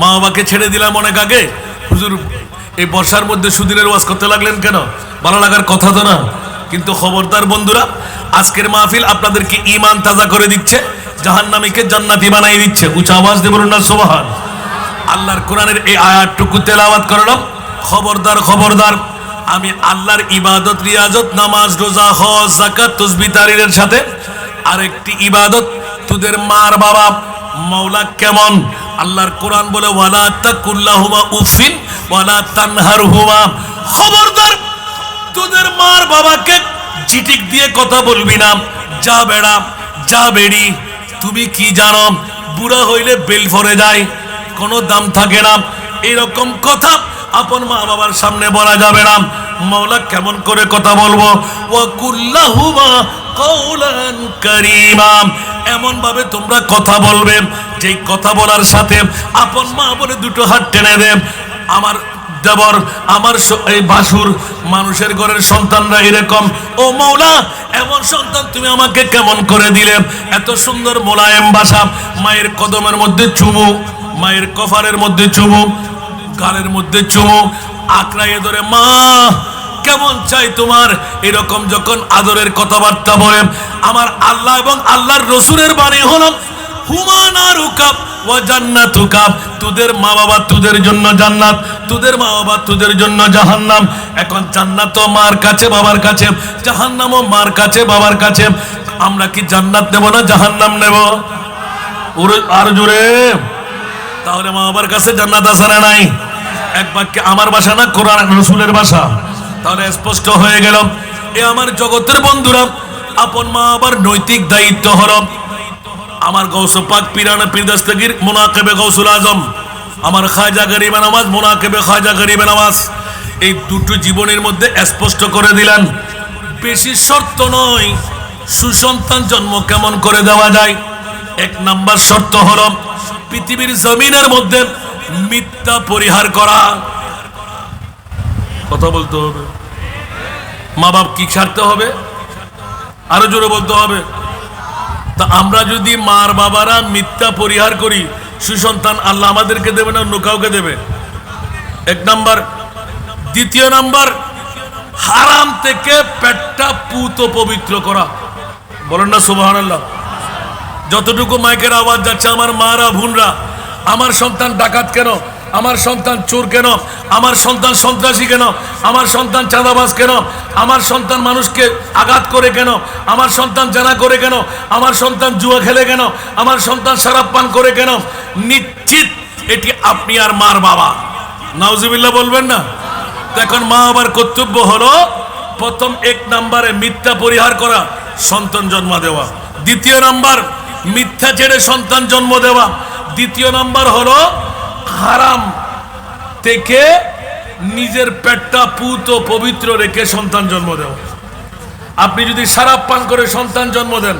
মা বাবাকে ছেড়ে দিলাম অনেক আগে। হুজুর এই বর্ষার মধ্যে সুদিনের ওয়াজ করতে লাগলেন কেন? ভালো লাগার কথা তো না। কিন্তু খবরদার বন্ধুরা, আজকের মাহফিল আপনাদেরকে ঈমান তাজা করে দিচ্ছে, জাহান্নামীকে জান্নাতি বানিয়ে দিচ্ছে। উচ্চ আওয়াজ দিয়ে বলুন না সুবহান। আল্লাহর কোরআনের এই আয়াতটুকু তেলাওয়াত করলাম। খবরদার খবরদার, আমি আল্লাহর ইবাদত, রিয়াজত, নামাজ, রোজা, হজ, যাকাত, তাসবিহ, তাহলিলের সাথে আরেকটি ইবাদত, তোদের মার বাবা মাওলা কেমন। আল্লাহর কোরআন বলে, ওয়ালা তাকুল্লাহুমা উফিন ওয়ালা তানহারহুমা। খবরদার, তোদের মার বাবাকে চিটিক দিয়ে কথা বলবি না। যা বেড়া, যা বেড়ি, তুমি কি জানো বুড়া হইলে বেল ফরে যায়, কোনো দাম থাকে না, এরকম কথা আপন মা বাবার সামনে বলা যাবে না। মাওলা কেমন করে কথা বলবো? ওয়া কুল্লাহুমা কওলান কারীমা। এমন ভাবে তোমরা কথা বলবে, যেই কথা বলার সাথে আপন মা বলে দুটো হাত টেনে দেব। আমার দেবর, আমার এই ভাসুর, মানুষের ঘরের সন্তানরা এরকম। ও মওলা, এমন সন্তান তুমি আমাকে কেমন করে দিলে? এত সুন্দর মোলায়েম ভাষা, মায়ের কদমের মধ্যে চুমু, মায়ের কফারের মধ্যে চুমু, গালের মধ্যে চুমু, আঁকড়াইয়ে ধরে মা কেমন চাই তোমার, এরকম যখন আদরের কথাবার্তা বলে। আমার আল্লাহ এবং আল্লাহর রসুলের বাণী হলো হুমানারুকা ওয়া জান্নাতুকা, তোদের মা বাবা তোদের জন্য জান্নাত, তোদের মা বাবা তোদের জন্য জাহান্নাম। এখন জান্নাত তো মার কাছে বাবার কাছে, জাহান্নামও মার কাছে বাবার কাছে। আমরা কি জান্নাত নেব না জাহান্নাম নেব? আর জোরে। তাহলে মা বাবার কাছে জান্নাত আছে না নাই? এক বাক্যে আমার ভাষা না কোরআন রসুলের ভাষা। তাহলে স্পষ্ট হয়ে গেল, এ আমার জগতের বন্ধুরা, আপন মা বাবার নৈতিক দায়িত্ব হলো। আমার গৌসে পাক পীরানা পীর দস্তগীর মুনাকিবে গৌসুল আজম, আমার খাজা গরিবে নামাজ মুনাকিবে খাজা গরিবে নামাজ, এই দুটো জীবনের মধ্যে স্পষ্ট করে দিলেন বেশি শর্ত নয় সুসন্তান জন্ম কেমন করে দেওয়া যায়। এক নাম্বার শর্ত হলো পৃথিবীর জমিনের মধ্যে মিথ্যা পরিহার করা। কথা বলতে হবে। মা বাপ কি ছাড়তে হবে? আরো জোরে বলতে হবে। তা আমরা যদি মার বাবারা মিথ্যা পরিহার করি, সুসন্তান আল্লাহ আমাদেরকে দেবে না অন্য কাউকে দেবে? এক নাম্বার। দ্বিতীয় নাম্বার, হারাম থেকে পেটটা পুত পবিত্র করা। বলেন না সুবহানাল্লাহ। যতটুকু মাইকের আওয়াজ যাচ্ছে, আমার মারা বোনরা, আমার সন্তান ডাকাত কেন, আমার সন্তান চোর কেন, আমার সন্তান সন্ত্রাসী কেন, আমার সন্তান চাঁদাবাজ কেন, আমার সন্তান মানুষকে আঘাত করে কেন, আমার সন্তান জানা করে কেন, আমার সন্তান জুয়া খেলে কেন, আমার সন্তান শরাব পান করে কেন? নিশ্চিত এটি আপনি আর মার বাবা। নাউজুবিল্লাহ বলবেন না? এখন মা বাবার কর্তব্য হলো প্রথম এক নাম্বারে মিথ্যা পরিহার করা, সন্তান জন্ম দেওয়া। দ্বিতীয় নাম্বার, মিথ্যা ছেড়ে সন্তান জন্ম দেওয়া। দ্বিতীয় নাম্বার হলো হারাম থেকে নিজের পেটটা পুত পবিত্র রেখে সন্তান জন্ম দেওয়া। আপনি যদি শরাব পান করে সন্তান জন্ম দেন,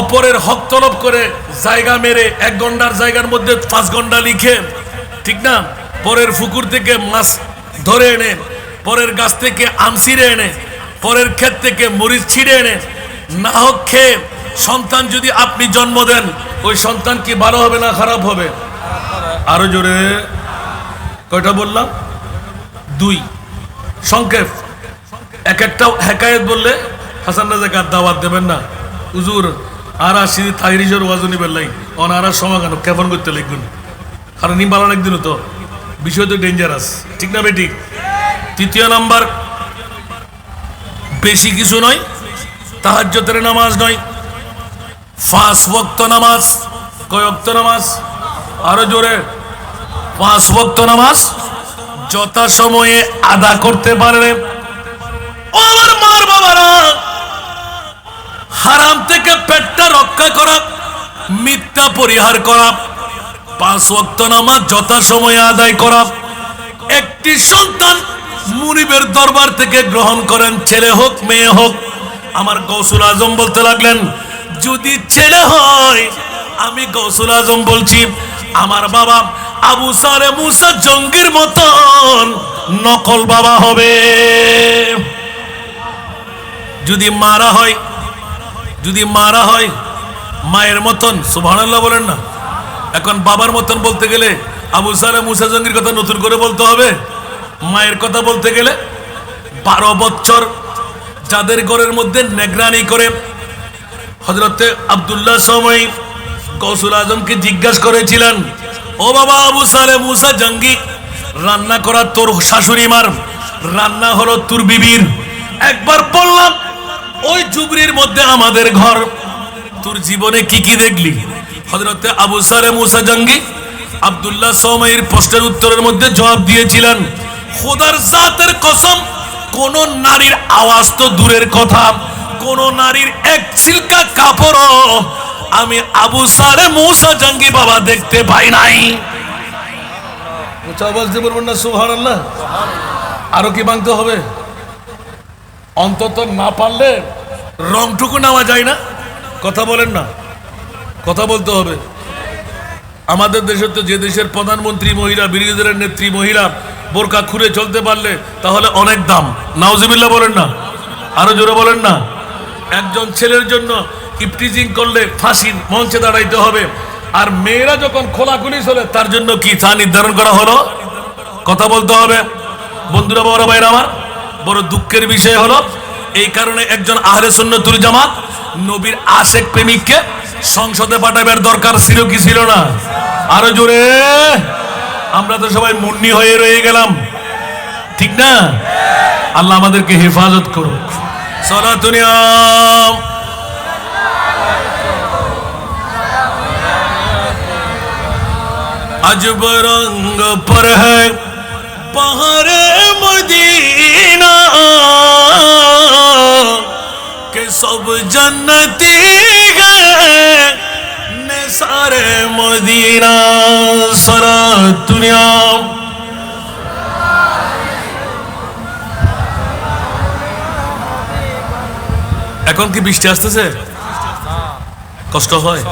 অপরের হক তলব করে জায়গা মেরে 1 ঘন্টার জায়গার মধ্যে 5 ঘন্টা লিখে, ঠিক না, পরের পুকুর থেকে মাছ ধরে এনে, পরের গাছ থেকে আম ছিঁড়ে এনে, পরের ক্ষেত থেকে মরিচ ছিঁড়ে এনে না হোক খেয়ে সন্তান যদি আপনি জন্ম দেন, ওই সন্তান কি ভালো হবে না খারাপ হবে? আরো জোরে। কয়টা বললাম? 2। সংক্ষেপ। এক একটা হেকায়েত বললে হাসান রাজাকার দাওয়াত দেবেন না হুজুর, আর আসি তাহিরিজের ওয়াজনি বেল্লাই অনারা সমাগান কেমন করতে লিখবেন, কারণ নিম্বালান একদিনও তো বিষয় তো ডেঞ্জারাস, ঠিক না বেঠিক? তৃতীয় নাম্বার, বেশি কিছু নয়, তাহাজ্জুদের নামাজ নয়, 5 ওয়াক্ত নামাজ। কয় ওয়াক্ত নামাজ? আরো জোরে। 5 ওয়াক্ত নামাজ যথা সময়ে আদা করতে পারলে, ও আমার মার বাবারা, হারাম থেকে পেটটা রক্ষা করা, মিথ্যা পরিহার করা, 5 ওয়াক্ত নামাজ যথা সময়ে আদায় করা। একটি সন্তান মুনিবের দরবার থেকে গ্রহণ করেন, ছেলে হোক মেয়ে হোক। আমার গৌসুল আজম বলতে লাগলেন, যদি ছেলে হয়, আমি গৌসুল আজম বলছি, আমার বাবা আবু সালে মুসা জঙ্গির মতন নকল বাবা হবে। যদি মারা হয়, যদি মারা হয় মায়ের মতন, সুবহানাল্লাহ বলেন না? এখন বাবার মতন বলতে গেলে আবু সালে মুসা জঙ্গির কথা নতুন করে বলতে হবে। মায়ের কথা বলতে গেলে 12 বছর যাদের ঘরের মধ্যে নেগরানি করে হযরতে আব্দুল্লাহ সময় গৌসুল আজমকে জিজ্ঞাসা করেছিলেন, ও বাবা আবু সালে মুসা জঙ্গি, রান্না করা তোর শাশুড়ি মার, রান্না হলো তোর বিবির। একবার বললাম ওই জুবরির মধ্যে আমাদের ঘর, তোর জীবনে কি কি দেখলি? হযরতে আবু সালে মুসা জঙ্গি আব্দুল্লাহ সময়ের প্রশ্নের উত্তরের মধ্যে জবাব দিয়েছিলেন, খোদার জাতের কসম, কোন নারীর আওয়াজ তো দূরের কথা, কোন নারীর এক ছিলকা কাপড়ও আমি আবু সালে মুসা জঙ্গি বাবা দেখতে পাই নাই। আওয়াজ দিয়ে বলবেন না সুবহানাল্লাহ? আরো কি ভাঙতে হবে? অন্তত না পারলে রংটুকু নেওয়া যায় না? কথা বলেন না? কথা বলতে হবে। আমাদের দেশে তো যে দেশের প্রধানমন্ত্রী মহিলা, বিরোধী দলের নেত্রী মহিলা বোরকা খুলে চলতে পারলে তাহলে অনেক দাম। নাউজুবিল্লাহ বলেন না, আরো জোরে বলেন না। একজন ছেলের জন্য ইফটিজিং করলে ফাঁসির মঞ্চে দাঁড়াইতে হবে, আর মেয়েরা যখন খোলাখুলি চলে তার জন্য কি তা নির্ধারণ করা হলো? কথা বলতে হবে। বন্ধুরা, বড় ভাইরা আমার, বড় দুঃখের বিষয় হলো এই কারণে একজন আহলে সুন্নাতুল জামাত নবীর আশেক প্রেমিককে সংসদে পাঠাবার দরকার ছিল কি ছিল না? আরো জোরে। আমরা তো সবাই মুন্নি হয়ে রয়ে গেলাম, ঠিক না? আল্লাহ আমাদেরকে হেফাজত করুক। সালাতুনিয়া अजब रंग पर है पहाड़े मदीना के सब जन्नती गए सारे मदीना सारा दुनिया। এখন কি বৃষ্টি আসতেছে? কষ্ট হয়?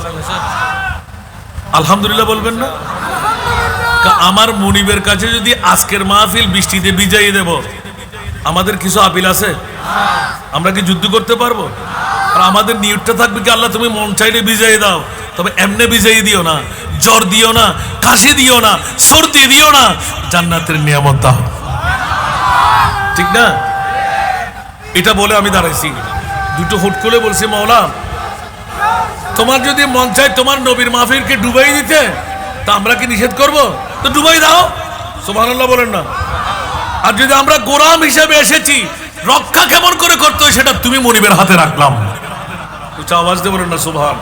আলহামদুলিল্লাহ বলবেন না? আমার মুনিবের কাছে যদি আজকের মাহফিল বৃষ্টিতে ভিজাইয়ে দেব, আমাদের কিছু আপিল আছে? আমরা কি যুদ্ধ করতে পারবো? আর আমাদের নিয়তটা থাকবে কি, আল্লাহ তুমি মন চাইলে ভিজাইয়ে দাও, তবে এমনি ভিজাইয়ে দিও না, জ্বর দিও না, কাশি দিও না, সর্দি দিও না, জান্নাতের নিয়ামত দাও, ঠিক না? এটা বলে আমি দাঁড়াইছি, দুটো হুট করে বলছি, মাওলা তোমার যদি মন চায় তোমার নবীর মাহফিলকে ডুবাই দিতে, তা আমরা কি নিষেধ করব? তো ডুবাই দাও, সুবহানাল্লাহ বলেন না। আর যদি আমরা গোলাম হিসেবে এসেছি, রক্ষা কেমন করে করতে হয় সেটা তুমি মনিবের হাতে রাখলাম। উচ্চ আওয়াজ দিয়ে বলেন না সুবহান।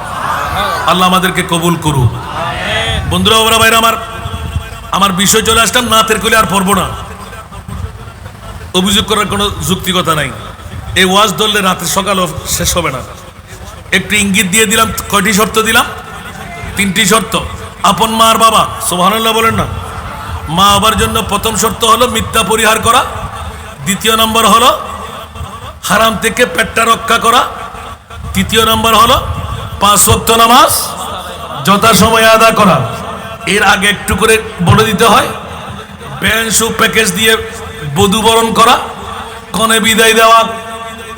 আল্লাহ আমাদেরকে কবুল করুক। বন্ধুরা, ওরা ভাইরা আমার বিষয় চলে আসলাম, নাতের কলি আর পড়বো না, অভিযোগ করার কোনো যুক্তিকতা নাই। এই ওয়াজ ধরলে রাতে সকালও শেষ হবে না। একটু ইঙ্গিত দিয়ে দিলাম, কয়টি শর্ত দিলাম? 3টি শর্ত। আপন মা আর বাবা, সুবহানাল্লাহ বলেন না। মা বাবার জন্য প্রথম শর্ত হলো মিথ্যা পরিহার করা, দ্বিতীয় নম্বর হলো হারাম থেকে পেটটা রক্ষা করা, তৃতীয় নম্বর হলো 5 ওয়াক্ত নামাজ যথাসময়ে আদায় করা। এর আগে একটু করে বলে দিতে হয়, ব্যান্সু প্যাকেজ দিয়ে বধূ বরণ করা, কনে বিদায় দেওয়া,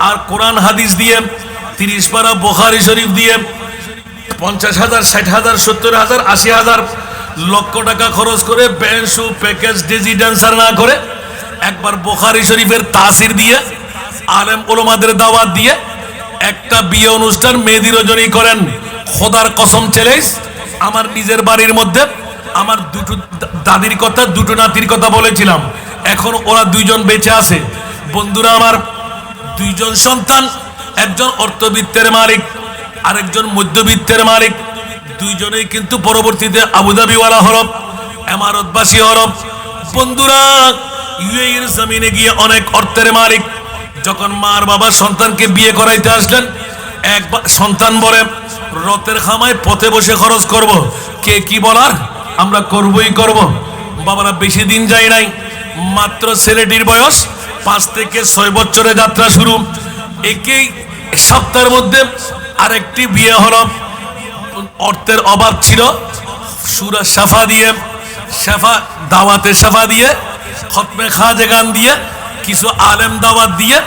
আর কোরআন হাদিস দিয়ে 30 পারা বুখারী শরীফ দিয়ে 50,000, 60,000, 70,000, 80,000 লক্ষ টাকা খরচ করে ব্যান্সু প্যাকেজ ডিজি ড্যান্সার না করে একবার বুখারী শরীফের তাসির দিয়ে আলেম ওলামাদের দাওয়াত দিয়ে একটা বিয়ে অনুষ্ঠান মেহেদি রজনী করেন। খোদার কসম চ্যালেঞ্জ, আমার নিজের বাড়ির মধ্যে আমার দুটো দাদির কথা, দুটো নাতির কথা বলেছিলাম, এখন ওরা 2 জন বেঁচে আছে। বন্ধুরা আমার, 2 জন সন্তান, একজন অর্থবিত্তের মালিক, আরেকজন মধ্যবিত্তের মালিক। 2 জনেই কিন্তু পরবর্তীতে আবুধাবিওয়ালা হরফ, এমারতবাসী হরফ। বন্ধুরা, ইউএইর জমিনে গিয়ে অনেক অর্থের মালিক। যখন মার বাবা সন্তানকে বিয়ে করাইতে আসলেন, একবার সন্তান বলে রথের খামায় পথে বসে খরচ করব। কে কি বলার, আমরা করবই করব। বাবারা বেশি দিন যায় নাই, মাত্র ছেলেটির বয়স 5 থেকে 6 বছরের যাত্রা শুরু। একই সপ্তাহের মধ্যে আরেকটি বিয়ে হলো। অর্থের অভাব ছিল, সূরা শাফা দিয়ে, শাফা দাওয়াতে শাফা দিয়ে, খতমে খাজে গান দিয়ে, কিছু আলেম দাওয়াত দিয়ে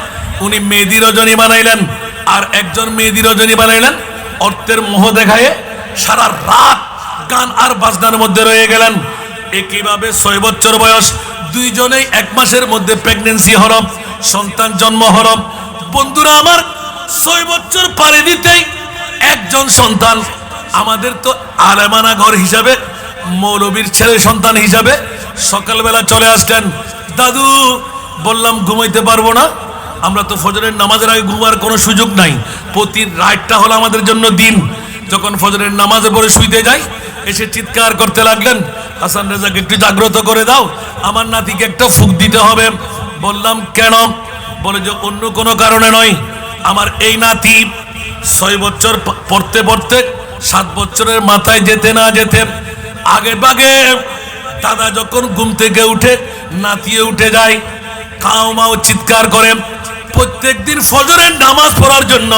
উনি মেহেদি রজনী বানাইলেন। আর একজন মেহেদি রজনী বানাইলেন, অর্থের মোহ দেখায়ে সারা রাত গান আর বাজনার মধ্যে রয়ে গেলেন। একইভাবে 6 বছর বয়স, 2 জনেই 1 মাসের মধ্যে প্রেগন্যান্সি হলো, সন্তান জন্ম হলো। বন্ধুরা আমার, 6 বছর পারে দিতেই একজন সন্তান। আমাদের তো আলেমানা ঘর হিসাবে, মৌলবীর ছেলে সন্তান হিসাবে সকালবেলা চলে আসলেন। দাদু, বললাম ঘুমাইতে পারবো না, আমরা তো ফজরের নামাজের আগে ঘুমার কোনো সুযোগ নাই। প্রতি রাতটা হলো আমাদের জন্য দিন। যখন ফজরের নামাজের পরে শুইতে যাই, এসে চিৎকার করতে লাগলেন, হাসান রেজাকে একটু জাগ্রত করে দাও, আমার নাতিকে একটা ফুঁক দিতে হবে। বললাম কেন? বলে যে অন্য কোনো কারণে নয়, আমার এই নাতি 6 বছর পড়তে পড়তে 7 বছরের মাথায় যেতে না যেতে আগে ভাগে দাদা যখন ঘুম থেকে উঠে নাতিয়ে উঠে যায়, কাউ মাও চিৎকার করে। প্রত্যেকদিন ফজরের নামাজ পড়ার জন্য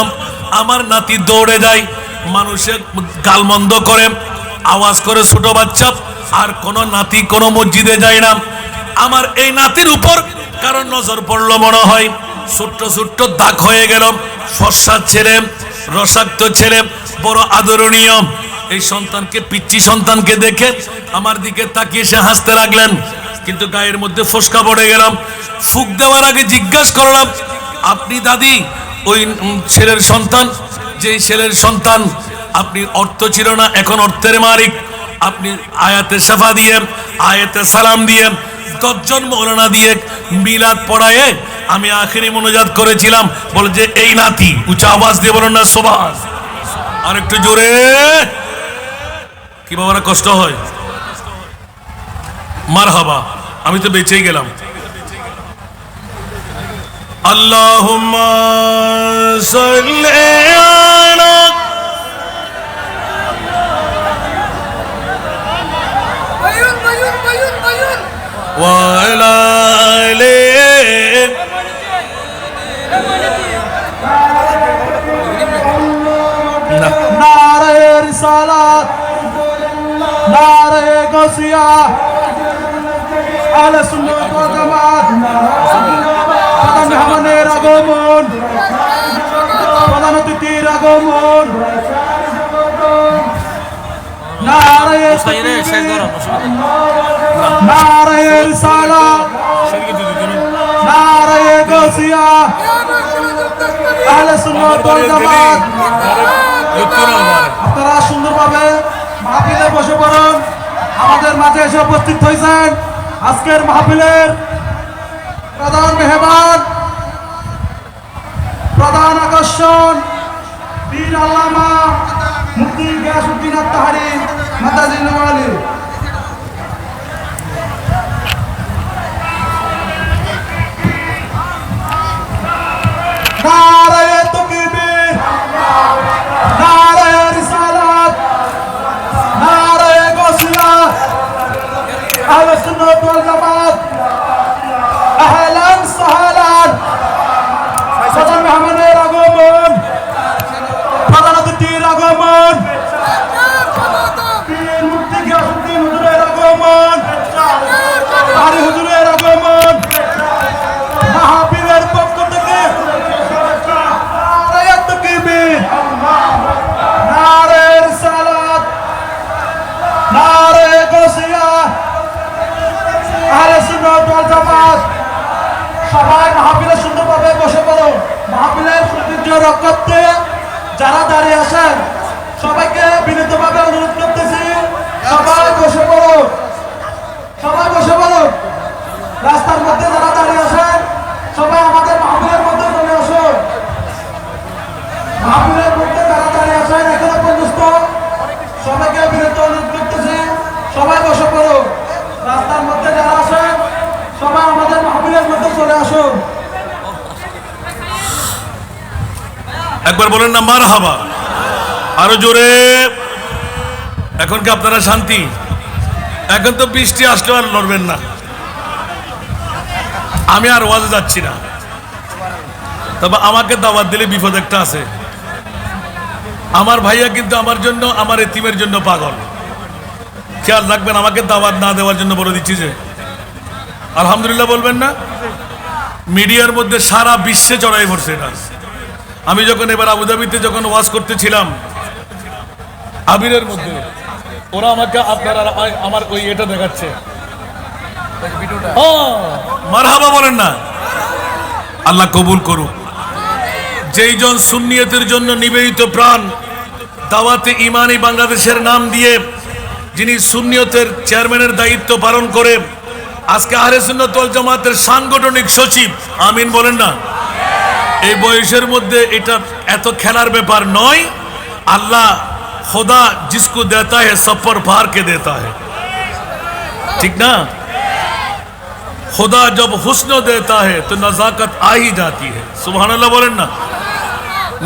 আমার নাতি দৌড়ে যায়, মানুষের গালমন্দ করে, আওয়াজ করে ছোট বাচ্চা, আর কোন নাতি কোন মসজিদে যায় না। আমার এই নাতির উপর কারণ নজর পড়লো মনে হয়, ছোট্ট ছোট্ট দাগ হয়ে গেল, ফর্সা ছেলে, রসাক্ত ছেলে, বড় আদরণীয়। এই সন্তানকে, পিচ্চি সন্তানকে দেখে আমার দিকে তাকিয়ে সে হাসতে লাগলেন, কিন্তু গায়ের মধ্যে ফসকা পড়ে গেলাম। ফুক দেওয়ার আগে জিজ্ঞাসা করলাম, আপনি দাদি ওই ছেলের সন্তান? যে ছেলের সন্তান, আপনি অর্থ ছিল না, এখন অর্থের মালিক। আপনি আয়াতে শাফা দিয়ে, আয়াতে সালাম দিয়ে, 10 জন মৌলানা দিয়ে মিলাদ পড়ায়ে আমি আখেরি মোনাজাত করেছিলাম। বলে যে এই নাতি, উঁচা আওয়াজ দিয়ে বলেন না সুবহান। আর একটু জোরে, কি বাবারা কষ্ট হয়? মারহাবা, আমি তো বেঁচেই গেলাম। আল্লাহুম্মা সাল্লি আলা ওয়া আলা আলি নারে রিসালাত, নারে গাউসিয়া, আহলে সুন্নাত ওয়াল জামাত, প্রধান মেহমানের আগমন, প্রধান অতিথির আগমন, নারে নারে রিসালাত, নারে গাউসিয়া, আহলে সুন্নাত ওয়াল জামাত। আপনারা সুন্দরভাবে মাহফিলে বসে পড়ুন। আমাদের মাঝে এসে উপস্থিত হয়েছেন আজকের মাহফিলের প্রধান মেহমান, প্রধান আকর্ষণ, পীর আল্লামা মুফতি গিয়াসউদ্দিন আত-তাহারি মাদাজিনুল আলী। নারায়ে তাকবীর, নারায়ে রিসালাত, নারায়ে গাউসিয়া, আহলে সুন্নাত ওয়াল জামাত, আহলান সাহলান। প্রধান মেহমানের আগমন, প্রধান অতিথির আগমন, পীর মুফতি গিয়াসউদ্দিন হুজুরের আগমন, আলী হুজুরের আগমন, মাহফিলের পক্ষ থেকে নারায়ে তাকবীর, নারায়ে রিসালাত, নারায়ে গাউসিয়া, আহলে সুন্নাত ওয়াল জামাত। সবাই মাহফিলে সুন্দরভাবে বসে পড়ো। মাহফিলের সৌন্দর্য রক্ষার্থে যারা দাঁড়িয়ে আছেন সবাইকে বিনীতভাবে অনুরোধ করতেছি, সবাই বসে পড়ো, সবাই বসে পড়ো। রাস্তার মধ্যে যারা দাঁড়িয়ে আছেন সবাই আমাদের মাহফিলের মধ্যে চলে আসুন। মাহফিলের মধ্যে যারা দাঁড়িয়ে আছেন এখনো পর্যন্ত সবাইকে বিনীত অনুরোধ করতেছি, সবাই বসে পড়ো। রাস্তার মধ্যে যারা আছেন সবাই আমাদের মাহফিলের মধ্যে চলে আসুন। একবার বলেন না মারহাবা, আরো জোরে। এখন কি আপনারা শান্তি? এখন তো বৃষ্টি আসলে আর লড়বেন না। আমি আর ওয়াজে যাচ্ছি না, তবে আমাকে দাওয়াত দিলে বিপদ একটা আছে। আমার ভাইয়া কিন্তু আমার জন্য, আমার এতিমের জন্য পাগল। খেয়াল রাখবেন, আমাকে দাওয়াত না দেওয়ার জন্য বলে দিচ্ছি যে আলহামদুলিল্লাহ বলবেন না। মিডিয়ার মধ্যে সারা বিশ্বে চড়াই পড়ছে এটা। আমি যখন এবার আবুধাবিতে যখন ওয়াজ করতেছিলাম আবিরের মধ্যে, ওরা আমাকে আপনারা আমার ওই এটা দেখাচ্ছে, মারহাবা বলেন না। আল্লাহ কবুল করুক। যেই জন সুন্নিয়তের জন্য নিবেদিত প্রাণ, দাওয়াতে ইমানি বাংলাদেশের নাম দিয়ে যিনি সুন্নিয়তের চেয়ারম্যানের দায়িত্ব পালন করে আজকে আহলে সুন্নাত ওয়াল জামাতের সাংগঠনিক সচিব, আমিন বলেন না। এই বয়সের মধ্যে এটা এত খেলার ব্যাপার নয়। আল্লাহ खुदा जिसको देता है सब पर फार के देता है, ठीक ना। खुदा जब हुस्न देता है तो नजाकत आ ही जाती है। सुभान अल्लाह बोलें ना।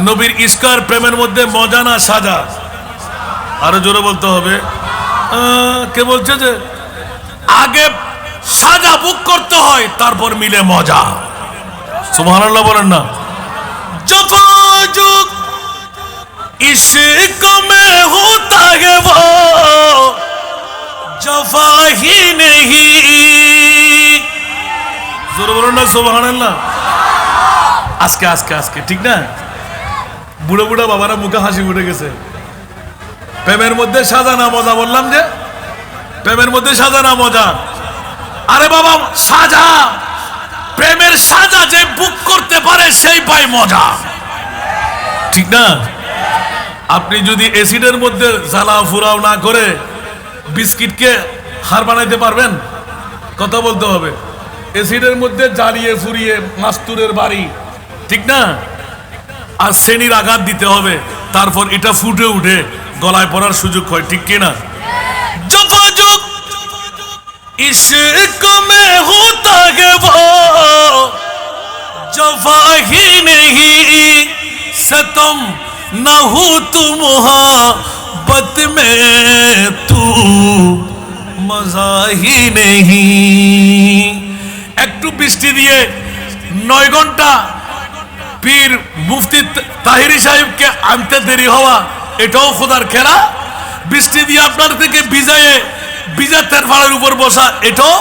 नबीर इस्कार प्रेमेर मध्य मजा ना साजा, आरो जोरे बोलते होबे। के बोलছে যে আগে সাজা বুক করতে হয় তারপর মিলে মজা। সুবহানাল্লাহ বলেন না। জফা যুগ इश्क में होता है वो जफा ही नहीं জোরে বলুন না সুবহানাল্লাহ আজকে আজকে আজকে ঠিক না বুড়ো বুড়ো বাবারা মুখে হাসি উঠে গেছে প্রেমের মধ্যে সাজানা মজা বললাম যে প্রেমের মধ্যে সাজানা মজা আরে বাবা সাজা প্রেমের সাজা যে বুক করতে পারে সেই পায় মজা ঠিক না আপনি যদি অ্যাসিডের মধ্যে জ্বালা ফুরাও না করে বিস্কিটকে হার বানাইতে পারবেন কথা বলতে হবে অ্যাসিডের মধ্যে জ্বালিয়ে ফুরিয়ে মাস্তুরের বাড়ি ঠিক না আর শ্রেণীর আঘাত দিতে হবে তারপর এটা ফুটে উঠে গলায় পড়ার সুযোগ হয় ঠিক কিনা জফাজুক इश्क में होता है वो जफा ही नहीं सतम न हो तू मोहब्बत में तू मजा ही नहीं একটু বৃষ্টি দিয়ে 9 ঘন্টা পীর মুফতি তাহিরি সাহেবকে আনতে দেরি হওয়া এটাও খোদার খেলা বৃষ্টি দিয়ে আপনার থেকে ভিজা তেরফালের উপর বসা এটাও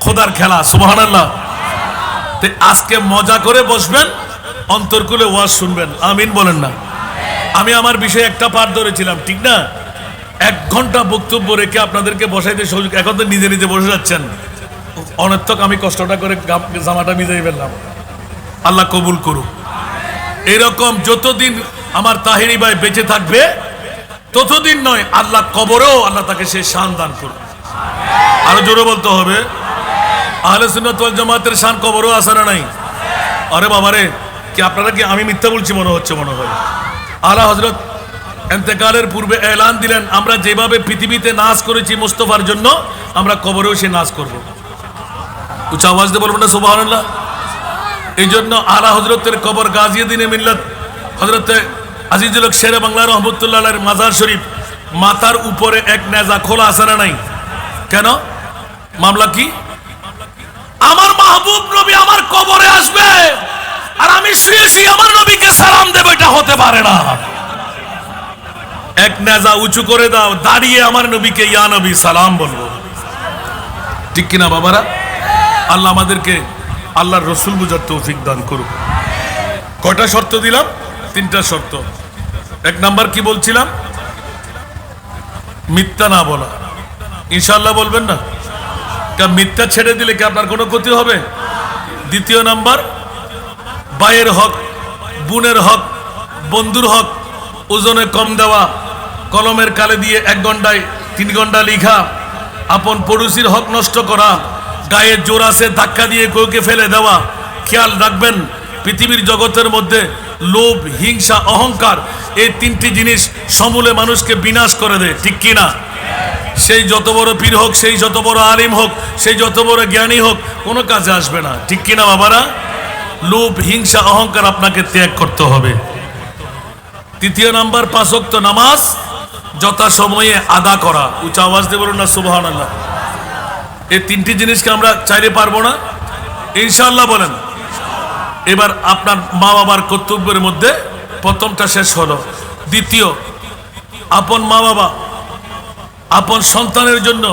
খোদার খেলা সুবহানাল্লাহ তে আজকে মজা করে বসবেন অন্তরকুলে ওয়াজ শুনবেন আমিন বলেন না আমি আমার বিষয়ে একটা পাঠ ধরেছিলাম ঠিক না 1 ঘন্টা বক্তব্য রেখে আপনাদেরকে বসাইতে সুযোগ এখন তো নিজে নিজে বসে যাচ্ছেন অনর্থক আমি কষ্টটা করে জামাটা মিজাই ফেললাম আল্লাহ কবুল করুক এরকম যতদিন আমার তাহিরি ভাই বেঁচে থাকবে ততদিন নয় আল্লাহ কবরেও আল্লাহ তাকে সেই শান দান করুন আরো জোরে বলতে হবে আহলে সুন্নাত ওয়াল জামাতের শান কবরেও আছে না নাই আরে বাবারে কি আপনারা কি আমি মিথ্যা বলছি মনে হয় আলা হযরত ইন্তেকালের পূর্বে এলান দিলেন আমরা যেভাবে পৃথিবীতে নাচ করেছি মুস্তাফার জন্য আমরা কবরেও সে নাচ করব উচ্চ আওয়াজ দিয়ে বলবেন না সুবহানাল্লাহ এই জন্য আলা হযরতের কবর গাজিয়াদিনে মিল্লাত হযরত আজিজুল হক শেরে বাংলা রহমতুল্লাহ আলাইহির মাজার শরীফ মাথার উপরে এক নেজা খোলা আছে না নাই কেন মামলা কি আমার মাহবুব নবী আমার কবরে আসবে আর আমি শুয়ে শুয়ে আমার নবীকে সালাম দেব এটা হতে পারে না এক নেজা উঁচু করে দাও দাঁড়িয়ে আমার নবীকে ইয়া নবী সালাম বলবো ঠিক কিনা বাবারা আল্লাহ আমাদেরকে আল্লাহর রসুল বুঝার তৌফিক দান করুক কয়টা শর্ত দিলাম 3টা শর্ত 1 নাম্বার কি বলছিলাম মিথ্যা না বলা ইনশাআল্লাহ বলবেন না কারণ মিথ্যা ছেড়ে দিলে কি আপনার কোনো ক্ষতি হবে 2 নাম্বার ভাইয়ের হক বোনের হক বন্ধুর হক ওজনে কম দেওয়া কলমের কালে দিয়ে 1 ঘন্টায় 3 ঘন্টা লেখা আপন পড়োশির হক নষ্ট করা গায়ে জোর আছে ধাক্কা দিয়ে কাউকে ফেলে দেওয়া খেয়াল রাখবেন পৃথিবীর জগতের মধ্যে লোভ হিংসা অহংকার এই 3টি জিনিস সমূলে মানুষকে বিনাশ করে দেয় ঠিক কি না সেই যত বড় পীর হোক সেই যত বড় আলিম হোক সেই যত বড় জ্ঞানী হোক কোনো কাজে আসবে না ঠিক কি না বাবারা লোভ হিংসা অহংকার আপনাকে ত্যাগ করতে হবে 3 নাম্বার 5 ওয়াক্ত নামাজ যথা সময়ে আদা করা উচ্চ আওয়াজ দিয়ে বলুন না সুবহানাল্লাহ এই 3টি জিনিসকে আমরা চাইলে পারবো না ইনশাআল্লাহ বলেন এবার আপনার মা বাবার কর্তব্যের মধ্যে প্রথমটা শেষ হলো দ্বিতীয় আপন মা বাবা আপন সন্তানের জন্য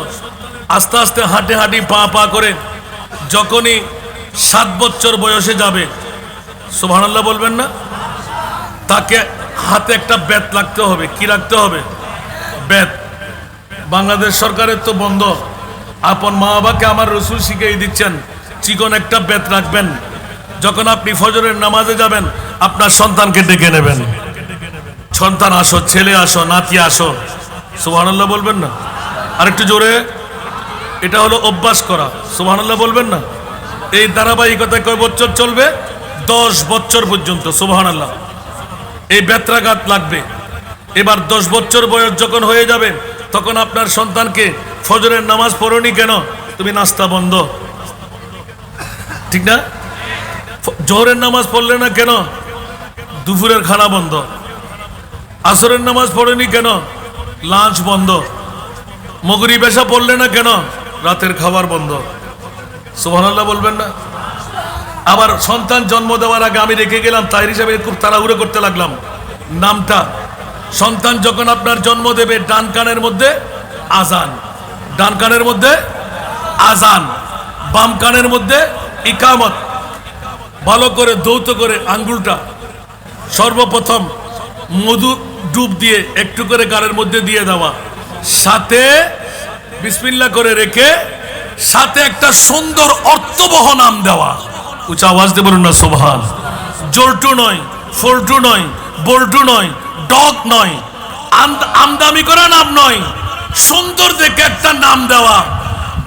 আস্তে আস্তে হাঁটে হাঁটি পা পা করে যখনই 7 বছর বয়সে যাবে সুবহানাল্লাহ বলবেন না তাকে হাতে একটা বেত লাগতে হবে কি রাখতে হবে বেত বাংলাদেশ সরকারের তো বন্ধ আপন মা বাবাকে আমার রসুল শিখিয়ে দিচ্ছেন চিকন একটা বেত রাখবেন যখন আপনি ফজরের নামাজে যাবেন আপনার সন্তানকে ডেকে নেবেন সন্তান আসো ছেলে আসো নাতি আসো সুবহানাল্লাহ বলবেন না আরেকটু জোরে এটা হলো অভ্যাস করা সুবহানাল্লাহ বলবেন না এই ধারাবাহিকতায় কয় বছর চলবে 10 বছর পর্যন্ত সুবহানাল্লাহ এই বেত্রাঘাত লাগবে এবার 10 বছর বয়স যখন হয়ে যাবে তখন আপনার সন্তানকে ফজরের নামাজ পড়নি কেন তুমি নাস্তা বন্ধ ঠিক না জোহরের নামাজ পড়লে না কেন দুপুরের খানা বন্ধ আসরের নামাজ পড়েনি কেন লাঞ্চ বন্ধ মাগরিব এশা পড়লে না কেন রাতের খাবার বন্ধ সুবহানাল্লাহ বলবেন না আবার সন্তান জন্ম দেওয়ার আগে আমি রেখে গেলাম তাই হিসাবে খুব তাড়াহুড়ো করতে লাগলাম নামটা সন্তান যখন আপনার জন্ম দেবে ডান কানের মধ্যে আজান ডান কানের মধ্যে আজান, বাম কানের মধ্যে ইকামত। ভালো করে দৌত করে আঙ্গুলটা সর্বপ্রথম মধু ডুব দিয়ে একটু করে গালের মধ্যে দিয়ে দেওয়া, সাথে বিসমিল্লাহ করে রেখে সাথে একটা সুন্দর অর্থবহ নাম দেওয়া। উচ্চ আওয়াজ দিয়ে বলুন না সুবহান। জোরটু নয়, ফোরটু নয়, বল্টু নয়, ডগ নয়, আমদামি করা নাম নয়, সুন্দর দেখে একটা নাম দেওয়া।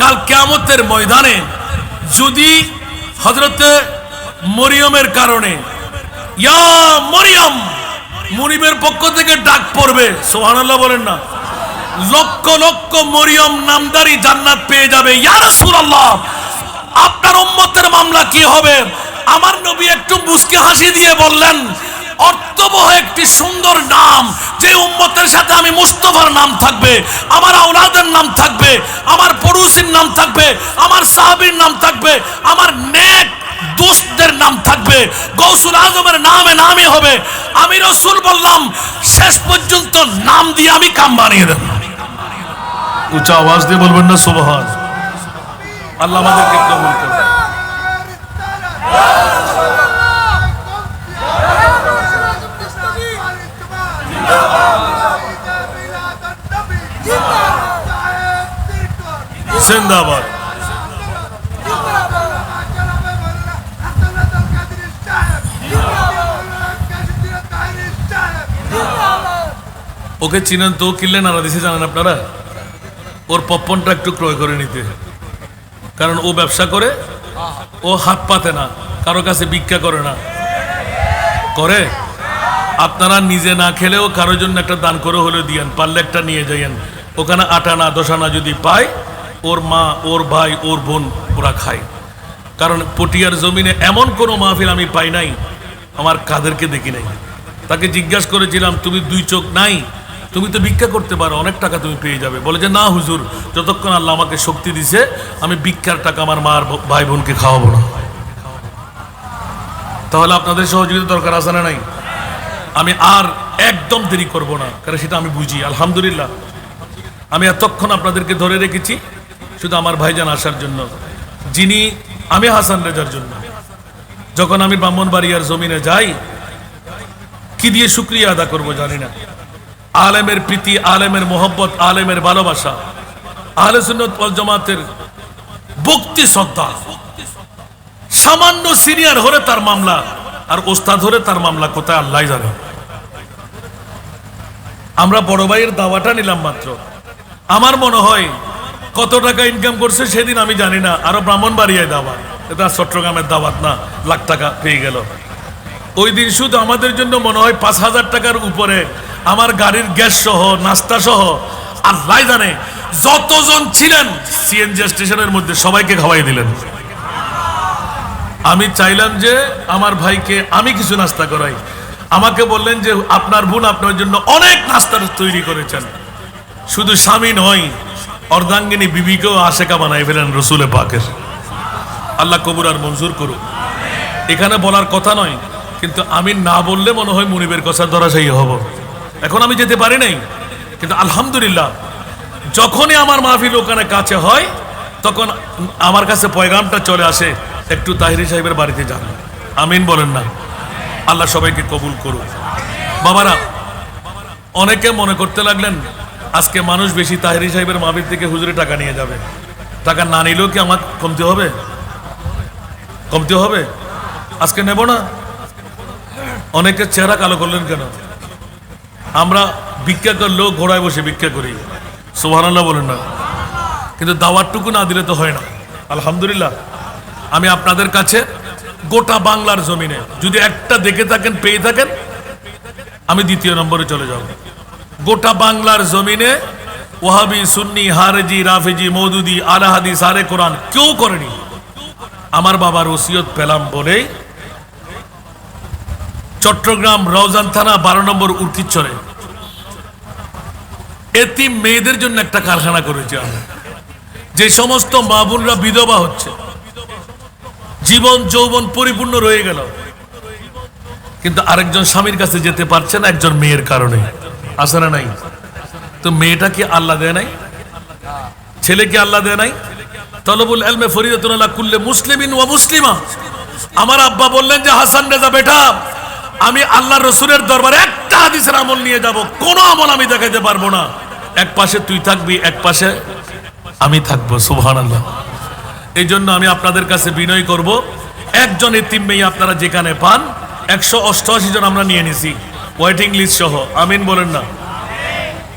কাল কিয়ামতের ময়দানে যদি হযরতে মরিয়মের কারণে ইয়া মরিয়ম মুনিবের পক্ষ থেকে ডাক পড়বে, সুবহানাল্লাহ বলেন না, লক্ষ লক্ষ মরিয়ম নামদারি জান্নাত পেয়ে যাবে। ইয়া রাসূলুল্লাহ, আপনার উম্মতের মামলা কি হবে? আমার নবী একটু মুস্কি হাসি দিয়ে বললেন, অর্থবহ একটি সুন্দর নাম, যে উম্মতের সাথে আমি মুস্তাফার নাম থাকবে, আমার আওলাদের নাম থাকবে, আমার পড়োশীর নাম থাকবে, আমার সাহাবীর নাম থাকবে, আমার নেক দোস্তদের নাম থাকবে, গৌসুল আজমের নামে নামই হবে। আমি রাসূল বললাম, শেষ পর্যন্ত নাম দিয়ে আমি কাম বানিয়ে দেব। উচ্চ আওয়াজ দিয়ে বলবেন না সুবহান। আল্লাহ আমাদেরকে কবুল করুন। জিন্দাবাদ। ওকে চিনেন তো? কিনলে নাড়া দিছে জানেন আপনারা? ওর পপকর্নটা একটু ক্রয় করে নিতে, কারণ ও ব্যবসা করে, ও হাত পাতে না, কারো কাছে ভিক্ষা করে না। করে? আপনারা নিজে না খেলেও কারোর জন্য একটা দান করে হলেও দিয়েন, পারলে একটা নিয়ে যাইয়েন। ওখানে 8 আনা 10 আনা যদি পায়, ওর মা, ওর ভাই, ওর বোন ওরা খায়। কারণ পটিয়ার জমিনে এমন কোনো মাহফিল আমি পাই নাই আমার কাদেরকে দেখি নাই। তাকে জিজ্ঞাসা করেছিলাম, তুমি 2 চোখ নাই, তুমি তো ভিক্ষা করতে পারো, অনেক টাকা তুমি পেয়ে যাবে। বলে যে না হুজুর, যতক্ষণ আল্লাহ আমাকে শক্তি দিছে আমি ভিক্ষার টাকা আমার মার ভাই বোনকে খাওয়াবো না। তাহলে আপনাদের সহযোগিতা দরকার আছে না নাই? আমি আর একদম দেরি করব না, কারণ সেটা আমি বুঝি। আলহামদুলিল্লাহ, আমি এতক্ষণ আপনাদেরকে ধরে রেখেছি শুধু আমার ভাইজান আসার জন্য, যিনি আমি হাসান রেজার জন্য। যখন আমি ব্রাহ্মণবাড়িয়ার জমিনে যাই, কি দিয়ে শুকরিয়া আদা করব জানি না। আলেমের প্রীতি, আলেমের মোহব্বত, আলেমের ভালোবাসা, আহলে সুন্নাত ওয়াল জামাতের ভক্তি শ্রদ্ধা। সামান্য সিনিয়র হলে তার মামলা, আর ওস্তাদ হলে তার মামলা কোথায় আল্লাহ জানে। আমরা বড় ভাইয়ের দাওয়াটা নিলাম মাত্র। আমার মনে হয় কত টাকা ইনকাম করছে সেদিন আমি জানি না, আরো ব্রাহ্মণবাড়িয়ায় দাওয়াত, এটা চট্টগ্রামের দাওয়াত না, লাখ টাকা পেয়ে গেল। ওই দিন শুধু আমাদের জন্য মনে হয় 5,000 টাকার উপরে আমার গাড়ির গ্যাস সহ নাস্তা সহ আল্লাহ জানে যতজন ছিলেন সিএনজি স্টেশনের মধ্যে সবাইকে খাওয়াই দিলেন। আমি চাইলাম যে আমার ভাইকে আমি কিছু নাস্তা করাই। আমাকে বললেন যে আপনার বোন আপনার জন্য অনেক নাস্তা তৈরি করেছেন। শুধু স্বামী নয়, অর্ধাঙ্গিনী বিবিকেও আশেকা বানাই ফেলেন রসুলে পাকের। আল্লাহ কবুল আর মঞ্জুর করুক। এখানে বলার কথা নয়, কিন্তু আমি না বললে মনে হয় মুনিবের কথা ধরাশায়ী হব। এখন আমি যেতে পারি নাই, কিন্তু আলহামদুলিল্লাহ যখনই আমার মাহফিল ওখানে কাছে হয় তখন আমার কাছে পয়গামটা চলে আসে, একটু তাহিরি সাহেবের বাড়িতে যান। আমিন বলেন না? আল্লাহ সবাইকে কবুল করুক। বাবারা, অনেকে মনে করতে লাগলেন আজকে মানুষ বেশি তাহিরি সাহেবের মাহফিল থেকে হুজুরে টাকা নিয়ে যাবে। টাকা না নিলেও কি আমার কমতে হবে? কমতে হবে? আজকে নেব না? অনেকে চেহারা কালো করলেন কেন? আমরা ভিক্ষা করলেও ঘোড়ায় বসে ভিক্ষা করি, সুবহানাল্লাহ বলেন না? কিন্তু দাওয়াতটুকু না দিলে তো হয় না। আলহামদুলিল্লাহ, আমি আপনাদের কাছে গোটা বাংলার জমিনে যদি একটা দেখে থাকেন, পেয়ে থাকেন, আমি 2য় নম্বরে চলে যাব। গোটা বাংলার জমিনে ওয়াহাবি, সুন্নি, হারেজি, রাফেজি, মওদুদি, আলা হাদিস, আরে কোরআন কেউ করেনি। আমার বাবার ওসিয়ত পেলাম বলেই চট্টগ্রাম রওজান থানা 12 নম্বর উর্কিচরে এতিম মেয়েদের জন্য একটা কারখানা করেছি আমরা। যে সমস্ত মা বোনরা বিধবা হচ্ছে, জীবন যৌবন পরিপূর্ণ রয়ে গেল, কিন্তু আরেকজন স্বামীর কাছে যেতে পারছে না একজন মেয়ের কারণে। আছে না নাই? তো মেয়েটা কি আল্লাহ দেয় নাই? ছেলেকে আল্লাহ দেয় নাই? তলবুল ইলমে ফরিদাতুন আলা কুল্লি মুসলিমিন ওয়া মুসলিমা। আমার আব্বা বললেন যে হাসান রেজা বেটা, আমি আল্লাহর রাসূলের দরবারে একটা হাদিসের আমল নিয়ে যাব, কোন আমল আমি দেখাইতে পারবো না। এক পাশে তুই থাকবি, এক পাশে আমি থাকবো। সুবহানাল্লাহ। এই জন্য আমি আপনাদের কাছে বিনয় করব, একজন এতিম মেয়ে আপনারা যেখানে পান, 188 জন আমরা নিয়ে নিছি ওয়েটিং লিস্ট সহ। আমিন বলেন না?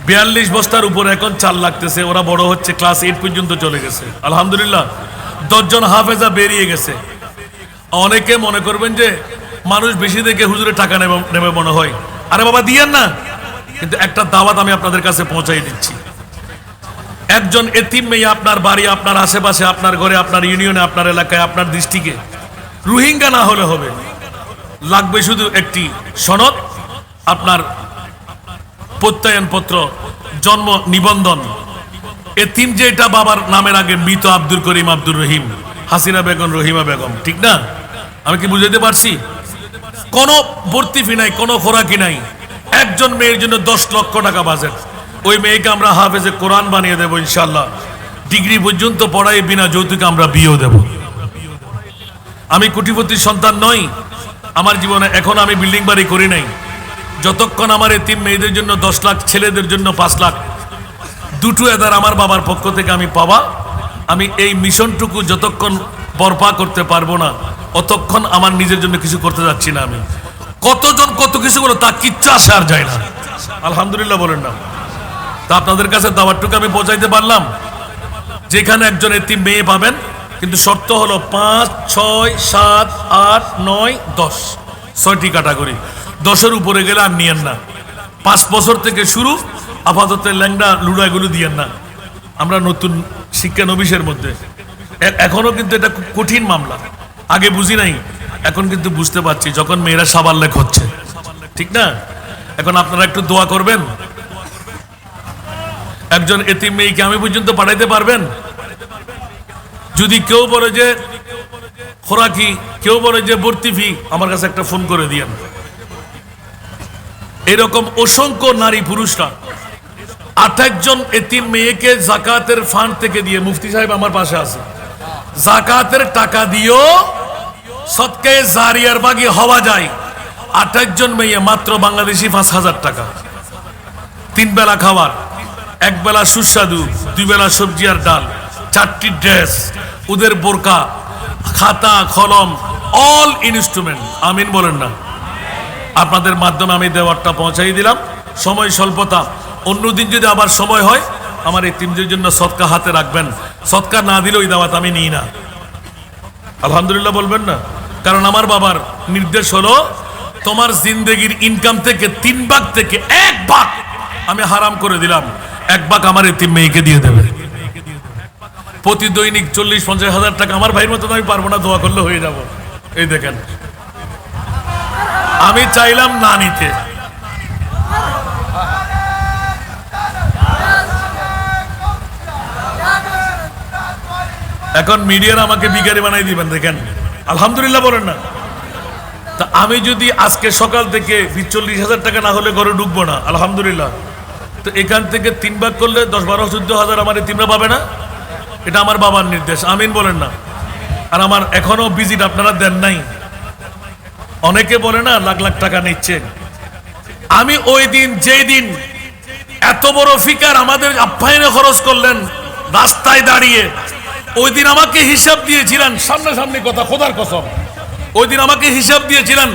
42 বস্তার উপরে এখন চাল লাগতেছে। ওরা বড় হচ্ছে, ক্লাস 8 পর্যন্ত চলে গেছে আলহামদুলিল্লাহ। 10 জন হাফেজা বেরিয়ে গেছে। অনেকে মনে করবেন যে মানুষ বেশি দেখে হুজুরে টাকা নেবে মনে হয়। আরে বাবা দিয়েন না, কিন্তু একটা দাওয়াত আমি আপনাদের কাছে পৌঁছাই দিচ্ছি। একজন এতিম মেয়ে আপনার বাড়ি, আপনার আশেপাশে, আপনার ঘরে, আপনার ইউনিয়নে, আপনার এলাকায়, আপনার ডিস্ট্রিক্টে, রোহিঙ্গা না হলে হবে, লাগবে শুধু একটি সনদ, আপনার প্রত্যয়নপত্র, জন্ম নিবন্ধন। এতিম যে এটা বাবার নামের আগে মৃত আব্দুল করিম, আব্দুর রহিম, হাসিনা বেগম, রহিমা বেগম, ঠিক না? আমি কি বুঝাইতে পারছি? কোনো ভর্তি ফি নাই, কোনো খোরাকি নাই। একজন মেয়ের জন্য 10 লক্ষ টাকা বাজেট। ওই মেয়েকে আমরা হাফেজে কোরআন বানিয়ে দেবো ইনশাল্লাহ। ডিগ্রি পর্যন্ত পড়াই বিনা যৌতুকে আমরা বিয়েও দেব। আমি কোটিপতির সন্তান নই, আমার জীবনে এখন আমি বিল্ডিং বাড়ি করি নাই। যতক্ষণ আমার এতিম মেয়েদের জন্য 10 লাখ, ছেলেদের জন্য 5 লাখ, দুটো এদার আমার বাবার পক্ষ থেকে আমি পাওয়া, আমি এই মিশনটুকু যতক্ষণ বরপা করতে পারবো না, অতক্ষণ আমার নিজের জন্য কিছু করতে যাচ্ছি না। আমি কতজন কত কিছু করো, তা কিচ্ছু আসে আর যায় না। আলহামদুলিল্লাহ বলেন না? তা আপনাদের কাছে দাওয়াতটুকু আমি পৌঁছাইতে পারলাম। যেখানে একজন এতিম মেয়ে পাবেন, কিন্তু শর্ত হলো 5, 6, 7, 8, 9, 10, 6টি ক্যাটাগরি। 10-এর উপরে গেলে আর নিয়েন না। 5 বছর থেকে শুরু, আপাতত ল্যাংড়া লুড়াগুলো দিয়েন না। আমরা নতুন শিক্ষানবিশের মধ্যে এখনো কিন্তু এটা খুব কঠিন মামলা। আগে বুঝি নাই, এখন কিন্তু বুঝতে পারছি যখন মেয়েরা সাবাল্লেক হচ্ছে, ঠিক না? এখন আপনারা একটু দোয়া করবেন। একজন এতিম মেয়েকে আমি পর্যন্ত পাঠাইতে পারবেন? যদি কেউ বলে যে খোরাকি, কেউ বলে যে ভর্তি ফি, আমার কাছে একটা ফোন করে দিয়েন। এরকম অসংখ্য নারী পুরুষরা 28 জন এতিম মেয়েকে জাকাতের ফান্ড থেকে দিয়ে, মুফতি সাহেব আমার পাশে আছে, জাকাতের টাকা দিয়েও সদকায়ে জারিয়ার বাগি হওয়া যায়। 28 জন মেয়ে মাত্র বাংলাদেশি 5000 টাকা। 3 বেলা খাবার, 1 বেলা সুস্বাদু, 2 বেলা সবজি আর ডাল, 4টি ড্রেস, ওদের বোরকা, খাতা কলম, অল ইনস্ট্রুমেন্ট। আমিন বলেন না? আপনাদের মাধ্যমে আমি দেওয়ারটা পৌঁছাই দিলাম। সময় স্বল্পতা, অন্যদিন যদি আবার সময় হয়, আমার এই তিনজনের জন্য সদকা হাতে রাখবেন। সদকা না দিলে ওই দাওয়াত আমি নিই না। আলহামদুলিল্লাহ বলবেন না? কারণ আমার বাবার নির্দেশ হলো, তোমার জিন্দেগির ইনকাম থেকে 3 ভাগ থেকে 1 ভাগ আমি হারাম করে দিলাম, 1 ভাগ আমার এতিম মেয়েকে দিয়ে দেবে। প্রতি দৈনিক 40-50 হাজার টাকা। আমার ভাইয়ের মতো আমি পারবো না, দোয়া করলে হয়ে যাব। এই দেখেন, আমি চাইলাম না নিতে। এখন মিডিয়ার আমাকে বিকারি বানাই দিবেন। দেখেন আলহামদুলিল্লাহ বলেন না? তা আমি যদি আজকে সকাল থেকে 40,000 টাকা না হলে ঘরে ঢুকবো না, আলহামদুলিল্লাহ। তো এখান থেকে 3 ভাগ করলে 10, 12, 14 হাজার আমার এতিমরা পাবে না? এটা আমার বাবার নির্দেশ। আমিন বলেন না? আর আমার এখনো ভিজিট আপনারা দেন নাই। অনেকে বলে না লাখ লাখ টাকা নিচ্ছে। আমি ওই দিন, যেই দিন এত বড় ফিকার আমাদের আপ্যায়নে খরচ করলেন রাস্তায় দাঁড়িয়ে, ওই দিন আমাকে হিসাব দিয়েছিলেন, সামনাসামনি কথা, খোদার কসম, ওই দিন আমাকে হিসাব দিয়েছিলেন,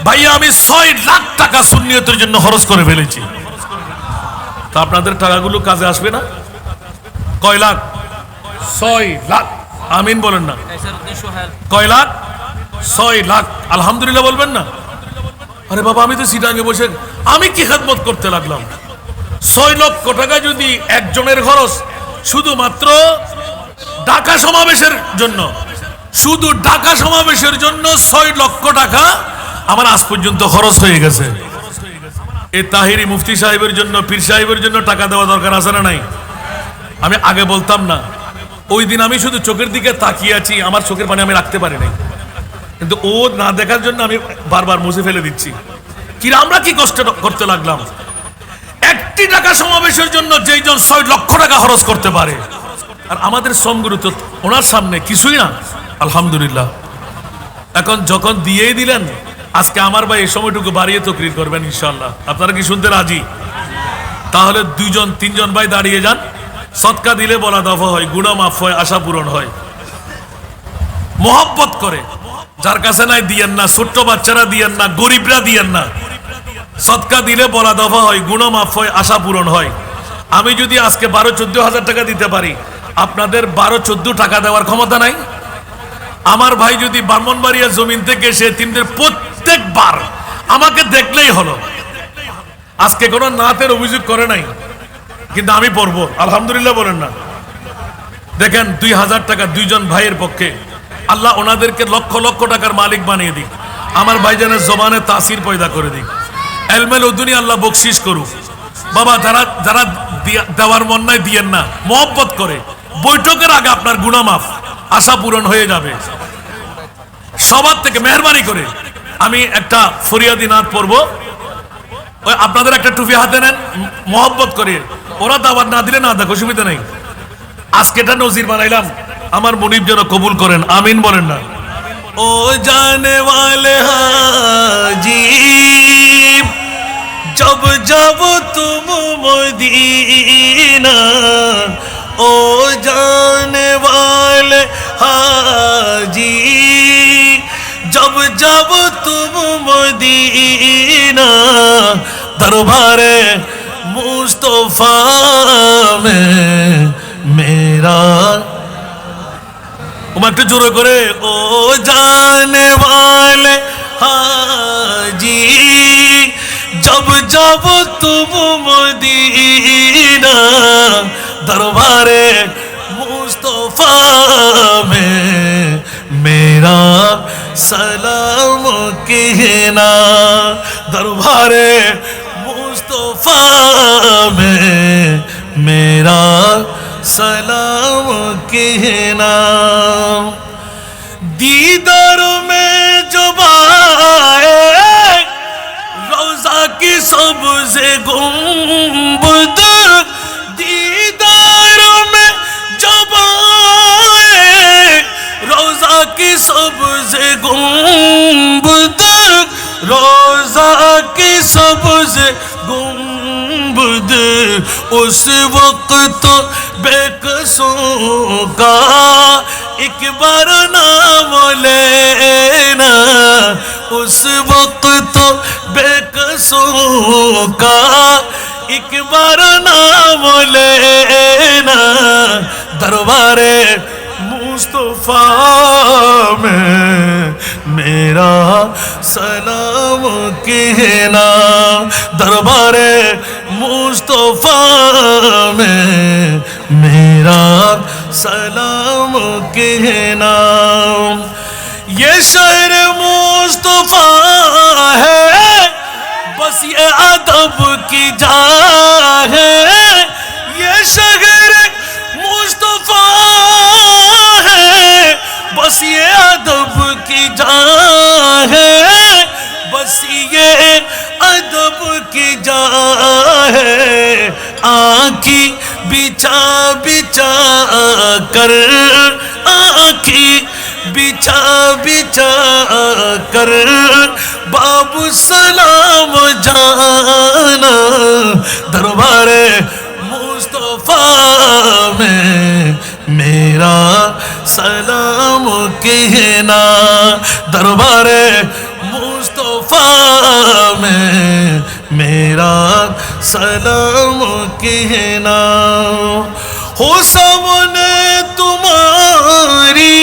ভাইয়া আমি 6 লাখ টাকা সুন্নিয়তের জন্য খরচ করে ফেলেছি। তা আপনাদের টাকাগুলো কাজে আসবে না? কয় লাখ? 6 লাখ। আমিন বলেন না? কয় লাখ? 6 লাখ। আলহামদুলিল্লাহ বলবেন না? আরে বাবা, আমি তো সিটাঙ্গে বসে আমি কি খেদমত করতে লাগলাম। 6 লক্ষ টাকা যদি একজনের খরচ, শুধুমাত্র ঢাকা সমাবেশের জন্য, শুধু ঢাকা সমাবেশের জন্য 6 লক্ষ টাকা আমার আজ পর্যন্ত খরচ হয়ে গেছে। এই তাহিরি মুফতি সাহেবের জন্য, পীর সাহেবের জন্য টাকা দেওয়া দরকার আছে না নাই? আমি আগে বলতাম না। ওই দিন আমি শুধু চোখের দিকে তাকিয়ে আছি, আমার চোখের পানি আমি রাখতে পারি নাই। কিন্তু ও না দেখার জন্য আমি বারবার মুছে ফেলে দিচ্ছি। কি আমরা কি কষ্ট করতে লাগলাম। একটি টাকা সমাবেশের জন্য যেই জন 6 লক্ষ টাকা খরচ করতে পারে, আর আমাদের শ্রমগুলো তো ওনার সামনে কিছুই না। আলহামদুলিল্লাহ। এখন যখন দিয়েই দিলেন, আজকে আমার ভাই এই সময়টুকু বাড়িয়ে তকরির করবেন ইনশাআল্লাহ। আপনারা কি শুনতে রাজি? তাহলে 2-3 ভাই দাঁড়িয়ে যান। সদকা দিলে বলা দফা হয়, গুনাহ মাফ হয়, আশা পূরণ হয়। মোহাব্বত করে যার কাছে নাই দিয়েন না, ছোট্ট বাচ্চারা দিয়েন না, গরিবরা দিয়েন না। সদকা দিলে বলা দফা হয়, গুনাহ মাফ হয়, আশা পূরণ হয়। আমি যদি আজকে 12-14 হাজার টাকা দিতে পারি, আপনাদের 12-14 টাকা দেওয়ার ক্ষমতা নাই? আমার ভাই যদি ব্রাহ্মণবাড়িয়া জমিন থেকে এসে তিনদের প্রত্যেকবার আমাকে দেখলেই হলো, আজকে কোনো নাতের অভিযোগ করে নাই, কিন্তু আমি পড়বো আলহামদুলিল্লাহ বলেন না? দেখেন 2000 টাকা 2 জন ভাইয়ের পক্ষে, আল্লাহ ওনাদেরকে লক্ষ লক্ষ টাকার মালিক বানিয়ে দিক। আমার ভাইজানের জবানে তাসির পয়দা করে দিক। এলমেল উদ্দুনি আল্লাহ বকশিস করুক। বাবা যারা যারা দেওয়ার মন নাই দিয়েন না, মহব্বত করে বৈঠকের আগে আপনার গুনাহ মাফ, আশা পূরণ হয়ে যাবে। সবার থেকে মেহরবানি করে আমি একটা ফরিয়াদি নাত পড়বো। ওই আপনাদের একটা টুপি হাতে নেন, মহব্বত করে। ওরা দাওয়াত না দিলে না দেখ, অসুবিধা নেই। আজকে এটা নজির বানাইলাম, আমার মনিব যেন কবুল করেন, আমিন বলেন না? ও জানে ওয়ালে হাজি जब जब तुम मदीना, ओ जाने वाले हाजी जब जब तुम मदीना, दरबारे मुस्तफा में मेरा একটু জোরে করে, ও জানে वाले हाजी जब जब तुम मदीना, दरबारे मुस्तफा में मेरा सलाम कहना, दरबारे मुस्तफा में मेरा सलाम कहना। दीदार में जब आए रोजा की सबसे गुंबद, दीदार में जब आए रोजा की सबसे गुंबद, रोजा की सबसे गुंबद, उस वक्त बेकसों का एक बार नाम लेना, उस वक्त बेकसों का एक बार नाम लेना, दरबारे मुस्तफा में मेरा सलाम कहना, दरबारे मुस्तफा में मेरा सलाम कहना। ये शहर मुस्तफा है, बस ये अदब की जा है, ये शहर मुस्तफा है, बस ये अदब की जा है, बस ये अदब की जा है। आँखी बिछा बिछा कर, आँखी बिछा बिछा कर बाबू सलाम जाना, दरबारे मुस्तफा में मेरा सलाम कहना, दरबारे मुस्तफा में मेरा सलाम कहना। हो सामने तुम्हारी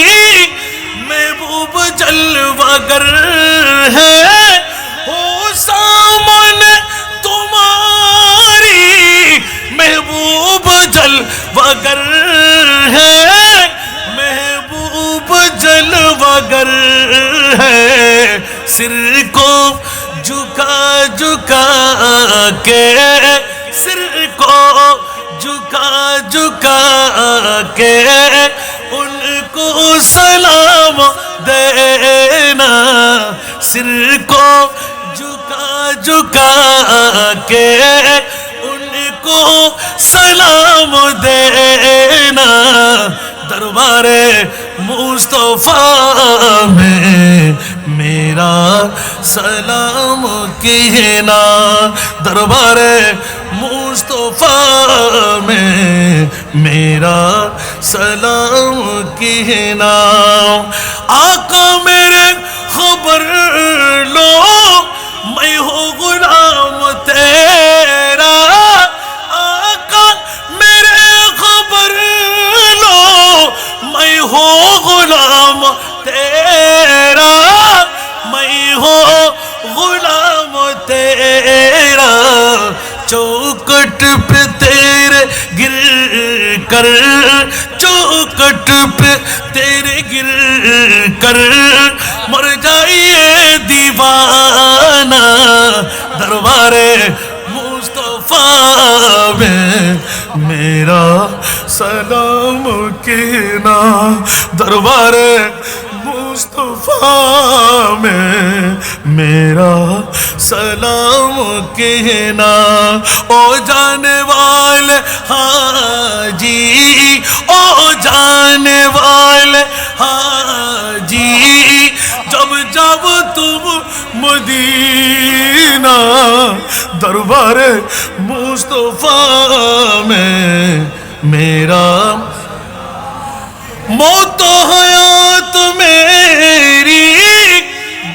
महबूब जलवागर है, हो सामने तुम्हारी महबूब जलवागर है, महबूब जलवागर है। सिर को झुका झुका के, सिर को झुका झुका के उनको सलाम देना, सिर को झुका झुका के उनको सलाम देना, दरबारे मुस्तफा में मेरा सलाम कहना, दरबारे मुस्तफा में मेरा सलाम कहना। आका मेरे खबर लो मैं हूँ गुलाम तेरा, आका मेरे खबर लो मैं हूँ गुलाम तेरा, मैं हूँ गुलाम तेरा। चौकट पे तेरे गिर कर, चौकट पे तेरे गिर कर मर जाइए दीवाना, दरबारे मुस्तफा में मेरा सलाम कहना, दरबारे मुस्तफा में मेरा सलाम कहना। ओ जाने वाले हाजी, ओ जाने वाले हाजी, जब जब तुम मदीना, दरबारे मुस्तफा में मेरा। मौत हयात मेरी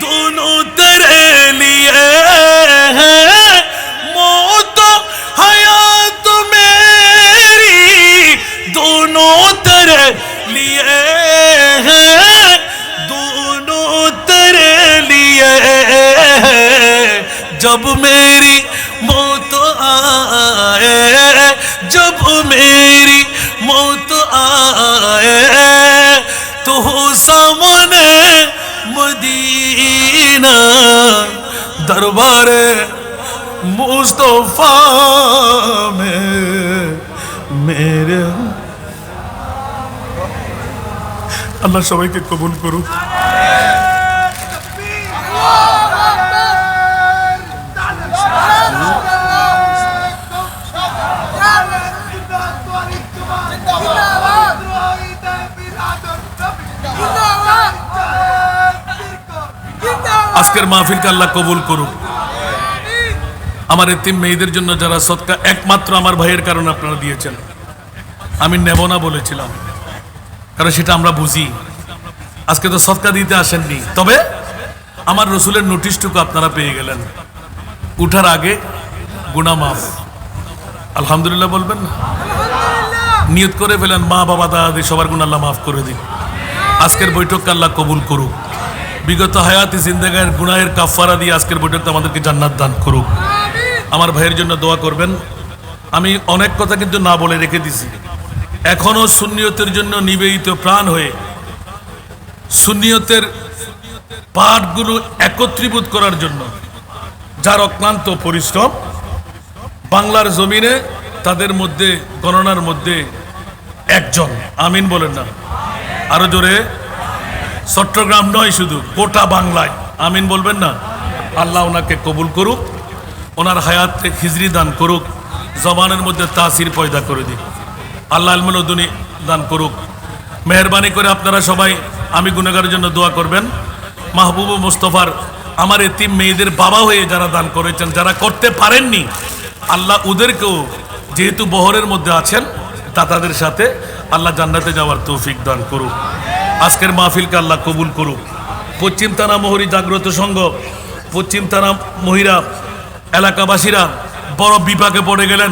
दोनों तेरे लिए है, मौत हयात मेरी दोनों तेरे लिए है, दोनों तेरे लिए है। जब मेरी मौत आए, जब मेरी मौत आए, तो सामने मदीना, दरबारे मुस्तफा में मेरे। আল্লাহ সবাইকে কবুল করুক। আজকের মাহফিলকে আল্লাহ কবুল করুক। আমার এতিম মেয়েদের জন্য যারা সদকা একমাত্র আমার ভাইয়ের কারণে আপনারা দিয়েছেন, আমি নেব না বলেছিলাম, কারণ সেটা আমরা বুঝি। আজকে তো সদকা দিতে আসেননি, তবে আমার রসুলের নোটিশটুকু আপনারা পেয়ে গেলেন। উঠার আগে গুনাহ মাফ, আলহামদুলিল্লাহ বলবেন না? নিয়ত করে ফেলেন, মা বাবা দাদা সবার গুনাহ আল্লাহ মাফ করে দিন। আজকের বৈঠককে আল্লাহ কবুল করুক। বিগত হায়াতি জিন্দেগার গুনাহের কাফারা দিয়ে আজকের বৈঠকটা আমাদেরকে জান্নাত দান করুক। আমার ভাইয়ের জন্য দোয়া করবেন। আমি অনেক কথা কিন্তু না বলে রেখে দিছি। এখনো সুন্নিয়তের জন্য নিবেদিত প্রাণ হয়ে সুন্নিয়তের পাঠগুলো একত্রীভূত করার জন্য যার অক্লান্ত পরিশ্রম, বাংলার জমিনে তাদের মধ্যে গণনার মধ্যে একজন, আমিন বলেন না? আরো জোরে। চট্টগ্রাম নয়, শুধু গোটা বাংলায় আমিন বলবেন না? আল্লাহ ওনাকে কবুল করুক, ওনার হায়াতে খিজরি দান করুক, জবানের মধ্যে তাসির পয়দা করে দিক। আল্লাহ ইলমুল দুনি দান করুক। মেহরবানি করে আপনারা সবাই আমি গুনাহগারের জন্য দোয়া করবেন। মাহবুব মুস্তফার আমার এতিম মেয়েদের বাবা হয়ে যারা দান করেছেন, যারা করতে পারেননি, আল্লাহ ওদেরকেও যেহেতু বহরের মধ্যে আছেন তাদের সাথে আল্লাহ জান্নাতে যাওয়ার তৌফিক দান করুক। আজকের মাহফিলকে আল্লাহ কবুল করুক। পশ্চিম থানা মহরী জাগ্রত সংঘ, পশ্চিম থানা মহিলা এলাকাবাসীরা বড় বিপাকে পড়ে গেলেন।